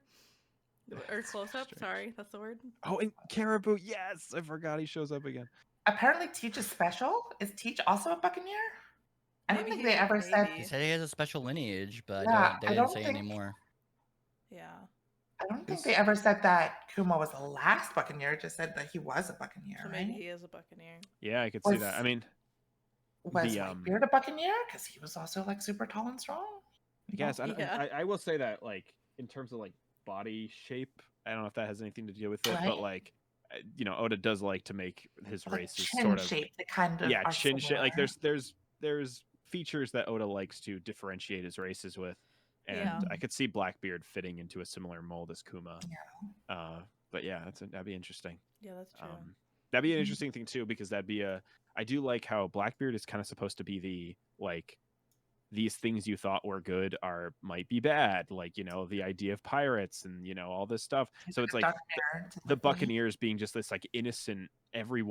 or It's close up. strange. Sorry, that's the word. Oh, and Caribou. Yes, I forgot he shows up again. Apparently, Teach is special. Is Teach also a Buccaneer? I don't Maybe think he's they a ever said. baby. He said he has a special lineage, but Yeah, they I didn't don't say think- anymore. Yeah. I don't think they ever said that Kuma was the last Buccaneer. Just said that he was a Buccaneer, So right? maybe he is a Buccaneer. Yeah, I could see that. I Was- mean, Was the, Whitebeard a Buccaneer? Because he was also like super tall and strong. I guess Yeah. I will say that, like, in terms of like body shape, I don't know if that has anything to do with it, Right. but like, Oda does like to make his Like races chin sort of shape, they kind of yeah, are chin shape. Like similar. there's features that Oda likes to differentiate his races with, and Yeah. I could see Blackbeard fitting into a similar mold as Kuma. Yeah. But yeah, that'd be interesting. Yeah, that's true. That'd be an Mhm. interesting thing too, because that'd be I do like how Blackbeard is kind of supposed to be the like these things you thought were good might be bad, like the idea of pirates and all this stuff. So it's like the Buccaneers being just this like innocent. Every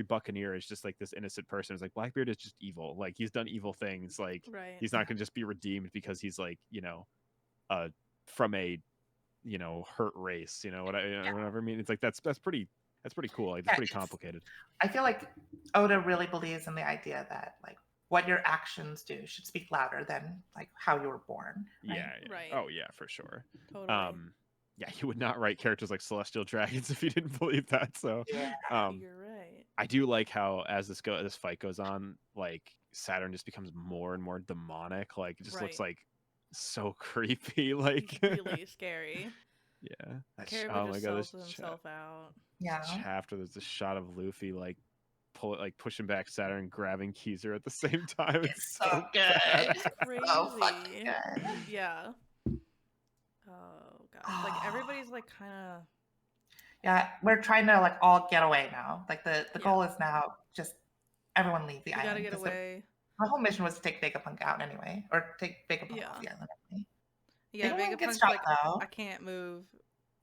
Buccaneer is just like this innocent person. It's like Blackbeard is just evil. Like he's done evil things. Like Right. he's not gonna just be redeemed because he's like from a hurt race. Whatever I mean. It's like that's pretty cool. Like it's pretty complicated. I feel like Oda really believes in the idea that like what your actions do should speak louder than like how you were born. Right? Yeah. Right. Oh yeah, for sure. Totally. Yeah, you would not write characters like celestial dragons if you didn't believe that. So Yeah. You're right. I do like how as this fight goes on, like Saturn just becomes more and more demonic. Like it just looks Right. like so creepy. Like Really scary. yeah. Caribou Oh my just god, sells this himself out. Yeah. chapter. There's a shot of Luffy like pushing back Saturn, grabbing Kizer at the same time. It's so good. bad. It's crazy. So fucking good. Yeah. Oh god. Like everybody's like kind of. Yeah, we're trying to like all get away now. Like the Yeah. goal is now just everyone leave the You island. gotta get 'cause away. The whole mission was to take Vegapunk out anyway, or take Vegapunk Yeah. off the island anyway. Yeah, Vegapunk gets Vegapunk's shot like, though. I can't move.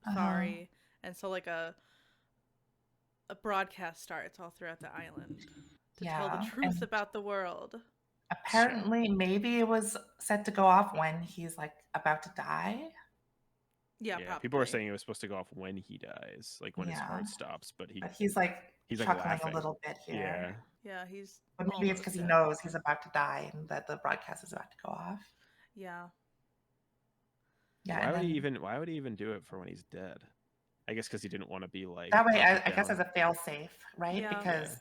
Uh-huh. Sorry. And so like a broadcast starts all throughout the island to tell the Yeah, truth and- about the world. Apparently, maybe it was set to go off when he's like about to die. Yeah, Yeah, probably. people are saying it was supposed to go off when he dies, like when his Yeah. heart stops. But But he's like he's like chuckling laughing. a little bit here. Yeah. Yeah, he's. But maybe it's because he almost dead. knows he's about to die and that the broadcast is about to go off. Yeah. Yeah. Why and would he then- even do it for when he's dead? I guess because he didn't want to be like That way, hunted I guess down. as a fail safe, right? Yeah. Because Yeah.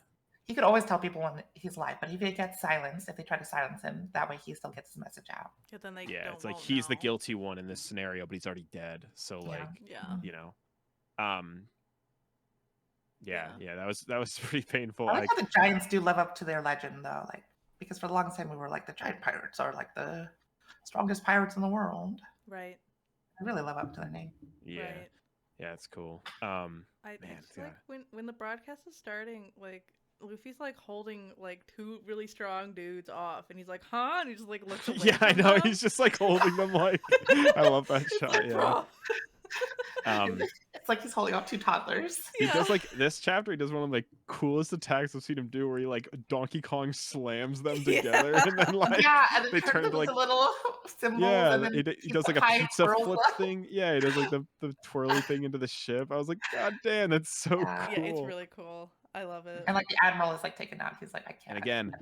he could always tell people when he's alive, but if he gets silenced, if they try to silence him, that way he still gets his message out. But then they Yeah, don't, it's like won't he's the know. guilty one in this scenario, but he's already dead. So Yeah. like, Yeah. yeah, that was pretty painful. I like Like, how the Giants do live up to their legend, though. Like, because for the longest time we were like the Giant Pirates are like the strongest pirates in the world. Right. They really live up to their name. yeah, Right. yeah, it's cool. I Man, just like when the broadcast is starting, like Luffy's like holding like two really strong dudes off, and he's like, "Huh?" And he just like looks away. Yeah, I from know. them. He's just like holding them. Like, I love that It's shot. like, Yeah. "Bro." It's like he's holding up two toddlers. He Yeah. does like this chapter. He does one of the like, coolest attacks I've seen him do, where he like Donkey Kong slams them Yeah. together, and then like Yeah, and then they turn turn them into, like- into little symbols. yeah, and then he does like a high pizza twirls flip them. thing. Yeah, he does like the twirly thing into the ship. I was like, God damn, that's so Yeah. cool. Yeah, it's really cool. I love it. And like the admiral is like taken out. He's like, I can't. And again,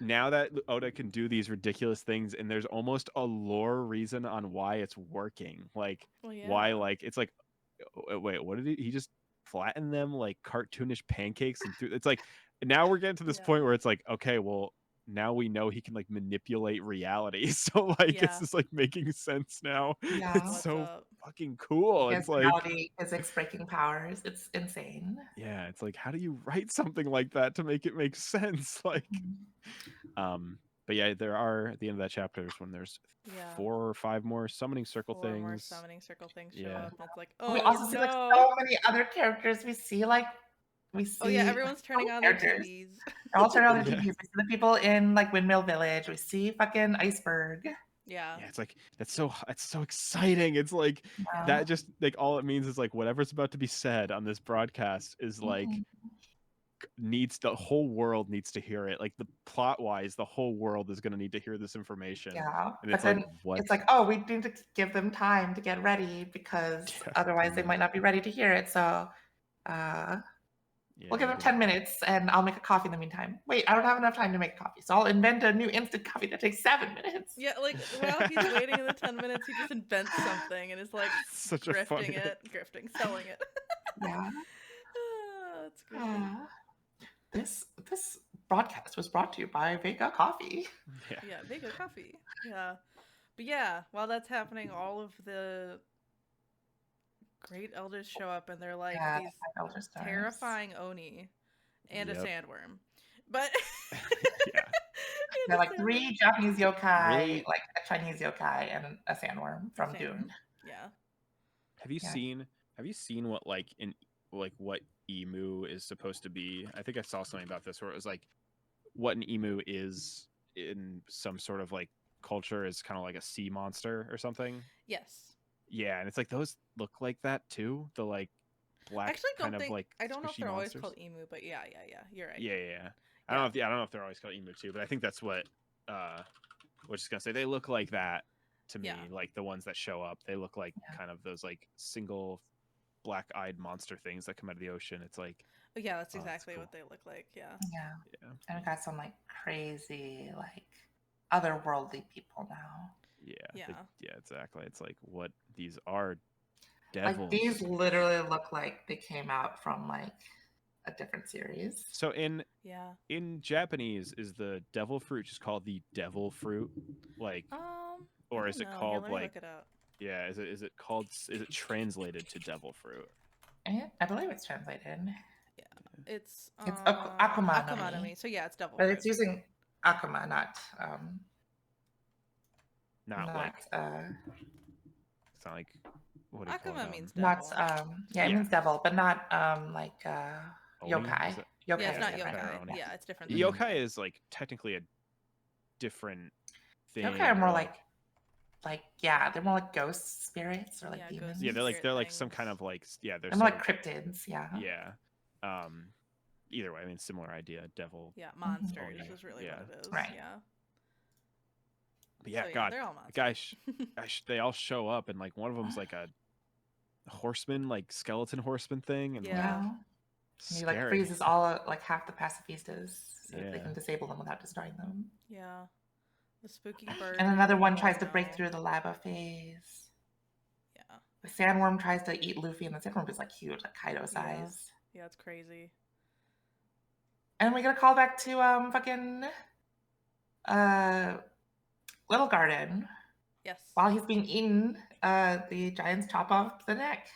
now that Oda can do these ridiculous things, and there's almost a lore reason on why it's working. Like Well, yeah. why, like it's like, wait, what did he just flatten them like cartoonish pancakes and it's like now we're getting to this Yeah. point where it's like, okay, well now we know he can like manipulate reality. So like Yeah. it's just like making sense now. Yeah. It's What's so up? fucking cool. He has It's like, reality, physics breaking powers. It's insane. yeah, it's like, how do you write something like that to make it make sense? Like, but yeah, there are at the end of that chapter when there's Yeah. 4 or 5 more summoning circle 4 things. more summoning circle things show Yeah. up. And it's like, We oh also see like no. so many other characters. We see like We see Oh yeah, everyone's turning on their characters. TVs. They're all turning on their Yeah. TVs. We see the people in like Windmill Village. We see fucking Iceberg. Yeah. Yeah, it's like it's so exciting. It's like that just like all it means is like whatever's about to be said on this broadcast is like needs the whole world needs to hear it. Like the plot wise, the whole world is gonna need to hear this information. Yeah, And but it's then like what? it's like, oh, we need to give them time to get ready because Yeah. otherwise they might not be ready to hear it. So we'll give them 10 minutes and I'll make a coffee in the meantime. Wait, I don't have enough time to make coffee. So I'll invent a new instant coffee that takes 7 minutes. Yeah, like while he's waiting in the 10 minutes, he just invents something and is like Such a funny grifting, selling it. Yeah. That's great. This broadcast was brought to you by Vega Coffee. Yeah, Vega Coffee. Yeah. But yeah, while that's happening, all of the great elders show up and they're like these Elder Stars. terrifying Oni and a sandworm. But Yeah. They're like 3 Japanese yokai, Really? like a Chinese yokai, and a sandworm from Dune. Yeah. Have you seen what like in like what emu is supposed to be? I think I saw something about this where it was like what an emu is in some sort of like culture is kind of like a sea monster or something. Yes. Yeah, and it's like those look like that too. The like black I actually don't kind of think like I don't know if squishy they're always monsters. called emu, but yeah, you're right. Yeah. I don't know if they're always called emu too, but I think that's what was just gonna say. They look like that to me, like the ones that show up. They look like kind of those like single black-eyed monster things that come out of the ocean. It's like Oh, yeah, that's Oh, that's exactly cool. what they look like. Yeah. Yeah. And we got some like crazy, like otherworldly people now. Yeah, exactly. It's like what these are devils. Like these literally look like they came out from like a different series. So in Japanese, is the devil fruit just called the devil fruit, like, or is it called Here, let me like? look it up. Yeah, is it translated to devil fruit? I believe it's translated. Yeah, it's Akuma no Mi. So yeah, it's devil but fruit. it's using Akuma, not like it's not like what do you call Akuma it? means devil. Not it means devil, but not like Oni? yokai. Is it? Yokai Yeah, it's is not different. yokai. Yeah, it's different. than Yokai is like technically a different thing. Yokai are more like they're more like ghost spirits or like demons. Yeah, they're like some kind of like they're more like cryptids. Yeah. Either way, I mean, similar idea. Devil. Yeah, monsters is really what it is. Right. Yeah. But yeah, So, God, they're all monsters. gosh, they all show up, and like one of them's like a horseman, like skeleton horseman thing, and And he like freezes all like half the pacifistas so that they can disable them without destroying them. Yeah. The spooky bird. And another one tries to break through the lava phase. Yeah. The sandworm tries to eat Luffy, and the sandworm is like huge, like Kaido size. Yeah, it's crazy. And we get a call back to fucking Little Garden. Yes. While he's being eaten, the giants chop off the neck.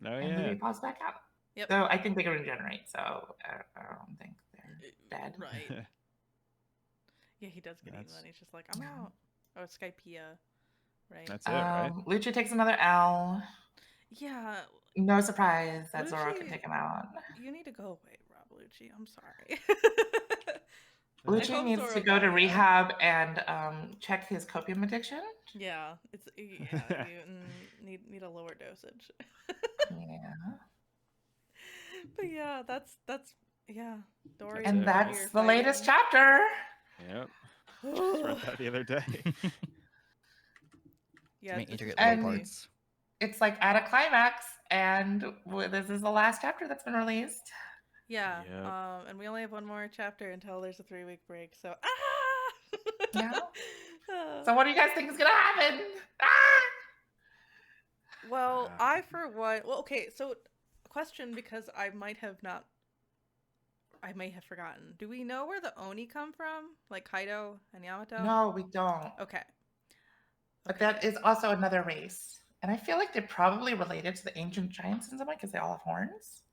Oh and Luffy pops back out. Yep. So I think they can regenerate, so I don't think they're dead. Right. Yeah, he does get eaten, and he's just like, I'm out. Oh, it's Skypea, right? That's it, right? Lucci takes another L. Yeah. No surprise that Lucci, Zoro can take him out. You need to go away, Rob Lucci. I'm sorry. Lucci needs to go to rehab and check his copium addiction. Yeah, you need a lower dosage. Yeah. But yeah, that's Dory. And that's the latest chapter. Yep. Just read that the other day. Yeah, intricate parts. It's like at a climax, and this is the last chapter that's been released. Yeah. Yep. And we only have one more chapter until there's a 3-week break. So Yeah. So what do you guys think is gonna happen? Well, okay. So, question, because I may have forgotten. Do we know where the Oni come from? Like Kaido and Yamato? No, we don't. Okay. But that is also another race. And I feel like they're probably related to the ancient giants in some way because they all have horns.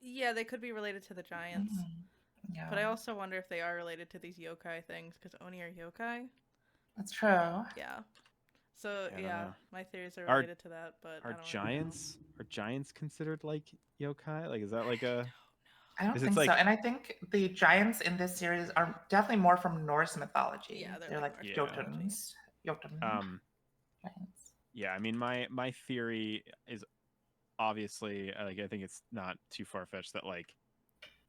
Yeah, they could be related to the giants. Mm-hmm. Yeah. But I also wonder if they are related to these yokai things, because Oni are yokai. That's true. Yeah. So yeah, my theories are related to that. But are giants considered like yokai? Like, is that like a? I don't 'Cause think it's so. like- And I think the giants in this series are definitely more from Norse mythology. Yeah, they're like Norse Jotuns. Jotun giants. Yeah, I mean, my theory is obviously like I think it's not too far fetched that like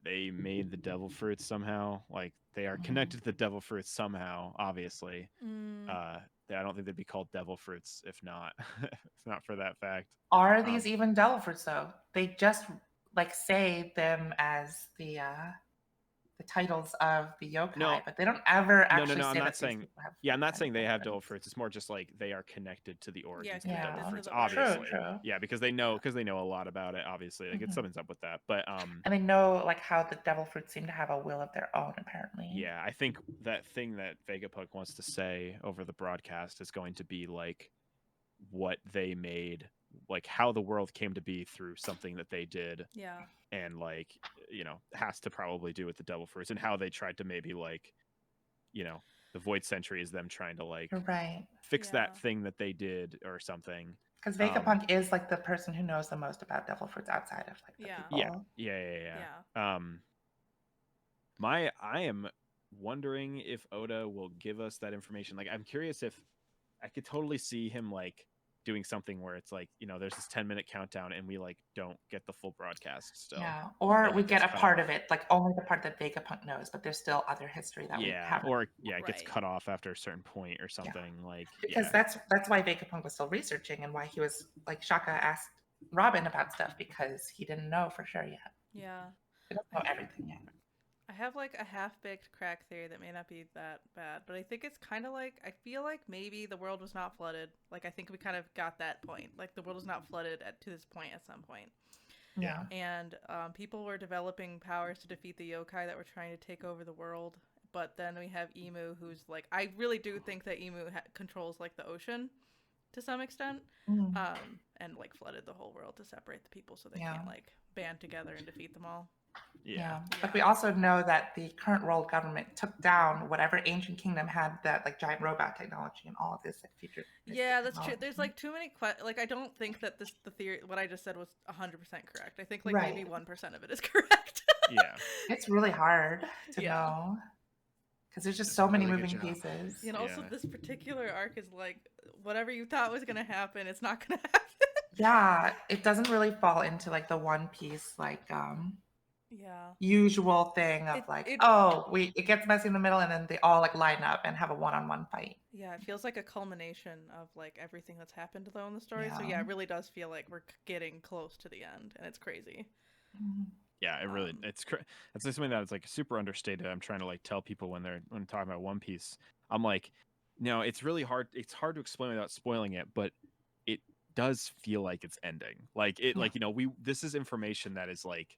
they made the devil fruits somehow. Like they are connected to the devil fruits somehow. Obviously, I don't think they'd be called devil fruits if not if not for that fact. Are these even devil fruits though? They just like say them as the titles of the yokai, No. but they don't ever No, actually no, I'm say not that saying. these people have. Yeah, I'm not any saying they have devil fruits. fruits. It's more just like they are connected to the origins of the connected devil to fruits. the origins. Obviously, True. yeah, because they know a lot about it. Obviously, like something's up with that. But And they know like how the devil fruits seem to have a will of their own, apparently. yeah, I think that thing that Vegapunk wants to say over the broadcast is going to be like what they made, like how the world came to be through something that they did. Yeah. And like, you know, has to probably do with the devil fruits and how they tried to maybe like, you know, the void century is them trying to like You're right. fix that Yeah. thing that they did or something. Because Vegapunk is like the person who knows the most about devil fruits outside of like the people. Yeah. I am wondering if Oda will give us that information. Like, I'm curious if I could totally see him like doing something where it's like, you know, there's this 10-minute countdown and we like don't get the full broadcast still. Yeah, or like, we get a cut part off. of it, like only the part that Vegapunk knows, but there's still other history that we haven't. Or it gets Right. cut off after a certain point or something. Like Because that's why Vegapunk was still researching and why he was like Shaka asked Robin about stuff because he didn't know for sure yet. Yeah. He doesn't know everything yet. I have like a half-baked crack theory that may not be that bad, but I think it's kind of like, I feel like maybe the world was not flooded. Like I think we kind of got that point. Like the world was not flooded to this point at some point. Yeah. And people were developing powers to defeat the yokai that were trying to take over the world. But then we have Emu, who's like, I really do think that Emu controls like the ocean to some extent, and like flooded the whole world to separate the people so they can't like band together and defeat them all. Yeah. But we also know that the current world government took down whatever ancient kingdom had that like giant robot technology and all of this like future. Yeah, that's true. There's like too many like I don't think that the theory what I just said was 100% correct. I think like maybe 1% of it is correct. Yeah. It's really hard to know because there's just so many moving pieces. And also this particular arc is like whatever you thought was going to happen, it's not going to happen. Yeah, it doesn't really fall into like the One Piece like usual thing of it gets messy in the middle and then they all like line up and have a one-on-one fight. Yeah, it feels like a culmination of like everything that's happened though in the story. So yeah, it really does feel like we're getting close to the end and it's crazy. Yeah, it really it's something that is like super understated. I'm trying to like tell people when talking about One Piece. I'm like, no, it's really hard. It's hard to explain without spoiling it, but it does feel like it's ending. Like it, like, you know, this is information that is like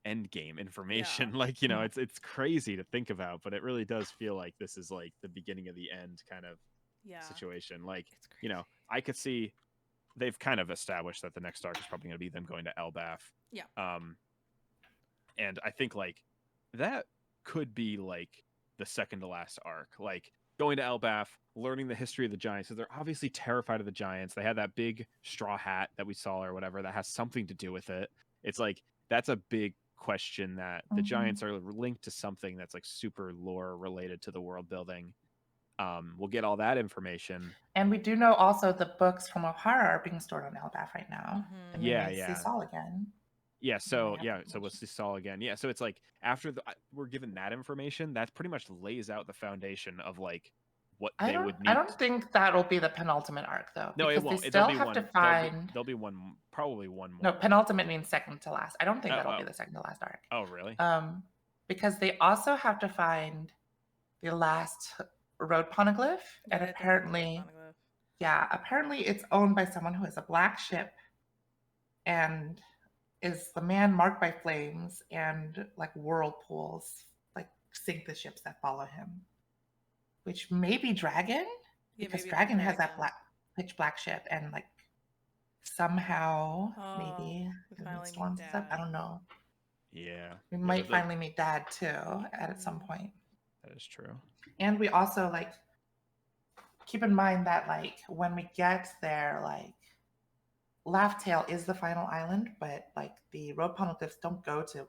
end game information. Like, you know, it's crazy to think about, but it really does feel like this is like the beginning of the end kind of situation. Like, you know, I could see they've kind of established that the next arc is probably going to be them going to Elbaf. Yeah. And I think like that could be like the second to last arc, like going to Elbaf, learning the history of the giants. So they're obviously terrified of the giants. They had that big straw hat that we saw or whatever that has something to do with it. It's like, that's a big question that the giants are linked to something that's like super lore related to the world building. We'll get all that information. And we do know also the books from O'Hara are being stored on Elbaf right now. And we may see Saul again. Yeah, so we'll see Saul again. Yeah, so it's like after we're given that information, that pretty much lays out the foundation of like what they would need. I don't think that'll be the penultimate arc though. No, it won't. They still have to find. There'll be one, probably one more. No, penultimate means second to last. I don't think that'll be the second to last arc. Oh, really? Because they also have to find the last road poneglyph, and apparently it's owned by someone who has a black ship, and is the man marked by flames and like whirlpools like sink the ships that follow him, which may be Dragon, because Dragon has that pitch black ship and like somehow maybe storms and stuff. I don't know. Yeah, we might finally meet Dad too at some point. That is true. And we also like keep in mind that like when we get there, like Laugh-Tale is the final island, but like the road poneglyphs don't go to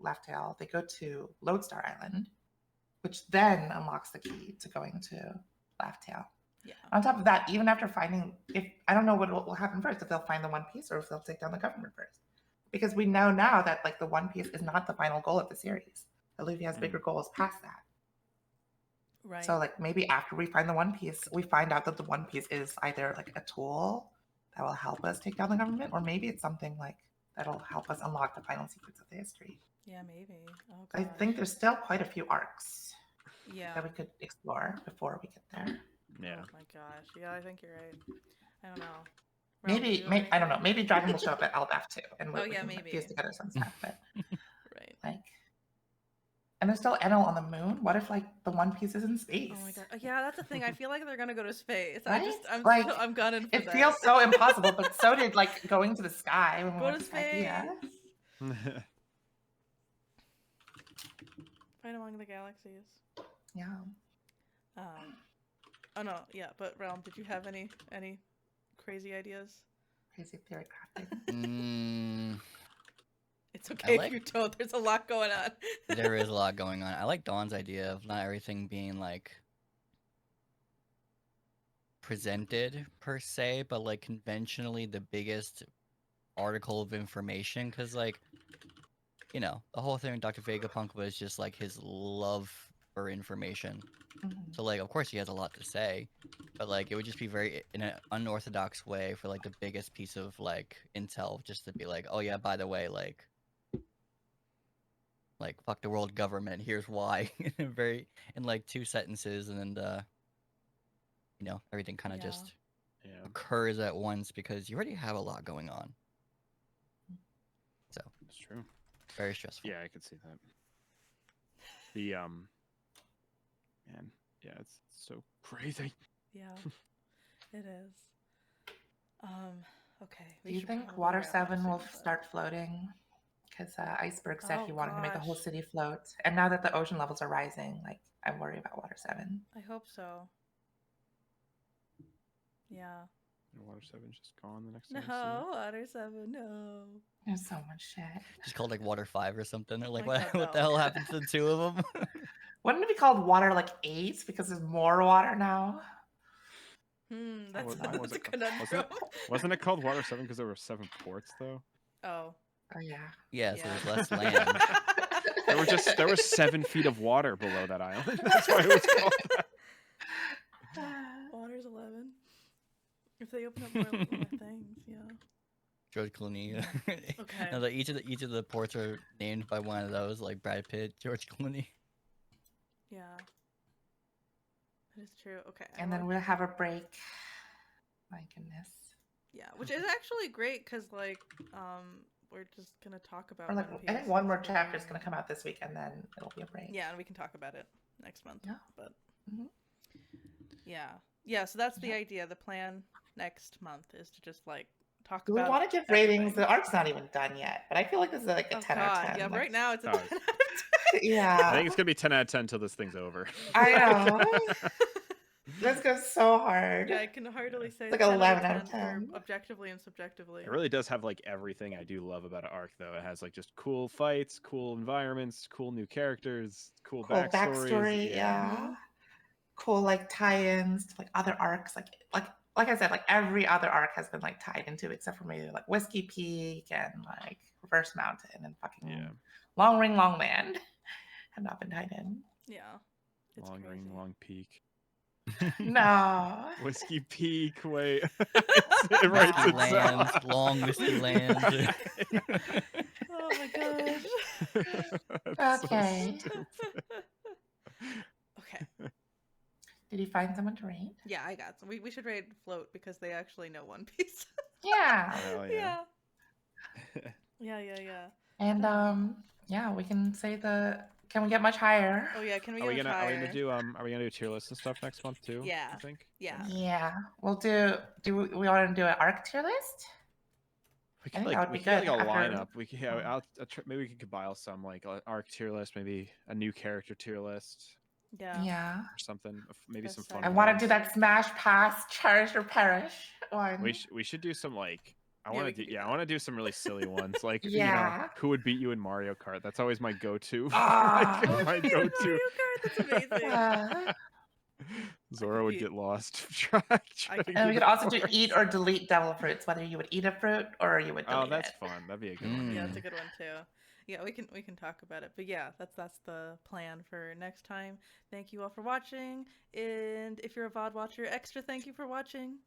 Laugh-Tale. They go to Lodestar Island, which then unlocks the key to going to Laugh-Tale. Yeah. On top of that, even after finding, if I don't know what will happen first, if they'll find the One Piece or if they'll take down the government first, because we know now that like the One Piece is not the final goal of the series. That Luffy has bigger goals past that. Right. So like maybe after we find the One Piece, we find out that the One Piece is either like a tool that will help us take down the government, or maybe it's something like that'll help us unlock the final secrets of the history. Yeah, maybe. Oh, I gosh. think there's still quite a few arcs Yeah. that we could explore before we get there. Yeah. Oh my gosh. Yeah, I think you're right. I don't know. Ralph, do Maybe, you have I don't know. anything? Maybe Dragon will show up at Elbaf too, and Oh, we yeah, can like, maybe. fuse together some stuff. But Right. like, and there's still Enel on the moon. What if like the One Piece is in space? Oh my god. Yeah, that's the thing. I feel like they're gonna go to space. Right? I'm gunning for It that. feels so impossible, but so did like going to the sky when we Go went to to Skypiea. space. Fight among the galaxies. Yeah. Oh no, yeah, but Realm, did you have any crazy ideas? Crazy theory crafting. It's okay like- if you don't. There's a lot going on. There is a lot going on. I like Dawn's idea of not everything being like presented per se, but like conventionally the biggest article of information. Because like, you know, the whole thing with Dr. Vegapunk was just like his love for information. Mhm. So like, of course he has a lot to say, but like it would just be very in an unorthodox way for like the biggest piece of like intel just to be like, oh yeah, by the way, like fuck the world government. Here's why. In like 2 sentences, and then you know, everything kind of Yeah. just Yeah. occurs at once because you already have a lot going on. So That's true. very stressful. Yeah, I could see that. The man, yeah, it's so crazy. Yeah, it is. Okay. Do you think Water 7 will start floating? Because Iceberg said he wanted to make the whole gosh. city float, and now that the ocean levels are rising, like I worry about Water 7. I hope so. Yeah. And Water 7's just gone the next No, time I see it. Water 7, no. There's so much shit. Just called like Water 5 or something. They're like, my what, God, what the no. hell happened to the 2 of them? Wouldn't it be called Water like 8 because there's more water now? That's, Why was that's a it called- conundrum. Wasn't it called Water 7 because there were 7 ports though? Oh. Oh yeah. Yeah, so Yeah. there's less land. There was 7 feet of water below that island. That's why it was called that. Water's 11. If they open up more things, yeah. George Clooney. Okay. No, each of the ports are named by one of those, like Brad Pitt, George Clooney. Yeah. That is true. Okay. And then we'll have a break. My goodness. Yeah, which is actually great because like we're just gonna talk about. Or like One I think Piece. one more chapter is gonna come out this week, and then it'll be a break. Yeah, and we can talk about it next month. Yeah. But Mhm. yeah. So that's the Yeah. idea. The plan next month is to just like talk Do we about. want to give ratings? The arc's not even done yet, but I feel like this is like a 10 out of 10. Yeah, like- right now it's a Oh. 10 out of 10. Yeah. I think it's gonna be 10 out of 10 until this thing's over. I know. This goes so hard. Yeah, I can heartily say It's like 10 11 out of for 10. objectively and subjectively. It really does have like everything I do love about an arc, though. It has like just cool fights, cool environments, cool new characters, cool Cool backstory, yeah. Cool like tie-ins to like other arcs. Like I said, like every other arc has been like tied into except for maybe like Whiskey Peak and like Reverse Mountain and fucking Yeah. Long Ring Long Land have not been tied in. Yeah. It's Long crazy. ring, long peak. No. Whiskey Peak, wait. It writes Whiskey itself. Land, long whiskey land. Oh my gosh. That's so Okay. stupid. Okay. Did you find someone to rate? Yeah, I got some. We should raid Float because they actually know One Piece. Yeah. Hell yeah. Yeah. And yeah, we can say can we get much higher? Oh yeah, can we Are we get gonna higher? do tier lists and stuff next month too? Yeah. I think. Yeah. Yeah. We'll do we want to do an arc tier list? We I could think like that would we be could get, like good a after- lineup. We could maybe we could compile some like arc tier list, maybe a new character tier list Yeah. Yeah. or something. Maybe That's some fine. fun. I want to ones. do that Smash Pass Cherish or Perish one. We should do some like I Yeah, want we to can do. do Yeah, I that. want to do some really silly ones, like Yeah. who would beat you in Mario Kart? That's always my go-to. Ah. Oh, My you Mario go-to. Kart, that's amazing. Zora would beat- get lost trying to And do we the could also do course. eat or delete devil fruits, whether you would eat a fruit or you would Oh, delete that's it. fun. That'd be a good one. Yeah, it's Mm. a good one too. Yeah, we can talk about it. But yeah, that's the plan for next time. Thank you all for watching. And if you're a VOD watcher, extra thank you for watching.